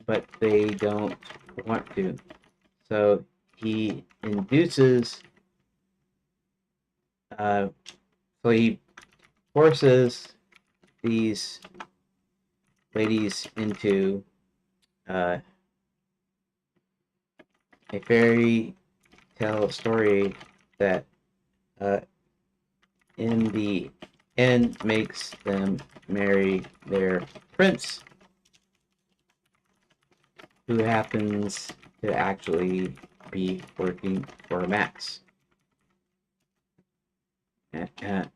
but they don't want to. So he induces, so he forces these ladies into a fairy tale story that in the end makes them marry their prince, who happens to actually be working for Max.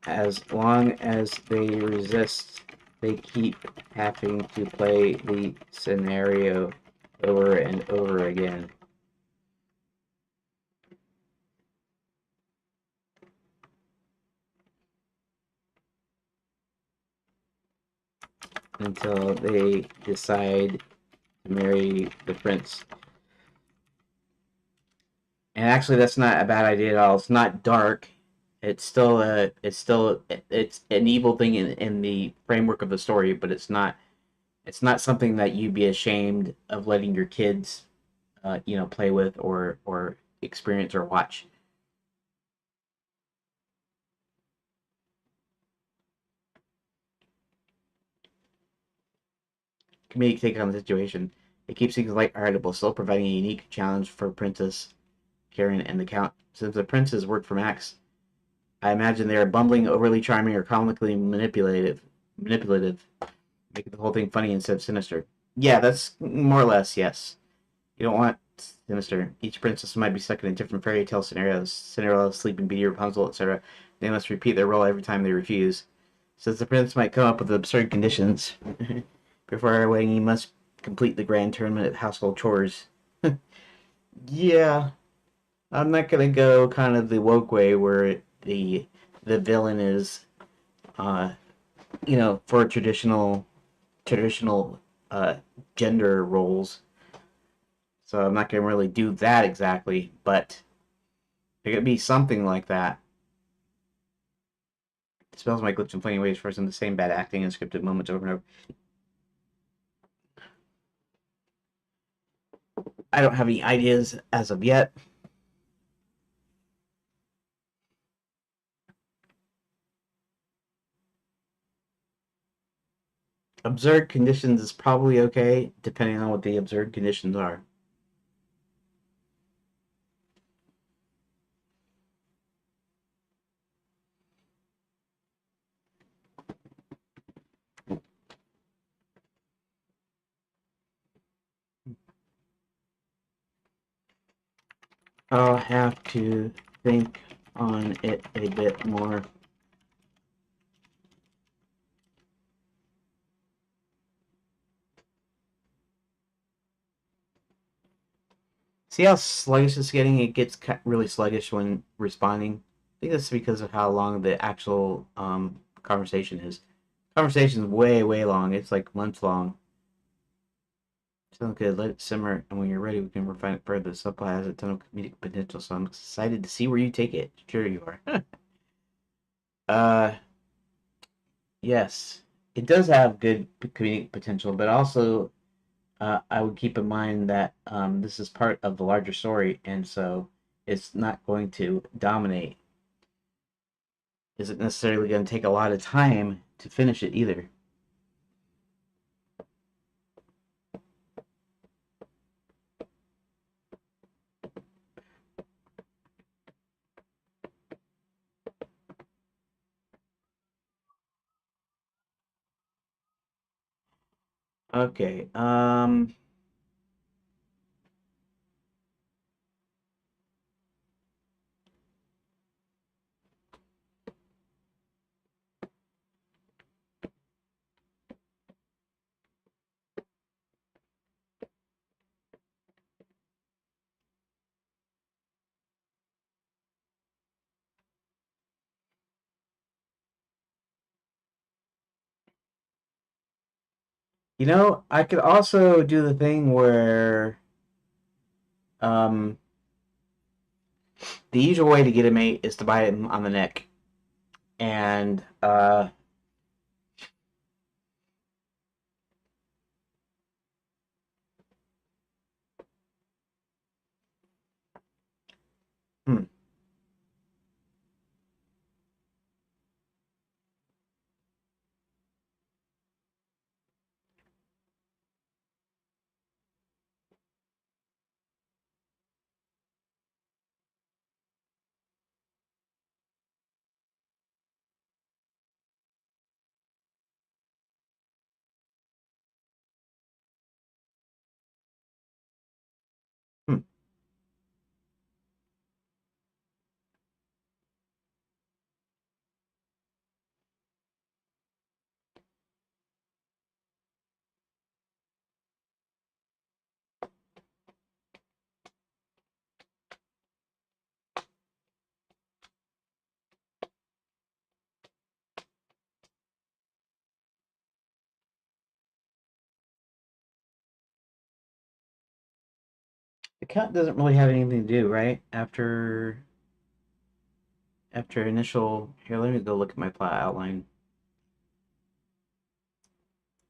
As long as they resist, they keep having to play the scenario over and over again. Until they decide to marry the prince. And actually, that's not a bad idea at all. It's not dark. It's still it's an evil thing in the framework of the story, but it's not something that you'd be ashamed of letting your kids play with or experience or watch. Comedic take on the situation. It keeps things lighthearted while still providing a unique challenge for Princess Karin and the Count. Since the princes work for Max, I imagine they are bumbling, overly charming, or comically manipulative, making the whole thing funny instead of sinister. Yeah, that's more or less yes. You don't want sinister. Each princess might be stuck in a different fairy tale scenarios. Cinderella, Sleeping Beauty, Rapunzel, etc. They must repeat their role every time they refuse. Since the prince might come up with absurd conditions before our wedding, he must complete the grand tournament of household chores. Yeah, I'm not gonna go kind of the woke way where the villain is, uh, for traditional uh, gender roles. So I'm not gonna really do that exactly, but it could be something like that. Spells might glitch in funny ways for some of the same bad acting and scripted moments over and over. I don't have any ideas as of yet. Absurd conditions is probably okay, depending on what the absurd conditions are. I'll have to think on it a bit more. See how sluggish it's getting? It gets really sluggish when responding. I think that's because of how long the actual conversation is. Conversation is way, way long. It's like months long. Sounds good. Let it simmer, and when you're ready, we can refine it further. The subplot has a ton of comedic potential, so I'm excited to see where you take it. Sure you are. uh, Yes, it does have good comedic potential, but also I would keep in mind that this is part of the larger story, and so it's not going to dominate. Isn't necessarily going to take a lot of time to finish it either. Okay. I could also do the thing where um, the usual way to get a mate is to bite him on the neck, and hmm, hmm. The count doesn't really have anything to do, right? After initial, here, let me go look at my plot outline.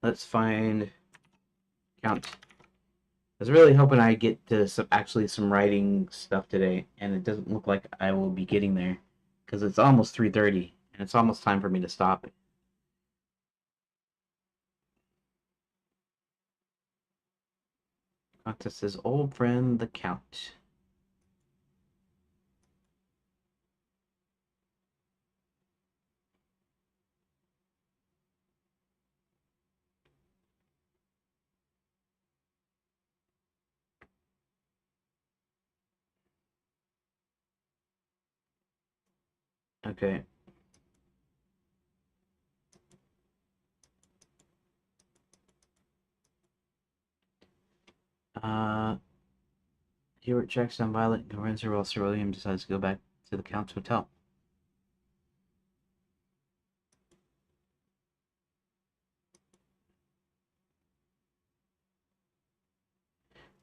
Let's find count. I was really hoping I get to some writing stuff today, and it doesn't look like I will be getting there because it's almost 3:30 and it's almost time for me to stop. Contest says old friend the count. Okay. Uh, Hubert checks on Violet and confronts her while Sir William decides to go back to the Count's hotel.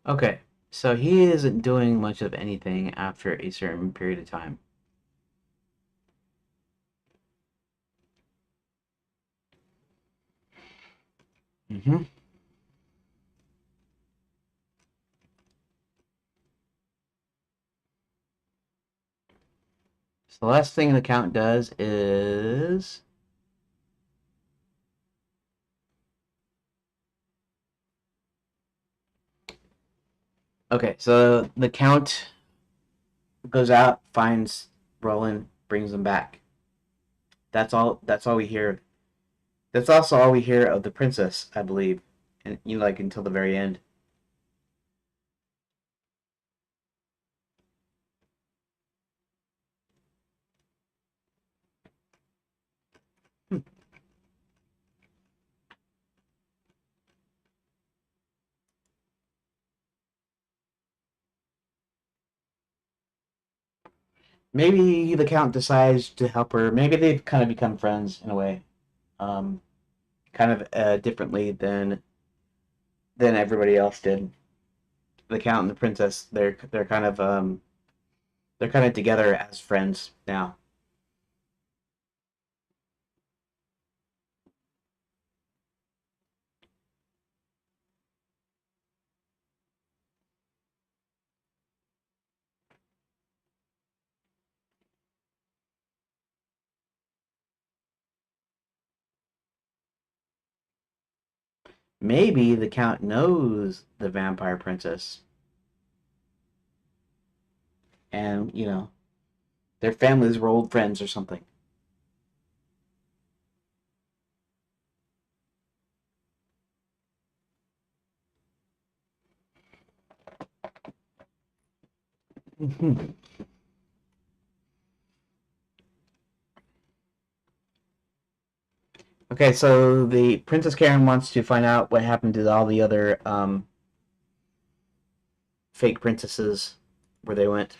Okay, so he isn't doing much of anything after a certain period of time. Mm-hmm. So the last thing the Count does is okay. So the Count goes out, finds Roland, brings him back. That's all. That's all we hear. That's also all we hear of the princess, I believe, and like until the very end. Hmm. Maybe the Count decides to help her. Maybe they've kind of become friends in a way, um, kind of differently than everybody else did. The Count and the Princess, they're kind of together as friends now. Maybe the Count knows the vampire princess, and their families were old friends or something. Okay, so the Princess Karen wants to find out what happened to all the other fake princesses, where they went.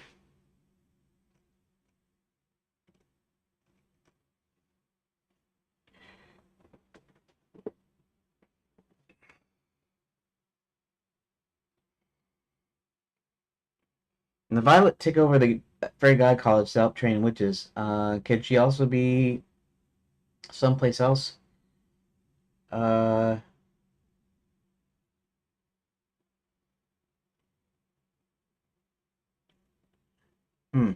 And the Violet took over the Fairy God College to help train witches. Could she also be someplace else? Uh, hmm.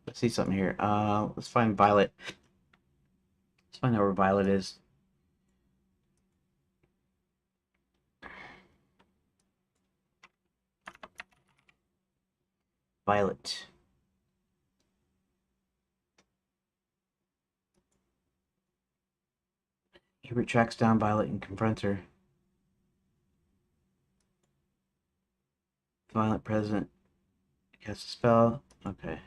Let's see something here. Let's find Violet. Let's find out where Violet is. Violet. Hubert tracks down Violet and confronts her. Violet present. Cast a spell. Okay.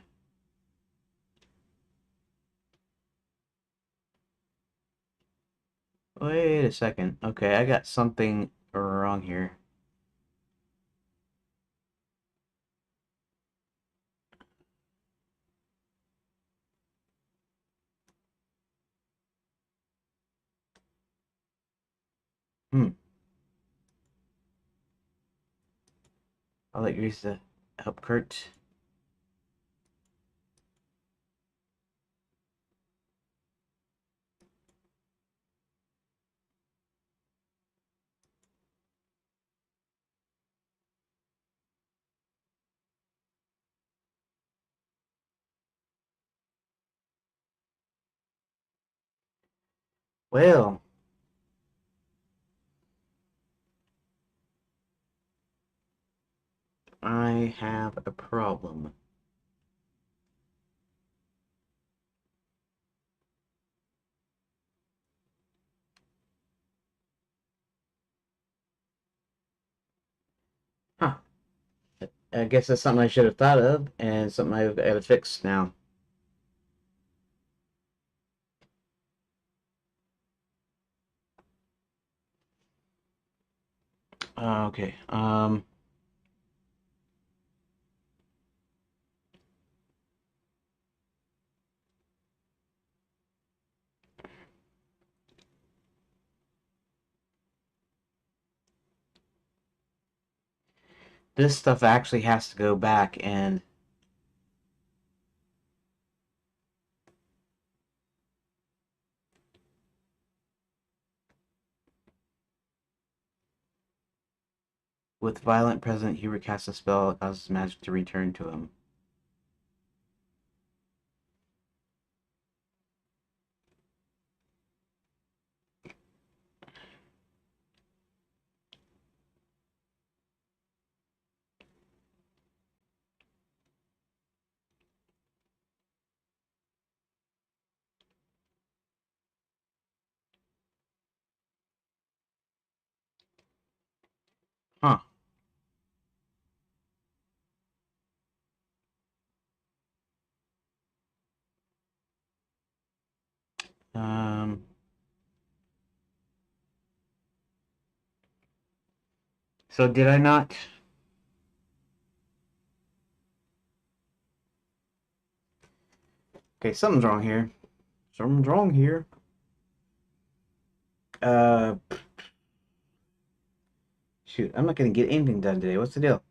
Wait a second. Okay, I got something wrong here. Hmm. I'll let Grease help Kurt. Well, I have a problem. Huh. I guess that's something I should have thought of, and something I've got to fix now. Okay. This stuff actually has to go back, and with Violent present, he recasts a spell that causes magic to return to him. Huh. Um. So did I not? Okay, something's wrong here. Something's wrong here. Uh, Shoot, I'm not gonna get anything done today. What's the deal?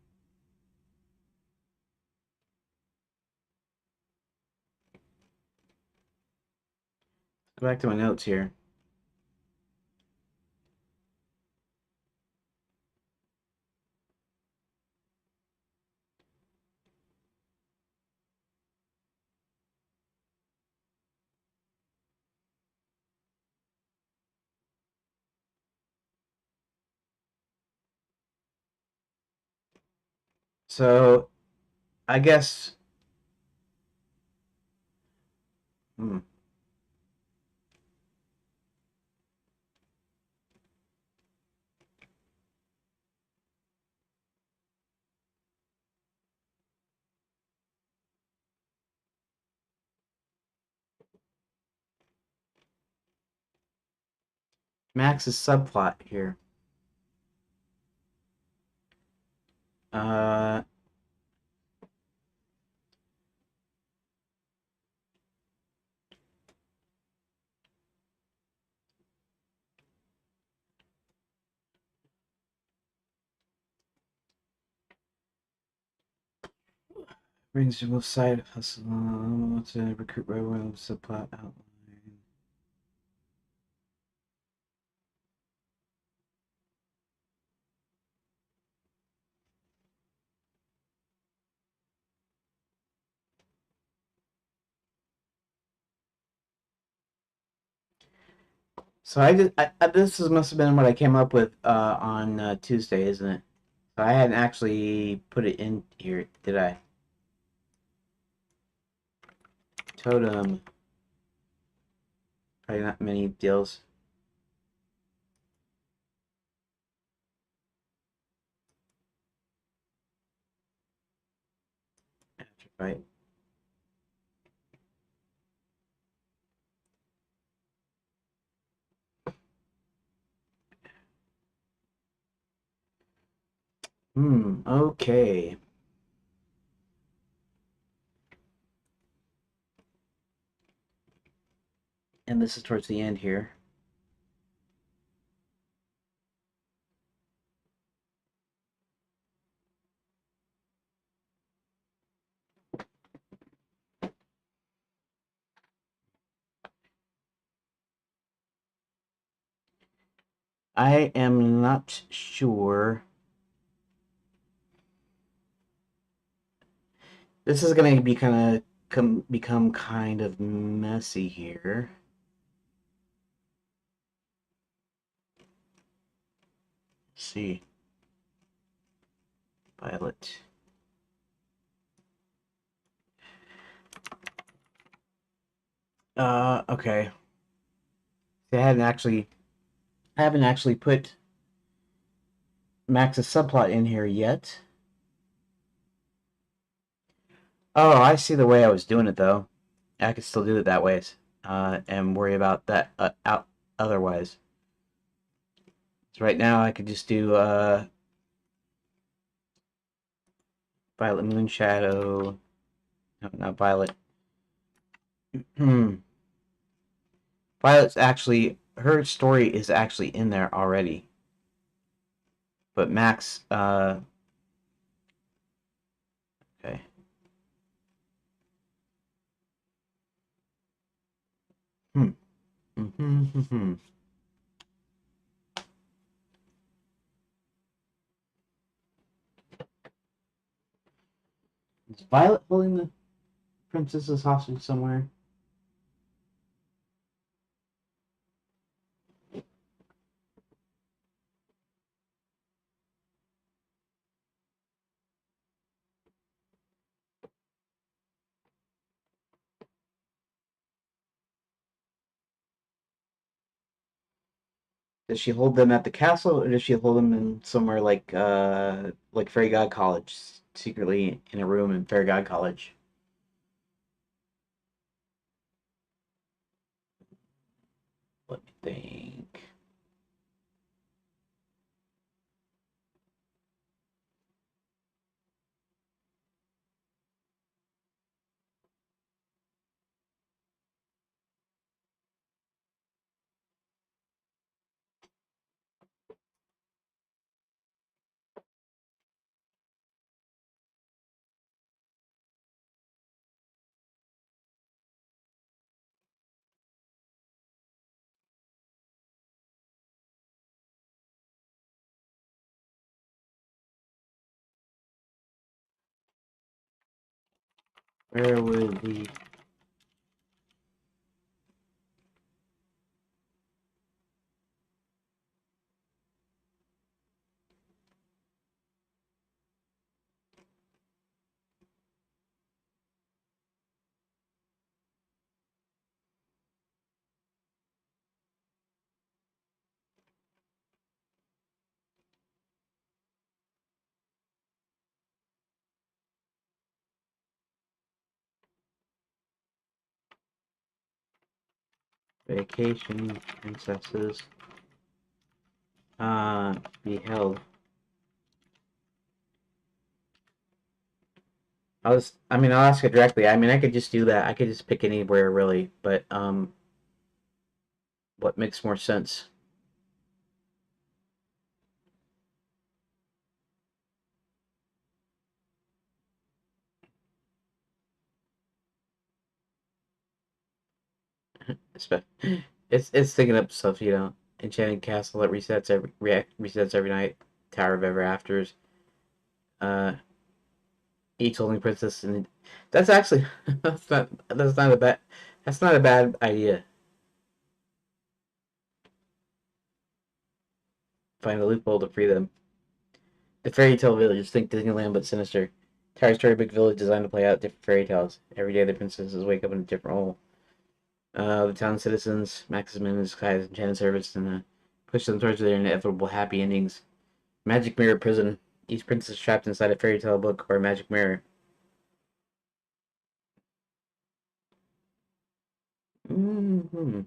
Go back to my notes here. So I guess. Hmm. Max's subplot here. Uh, brings to both side hustle to recruit railroad subplot outline. So this must have been what I came up with on Tuesday, isn't it? So I hadn't actually put it in here, did I? Totem. Probably not many deals. Right. Okay. And this is towards the end here. I am not sure. This is going to be kind of become kind of messy here. Let's see. Violet. Okay. I haven't actually put Max's subplot in here yet. Oh, I see the way I was doing it though. I could still do it that way, and worry about that out otherwise. So right now I could just do Violet Moon Shadow. No, not Violet. Violet's actually her story is actually in there already, but Max. Okay. Hmm. Mm-hmm. Is Violet holding the princess's hostage somewhere? Does she hold them at the castle, or does she hold them in somewhere like Fairy God College, secretly in a room in Fairy God College? Let me think. Where would the vacation princesses be held. I'll ask it directly. I mean, I could just do that. I could just pick anywhere really, but what makes more sense? It's thinking up stuff, you know. Enchanted castle that resets every night. Tower of Ever Afters. Uh, each only princess, and that's actually that's not a bad idea. Find a loophole to free them. The fairy tale village. Think Disneyland but sinister. Tower Story big village designed to play out different fairy tales. Every day the princesses wake up in a different role. The town citizens, Maximin and Sky's enchanted service, and push them towards their inevitable happy endings. Magic mirror prison. Each princess trapped inside a fairy tale book or a magic mirror. Mm-hmm.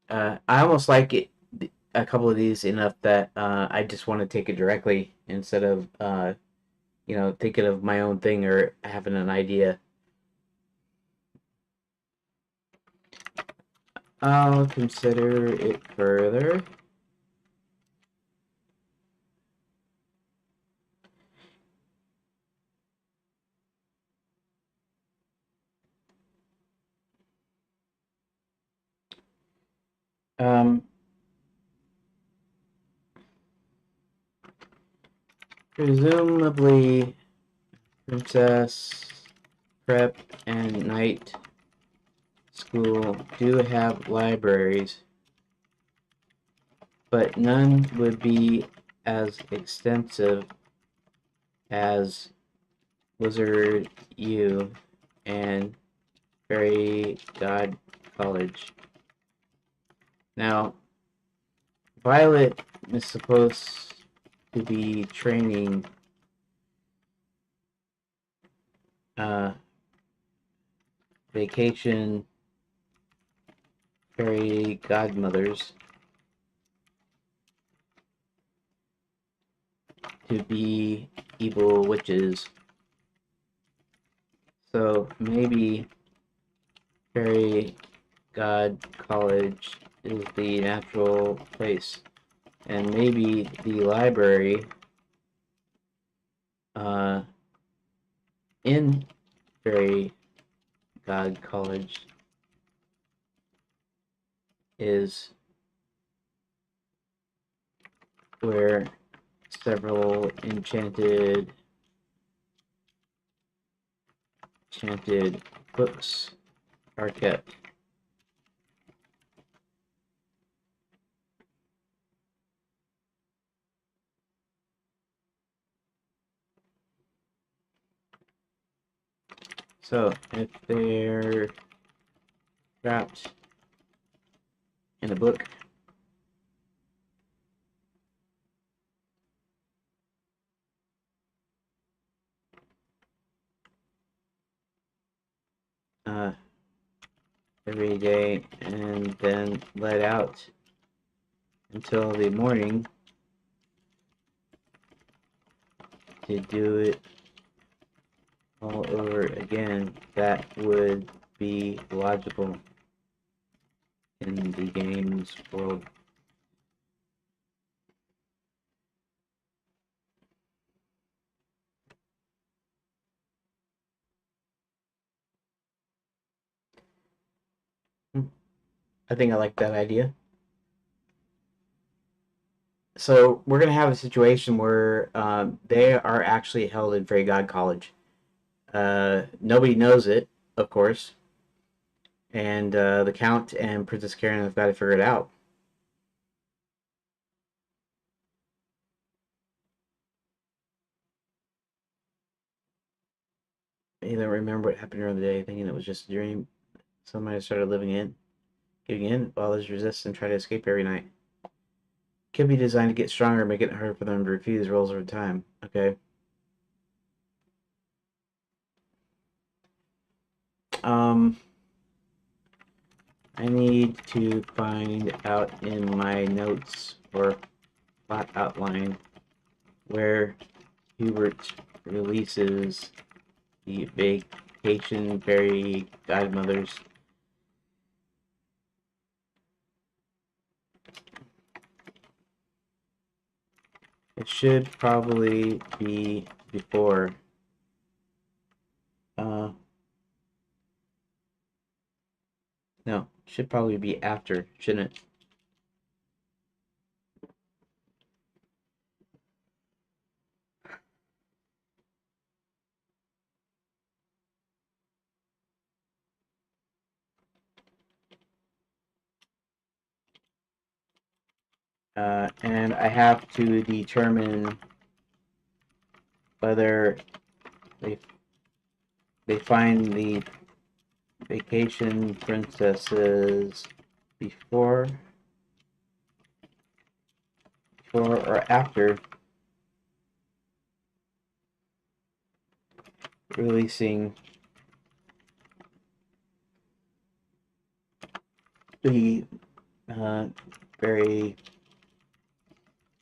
I almost like it, a couple of these enough that I just want to take it directly instead of thinking of my own thing or having an idea. I'll consider it further. Um, Presumably, Princess Prep and Night School do have libraries, but none would be as extensive as Wizard U and Fairy God College. Now, Violet is supposed to be training uh, vacation fairy godmothers to be evil witches. So maybe Fairy God College is the natural place. And maybe the library uh, in Fairy God College is where several enchanted books are kept. So if they're trapped in a book, uh, every day and then let out until the morning to do it all over again, that would be logical in the game's world. I think I like that idea. So we're gonna have a situation where they are actually held in Fairy God College. Nobody knows it, of course, and the Count and Princess Karin have got to figure it out. They don't remember what happened during the day, thinking it was just a dream. Somebody started giving in, while others resist and try to escape every night. Could be designed to get stronger, making it harder for them to refuse roles over time. Okay. I need to find out in my notes or plot outline where Hubert releases the vacation fairy godmothers. It should probably be before. No, should probably be after, shouldn't it? And I have to determine whether they they find the vacation princesses before or after releasing the fairy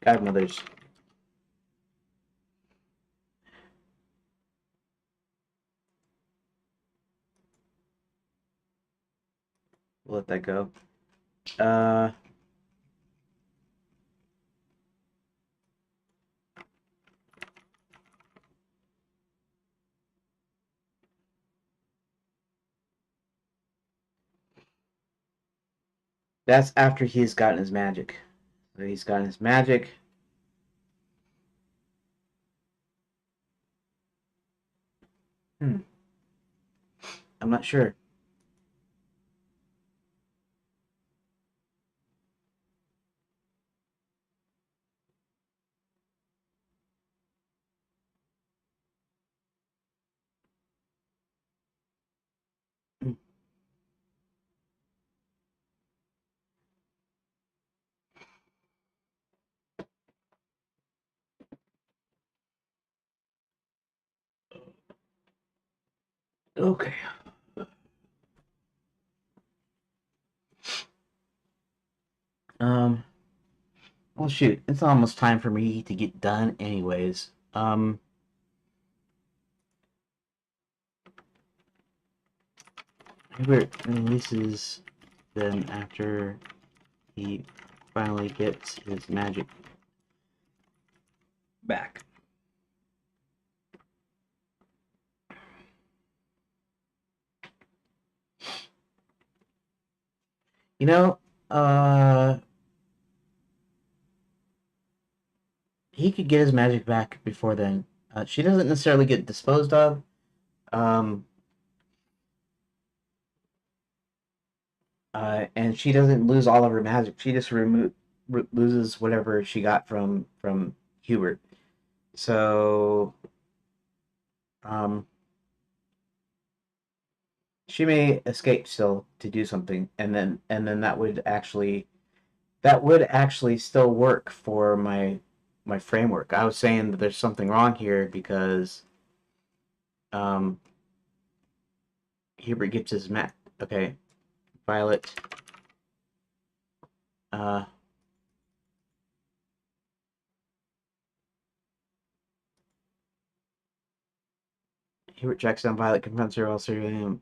godmothers. We'll let that go. That's after he's gotten his magic. So he's gotten his magic. I'm not sure. Okay. Um. Well, shoot, it's almost time for me to get done, anyways. Hubert releases them after he finally gets his magic back. You know, he could get his magic back before then. She doesn't necessarily get disposed of. Um, and she doesn't lose all of her magic. She just loses whatever she got from Hubert. So, um, she may escape still to do something, and then that would actually still work for my framework. I was saying that there's something wrong here because um, Hubert gets his mat. Okay, Violet. Uh, Hubert tracks down Violet, confronts her while serving him.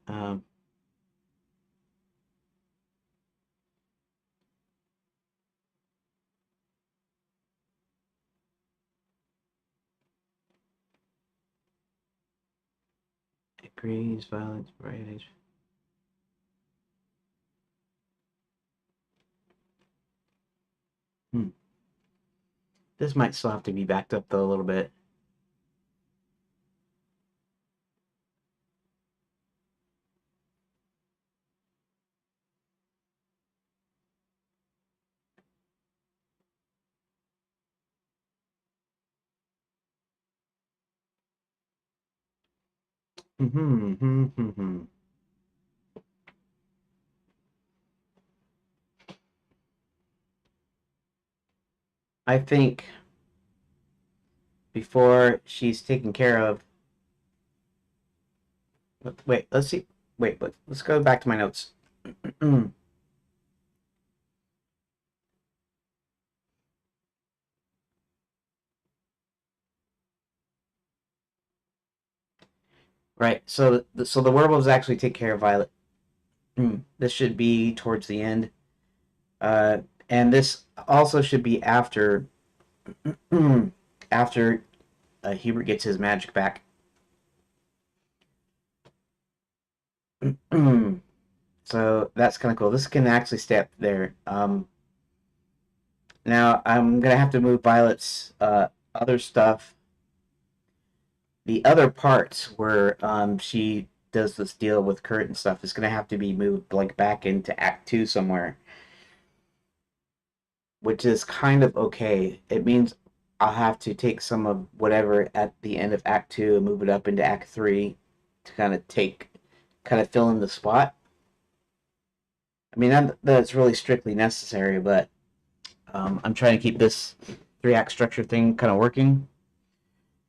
Agrees, Violet's bright age. This might still have to be backed up though a little bit. I think before she's taken care of. Wait, let's see. wait, but let's go back to my notes. Right. So the werewolves actually take care of Violet. This should be towards the end. Uh, and this also should be after after Hubert gets his magic back. So that's kind of cool. This can actually stay up there. Now I'm gonna have to move Violet's other stuff. The other parts where she does this deal with Kurt and stuff is gonna have to be moved like back into Act Two somewhere, which is kind of okay. It means I'll have to take some of whatever at the end of Act Two and move it up into Act Three to kind of fill in the spot. I mean, that's really strictly necessary, but I'm trying to keep this three act structure thing kind of working.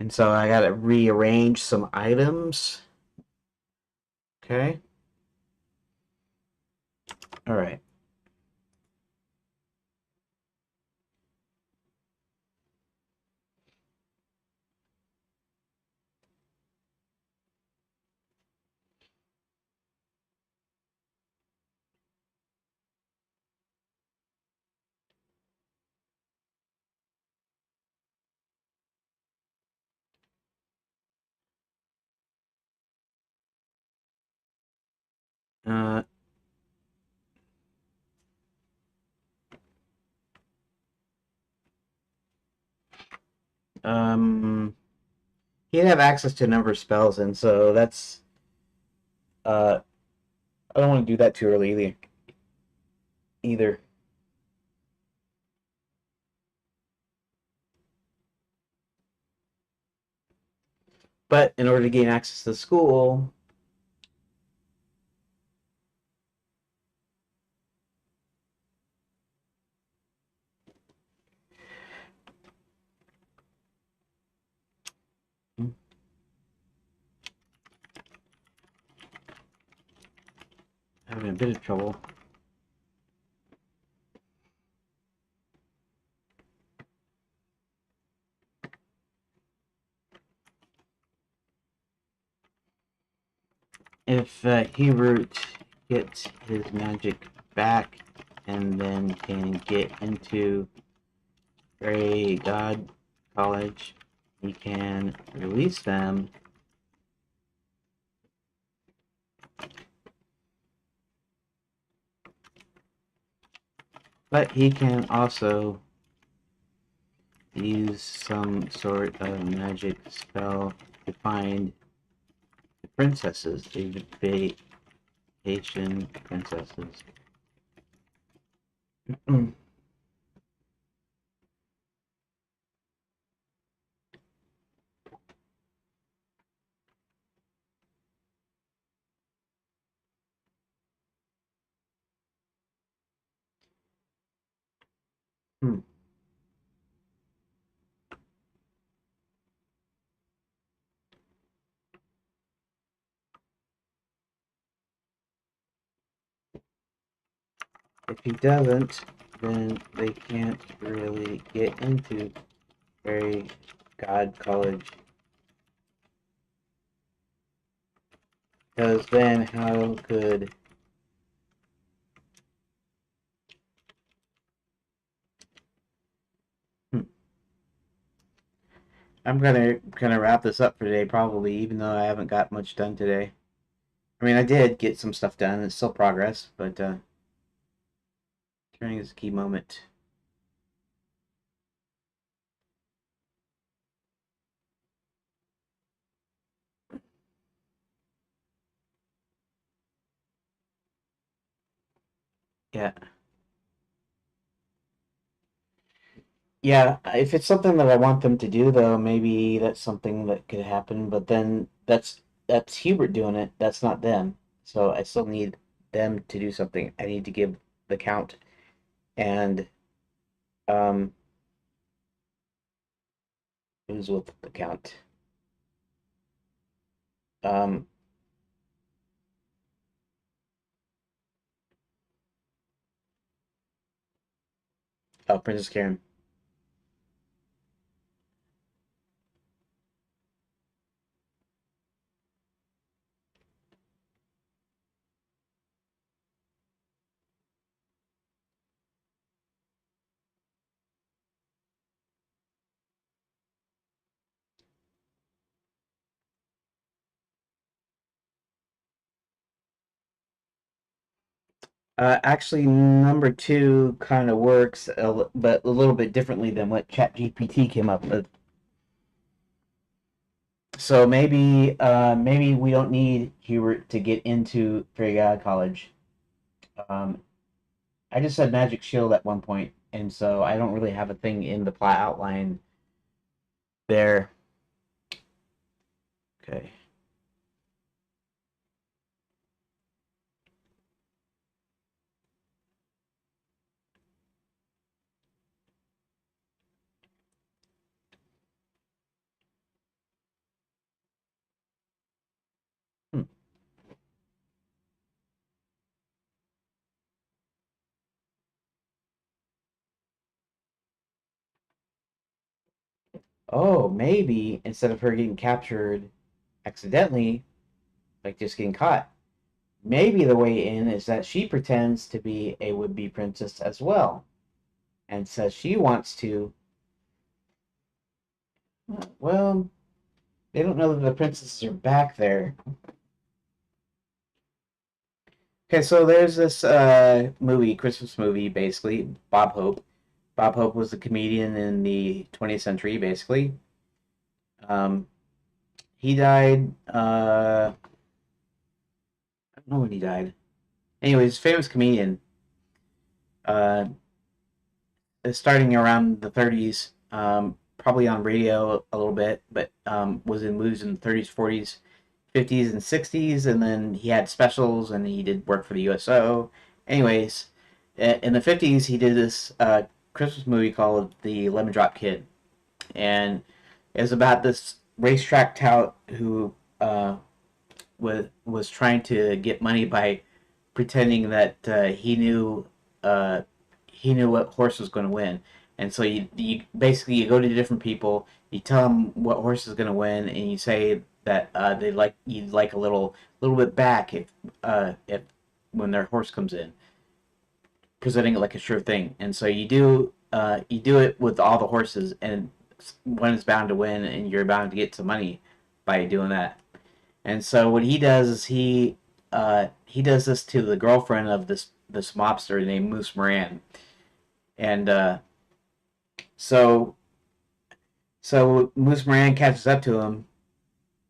And so I got to rearrange some items. Okay. All right. Uh, um, he'd have access to a number of spells, and so that's uh, I don't want to do that too early either. But in order to gain access to the school, I'm having a bit of trouble. If Hebert gets his magic back and then can get into Fairy God College, he can release them. But he can also use some sort of magic spell to find the princesses, the vacation princesses. If he doesn't, then they can't really get into Fairy God College. Because then how could I'm gonna kind of wrap this up for today, probably, even though I haven't got much done today. I mean, I did get some stuff done. It's still progress, but turning is a key moment. Yeah. Yeah, if it's something that I want them to do, though, maybe that's something that could happen. But then that's Hubert doing it. That's not them. So I still need them to do something. I need to give the count and um who's with the count. Um Oh, Princess Karen. Actually, number two kind of works, but a little bit differently than what ChatGPT came up with. So maybe we don't need Hubert to get into Fairy God College. Um, I just said Magic Shield at one point, and so I don't really have a thing in the plot outline there. Okay. Hmm. Oh, maybe instead of her getting captured accidentally, like just getting caught, maybe the way in is that she pretends to be a would-be princess as well, and says she wants to. Well, they don't know that the princesses are back there. Okay, so there's this movie, Christmas movie, basically, Bob Hope. Bob Hope was a comedian in the 20th century, basically. Um, he died. I don't know when he died. Anyways, famous comedian. Uh, Starting around the 30s, probably on radio a little bit, but was in movies in the 30s, 40s, 50s, and 60s, and then he had specials and he did work for the USO. Anyways, in the 50s, he did this Christmas movie called The Lemon Drop Kid, and it was about this racetrack tout who was trying to get money by pretending that uh, he knew what horse was going to win, and so you basically you go to different people, you tell them what horse is going to win, and you say that they like you'd like a little bit back if when their horse comes in, presenting it like a sure thing, and so you do it with all the horses, and one is bound to win, and you're bound to get some money by doing that. And so what he does is he does this to the girlfriend of this mobster named Moose Moran, and so so Moose Moran catches up to him.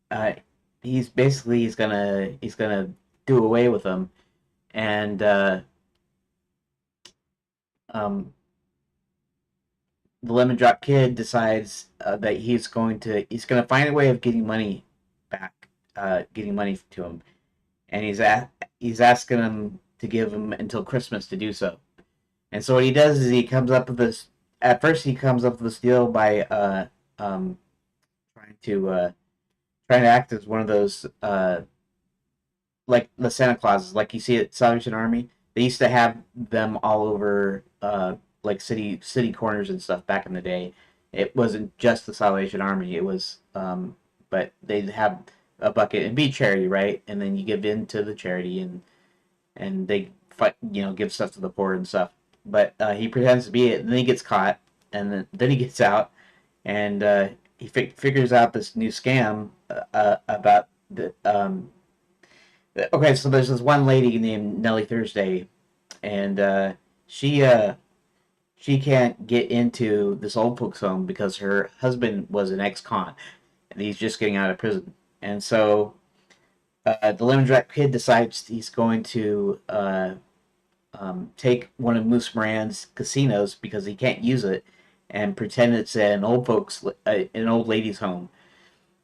Uh, he's gonna do away with him, and um, the Lemon Drop Kid decides that he's gonna find a way of getting money back, getting money to him, and he's asking him to give him until Christmas to do so. And so what he does is he comes up with this. At first, he comes up with this deal by um, trying to uh, trying to act as one of those like the Santa Clauses, like you see at Salvation Army. They used to have them all over like city corners and stuff back in the day. It wasn't just the Salvation Army. It was but they'd have a bucket and be charity, right? And then you give in to the charity and they fight, give stuff to the poor and stuff. But he pretends to be it, and then he gets caught, and then he gets out, and he figures out this new scam about the. Okay, so there's this one lady named Nellie Thursday, and she can't get into this old folks home because her husband was an ex-con, and he's just getting out of prison, and so the Lemon Drop Kid decides he's going to take one of Moose Moran's casinos because he can't use it and pretend it's an old lady's home.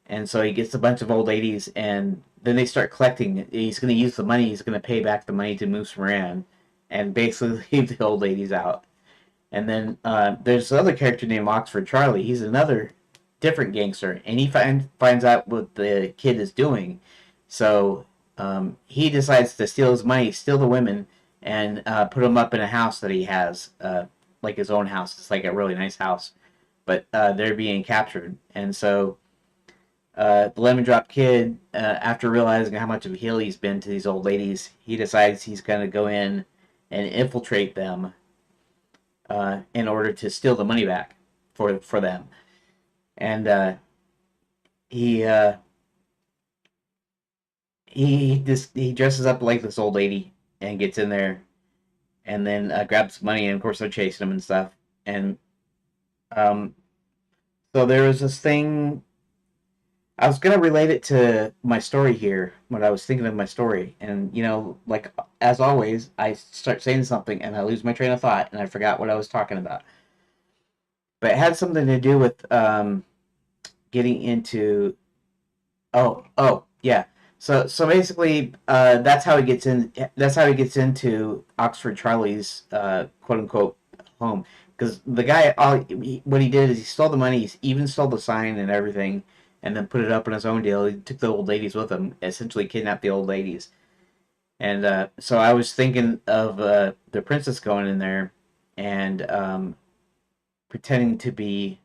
And so he gets a bunch of old ladies, and then they start collecting. He's going to use the money. He's going to pay back the money to Moose Moran, and basically leave the old ladies out. And then there's another character named Oxford Charlie. He's another different gangster, and he finds out what the kid is doing. So he decides to steal his money, steal the women, and put them up in a house that he has. like his own house. It's like a really nice house, but they're being captured, and so the Lemon Drop Kid, after realizing how much of a heel he's been to these old ladies, he decides he's going to go in and infiltrate them in order to steal the money back for them. And he uh, he dresses up like this old lady and gets in there, and then grabs money, and of course they're chasing him and stuff. And um, so there was this thing. I was gonna relate it to my story here when I was thinking of my story, and like as always, I start saying something and I lose my train of thought and I forgot what I was talking about. But it had something to do with getting into. Oh, yeah. So basically, that's how he gets in. That's how he gets into Oxford Charlie's quote unquote home. Because the guy, what he did is he stole the money. He even stole the sign and everything, and then put it up in his own deal. He took the old ladies with him, essentially kidnapped the old ladies. And so I was thinking of the princess going in there and pretending to be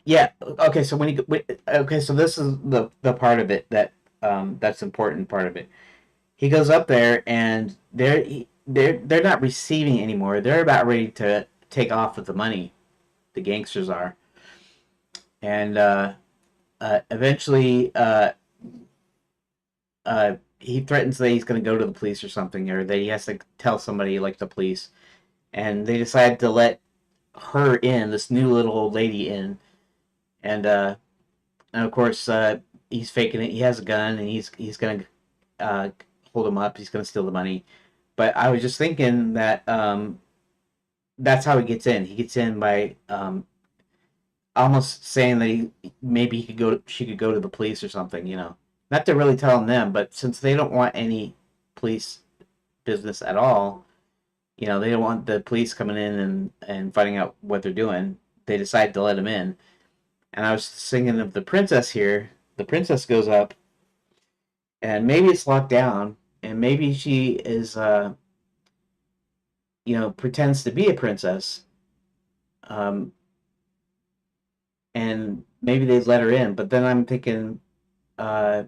yeah. Okay. So okay. So this is the part of it that's important part of it. He goes up there and they're not receiving anymore. They're about ready to take off with the money. The gangsters are, and eventually he threatens that he's going to go to the police or something, or that he has to tell somebody like the police. And they decide to let her in, this new little old lady in, and of course, he's faking it. He has a gun, and he's gonna uh, hold him up. He's gonna steal the money. But I was just thinking that that's how he gets in. He gets in by almost saying that maybe she could go to the police or something. Not to really telling them, but since they don't want any police business at all, they don't want the police coming in and finding out what they're doing. They decide to let him in. And I was thinking of the princess here. The princess goes up, and maybe it's locked down, and maybe she is, pretends to be a princess, um, and maybe they let her in. But then I'm thinking uh,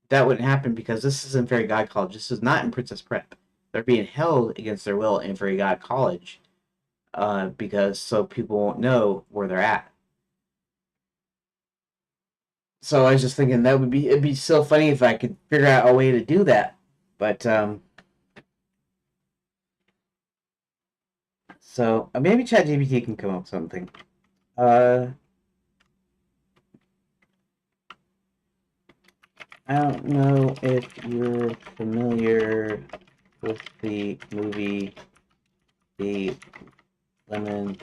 that wouldn't happen because this isn't Fairy God College. This is not in Princess Prep. They're being held against their will in Fairy God College because so people won't know where they're at. So I was just thinking that it'd be so funny if I could figure out a way to do that. But so maybe ChatGPT can come up with something. Uh, I don't know if you're familiar with the movie The Lemon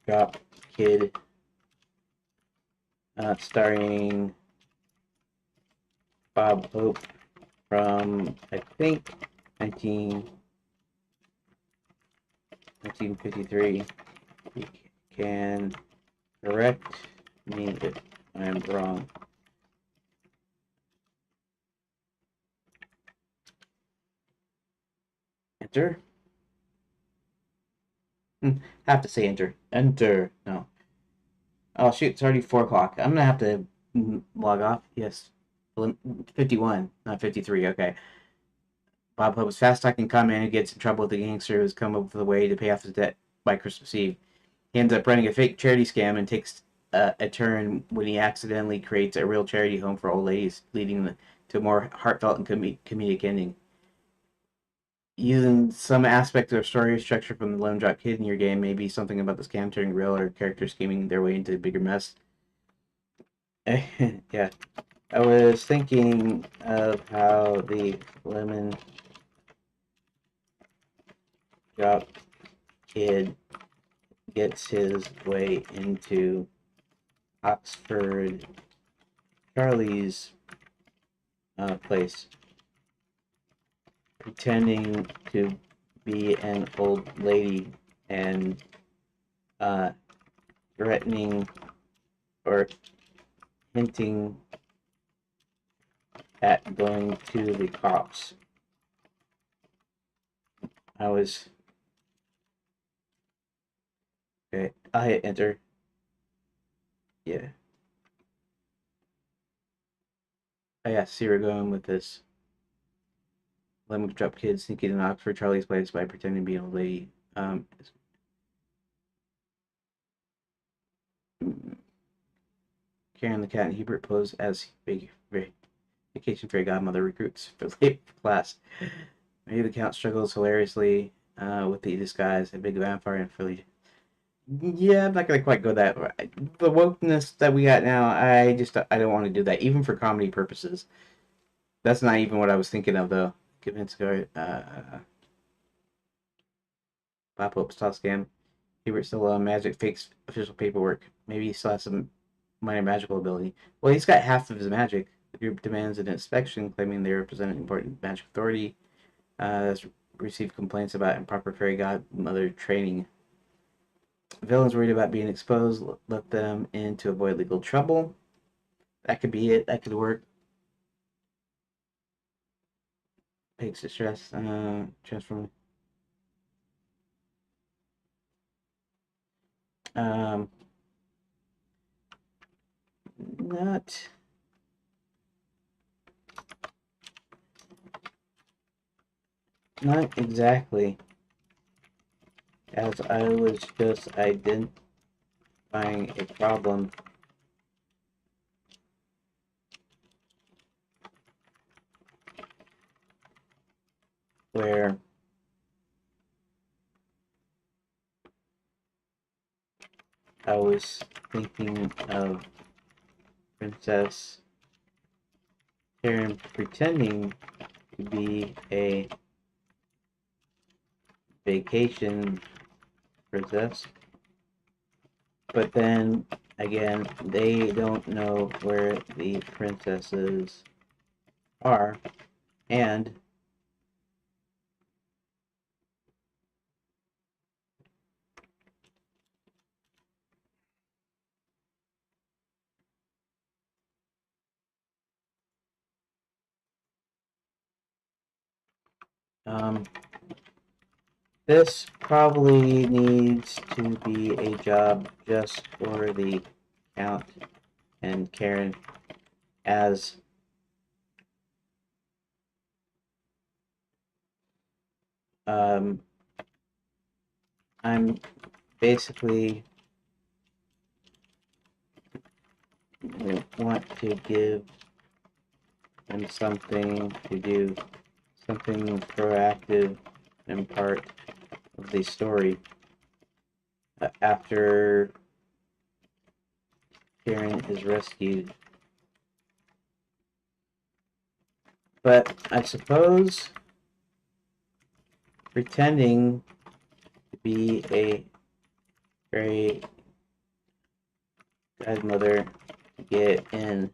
Drop Kid, starring Bob Hope from, I think, 1953. You can correct me if I'm wrong. Enter. Have to say enter. Enter. No. Oh shoot! It's already 4 o'clock. I'm gonna have to log off. Yes. 51, not 53. Okay. Bob Hope is fast-talking con man who gets in trouble with the gangster who's come up with a way to pay off his debt by Christmas Eve. He ends up running a fake charity scam and takes a turn when he accidentally creates a real charity home for old ladies, leading to a more heartfelt and comedic ending. Using some aspect of story structure from the Lone Drop Kid in your game, maybe something about the scam turning real or characters scheming their way into a bigger mess. Yeah. I was thinking of how the Lemon Drop Kid gets his way into Oxford Charlie's place, pretending to be an old lady and threatening or hinting at going to the cops. I was okay. I hit enter. Yeah. I see where we're going with this. Lemon drop kid sneaking in Oxford Charlie's place by pretending to be an old lady. Um, Karen the cat and Hubert pose as vacation fairy godmother recruits for late class. Maybe the count struggles hilariously with the disguise, a big vampire and Philly. Yeah, I'm not gonna quite go that. The wokeness that we got now, I don't want to do that, even for comedy purposes. That's not even what I was thinking of though. Convince guard, pop up style scam. Hubert still magic fakes official paperwork. Maybe he still has some minor magical ability. Well, he's got half of his magic. The group demands an inspection, claiming they represent an important magic authority. That's received complaints about improper fairy godmother training. Villains worried about being exposed let them in to avoid legal trouble. That could be it. That could work. Takes distress. Transform. Um, not not exactly. As I was just identifying a problem where I was thinking of Princess Karin pretending to be a vacation princess, but then again, they don't know where the princesses are, and um, this probably needs to be a job just for the Count and Karin, as um, I'm basically want to give them something to do, something proactive and part of the story after Karin is rescued. But I suppose pretending to be a very godmother to get in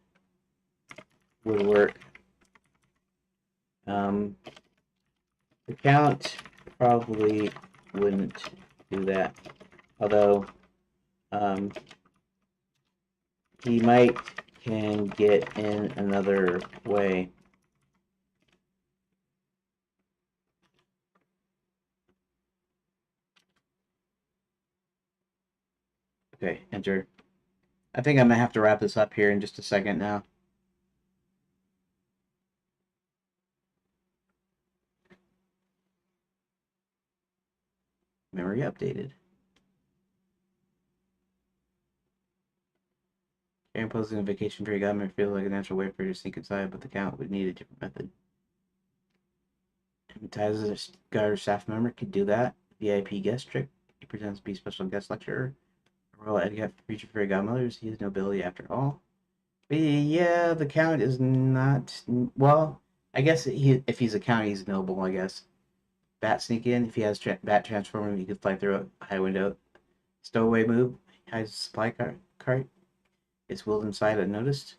would work. The Count probably wouldn't do that, although um, he might can get in another way. Okay, enter. I think I'm gonna have to wrap this up here in just a second now. Memory updated. Imposing a vacation period government feels like a natural way for you to sneak inside, but the Count would need a different method. Hypnotizes a guard or staff member could do that. VIP guest trick. He pretends to be a special guest lecturer. A royal etiquette for future fairy godmothers. He has nobility after all. But yeah, the Count is not. Well, I guess if he's a Count, he's noble, I guess. Bat sneak in. If he has bat transform, he could fly through a high window. Stowaway move. Hides a supply cart. It's wheeled inside unnoticed.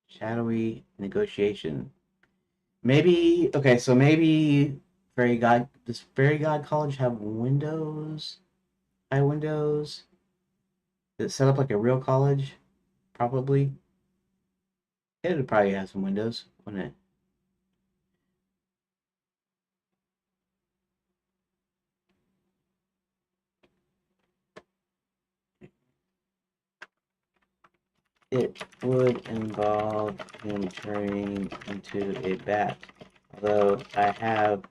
Shadowy negotiation. Maybe okay, so maybe does Fairy God College have windows? High windows? Is it set up like a real college? Probably. It would probably have some windows, wouldn't it? it would involve him turning into a bat. Although I have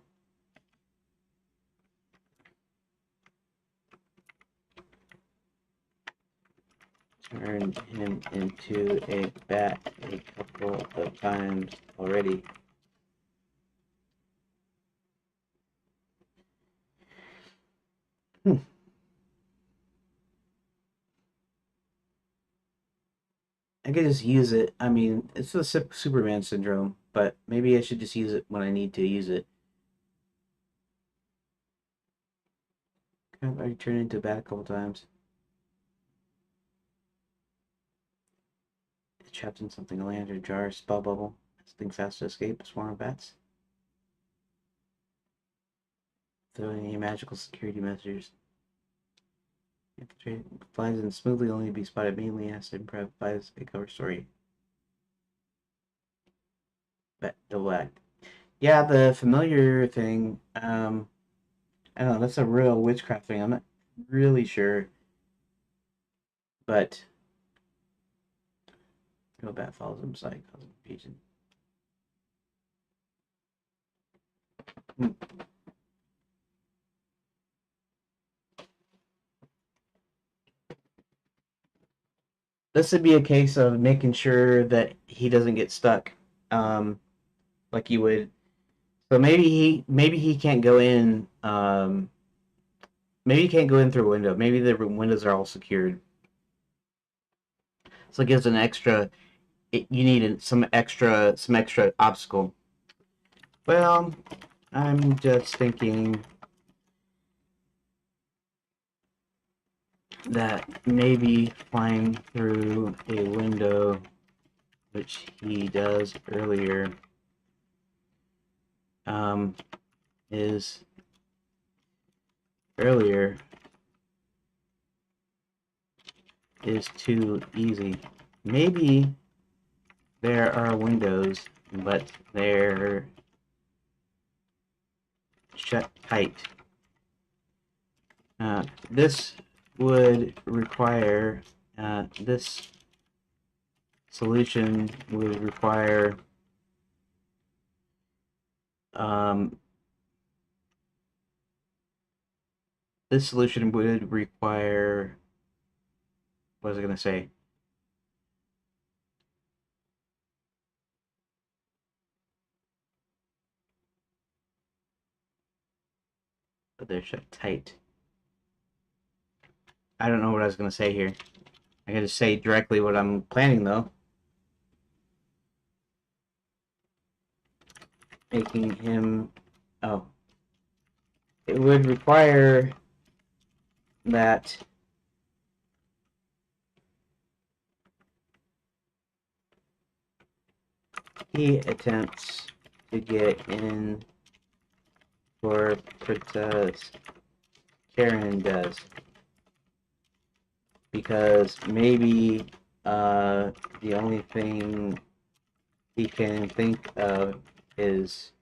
turned him into a bat a couple of times already. I could just use it. I mean, it's the Superman syndrome, but maybe I should just use it when I need to use it. I've already turned into a bat a couple times. It's trapped in something, a lantern, a jar, spell bubble. Something fast to escape, a swarm of bats. Throw any magical security measures. Infiltrate flies in smoothly, only to be spotted mainly has to improvise a cover story. But double act. Yeah, the familiar thing, I don't know, that's a real witchcraft thing. I'm not really sure. But no bat follows him side causing confusion. This would be a case of making sure that he doesn't get stuck, um, like you would. So maybe he can't go in. Maybe he can't go in through a window. Maybe the windows are all secured. So it gives an extra. You need some extra obstacle. Well, I'm just thinking that maybe flying through a window, which he does earlier, um, is earlier is too easy. Maybe there are windows, but they're shut tight. This would require, this solution would require, um, this solution would require, what was I going to say? But they're shut tight. I don't know what I was going to say here. I gotta say directly what I'm planning though. Making him, oh, it would require that he attempts to get in for Princess Karin does. Because maybe the only thing he can think of is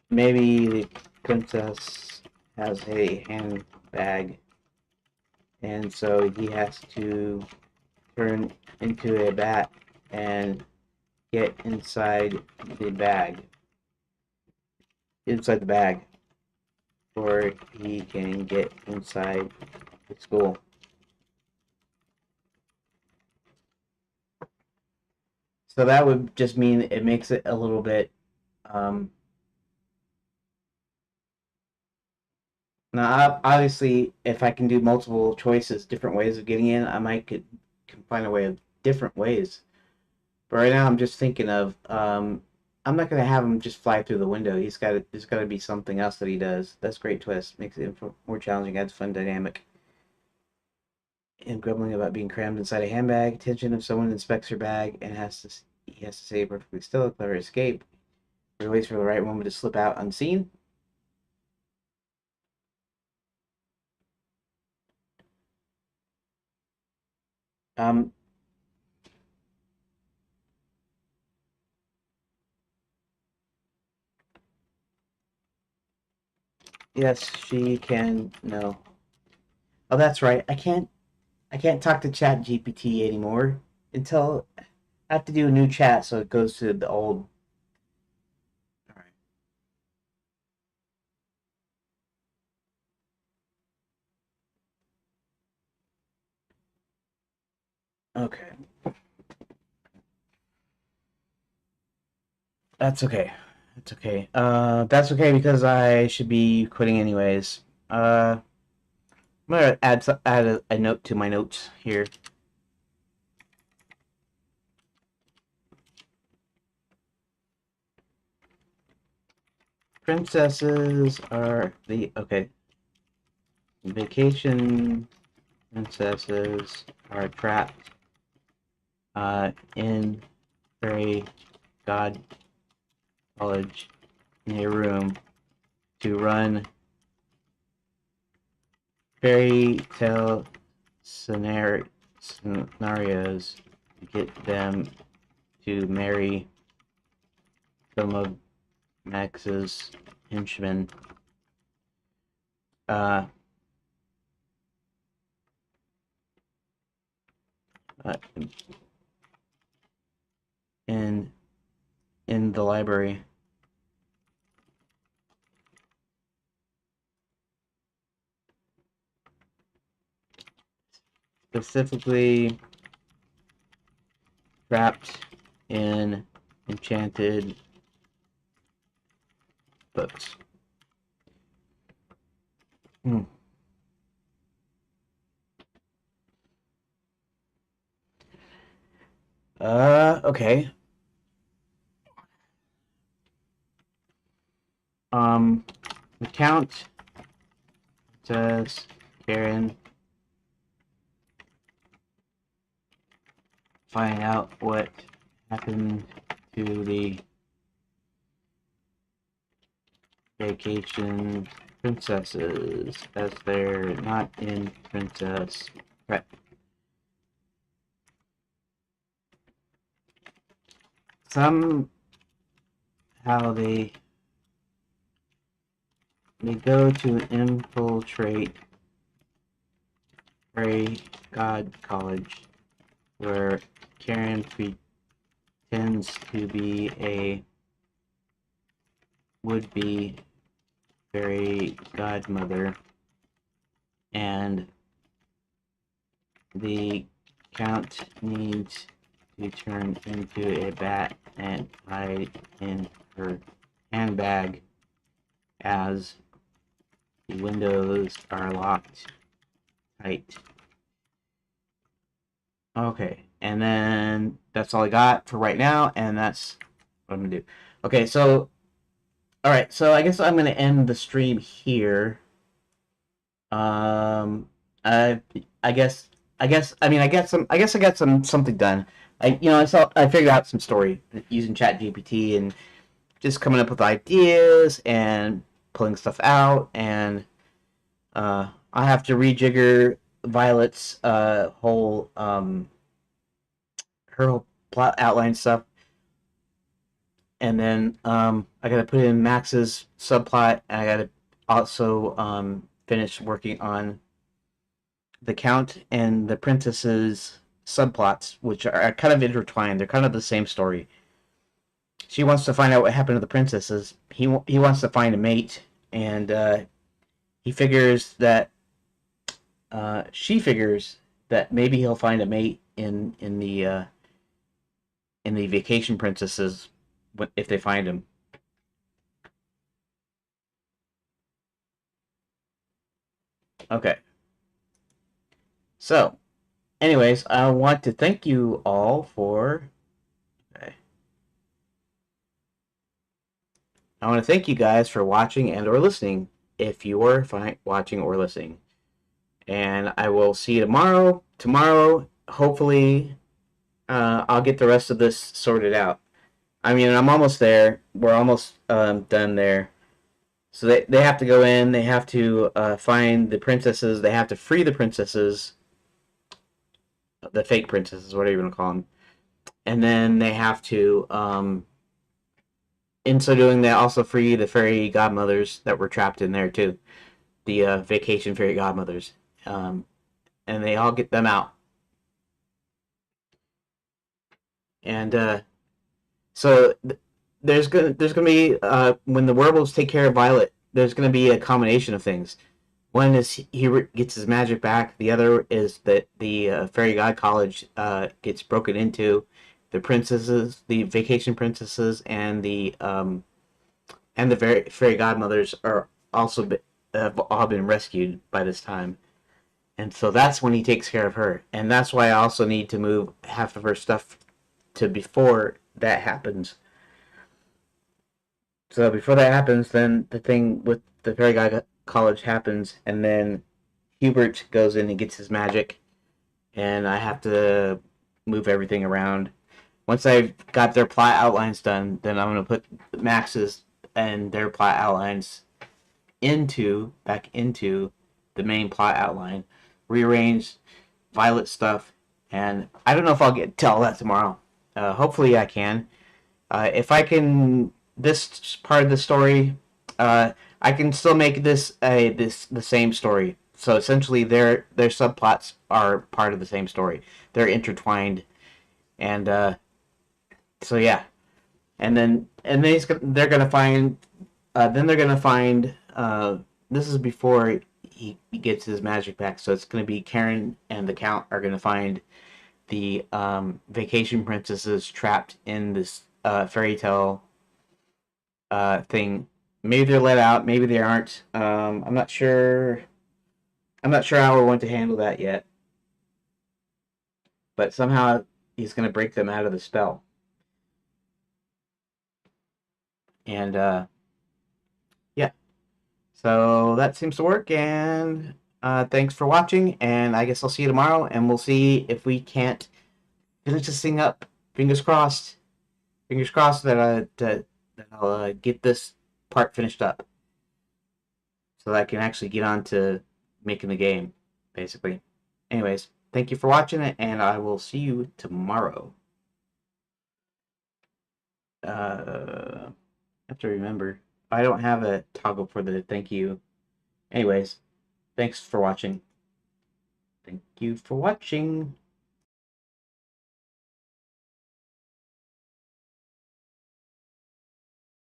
maybe the princess has a handbag, and so he has to turn into a bat and get inside the bag, or he can get inside the school. So that would just mean it makes it a little bit. Um, Now, obviously, if I can do multiple choices, different ways of getting in, I might can find a way of different ways. But right now, I'm just thinking of. I'm not gonna have him just fly through the window. There's got to be something else that he does. That's a great twist. Makes it more challenging. Adds fun dynamic. And grumbling about being crammed inside a handbag. Tension if someone inspects her bag and he has to stay perfectly still. A clever escape. Or waits for the right moment to slip out unseen. Um, yes, she can. No. Oh, that's right. I can't. I can't talk to Chat GPT anymore until I have to do a new chat, so it goes to the old. All right. Okay. That's okay. That's okay. That's okay because I should be quitting anyways. I'm gonna add a note to my notes here. Princesses are the okay. Vacation princesses are trapped in fairy god college in a room to run fairy tale scenarios to get them to marry some of Max's henchmen. Uh, uh, in in the library. Specifically trapped in enchanted books. Hmm. Okay. Um, the count says Karin find out what happened to the vacation princesses as they're not in princess prep. Somehow they go to infiltrate Fairy God College, where Karin pretends to be a would-be fairy godmother, and the Count needs to turn into a bat and hide in her handbag as the windows are locked tight. Okay, and then that's all I got for right now, and that's what I'm gonna do. Okay, so all right, so I guess I'm gonna end the stream here. Um, I I guess I mean I guess I got something done. I figured out some story using Chat GPT and just coming up with ideas and pulling stuff out, and I have to rejigger Violet's whole her whole plot outline stuff, and then I gotta put in Max's subplot, and I gotta also finish working on the Count and the Princess's subplots, which are kind of intertwined. They're kind of the same story. She wants to find out what happened to the princesses. He wants to find a mate, and he figures that she figures that maybe he'll find a mate in the vacation princesses if they find him. Okay. So, anyways, I want to thank you all for. Okay. I want to thank you guys for watching and or listening. If you are watching or listening, and I will see you tomorrow. Tomorrow, hopefully, I'll get the rest of this sorted out. I mean, I'm almost there. We're almost done there. So they have to go in. They have to find the princesses. They have to free the princesses, the fake princesses, whatever you want to call them. And then they have to, in so doing, they also free the fairy godmothers that were trapped in there too. The vacation fairy godmothers. Um, and they all get them out. And so there's gonna be when the werewolves take care of Violet, there's gonna be a combination of things. One is he gets his magic back. The other is that the fairy god college gets broken into. The princesses, the vacation princesses, and the fairy godmothers are also have all been rescued by this time. And so that's when he takes care of her. And that's why I also need to move half of her stuff to before that happens. So before that happens, then the thing with the fairy god college happens, and then Hubert goes in and gets his magic, and I have to move everything around. Once I've got their plot outlines done, then I'm going to put Max's and their plot outlines back into the main plot outline, rearrange Violet stuff, and I don't know if I'll get to all that tomorrow. Hopefully I can. If I can, this part of the story, I can still make this the same story. So essentially, their subplots are part of the same story. They're intertwined, and so yeah. And they're gonna find. Then they're gonna find. This is before he gets his magic back. So it's gonna be Karin and the Count are gonna find the vacation princesses trapped in this fairy tale thing. Maybe they're let out. Maybe they aren't. I'm not sure. I'm not sure how we want to handle that yet. But somehow he's going to break them out of the spell. And yeah, so that seems to work. And thanks for watching. And I guess I'll see you tomorrow. And we'll see if we can't finish this thing up. Fingers crossed. Fingers crossed that I'll get this part finished up, so that I can actually get on to making the game, basically. Anyways, thank you for watching it, and I will see you tomorrow. I have to remember. I don't have a toggle for the thank you. Anyways, thanks for watching. Thank you for watching.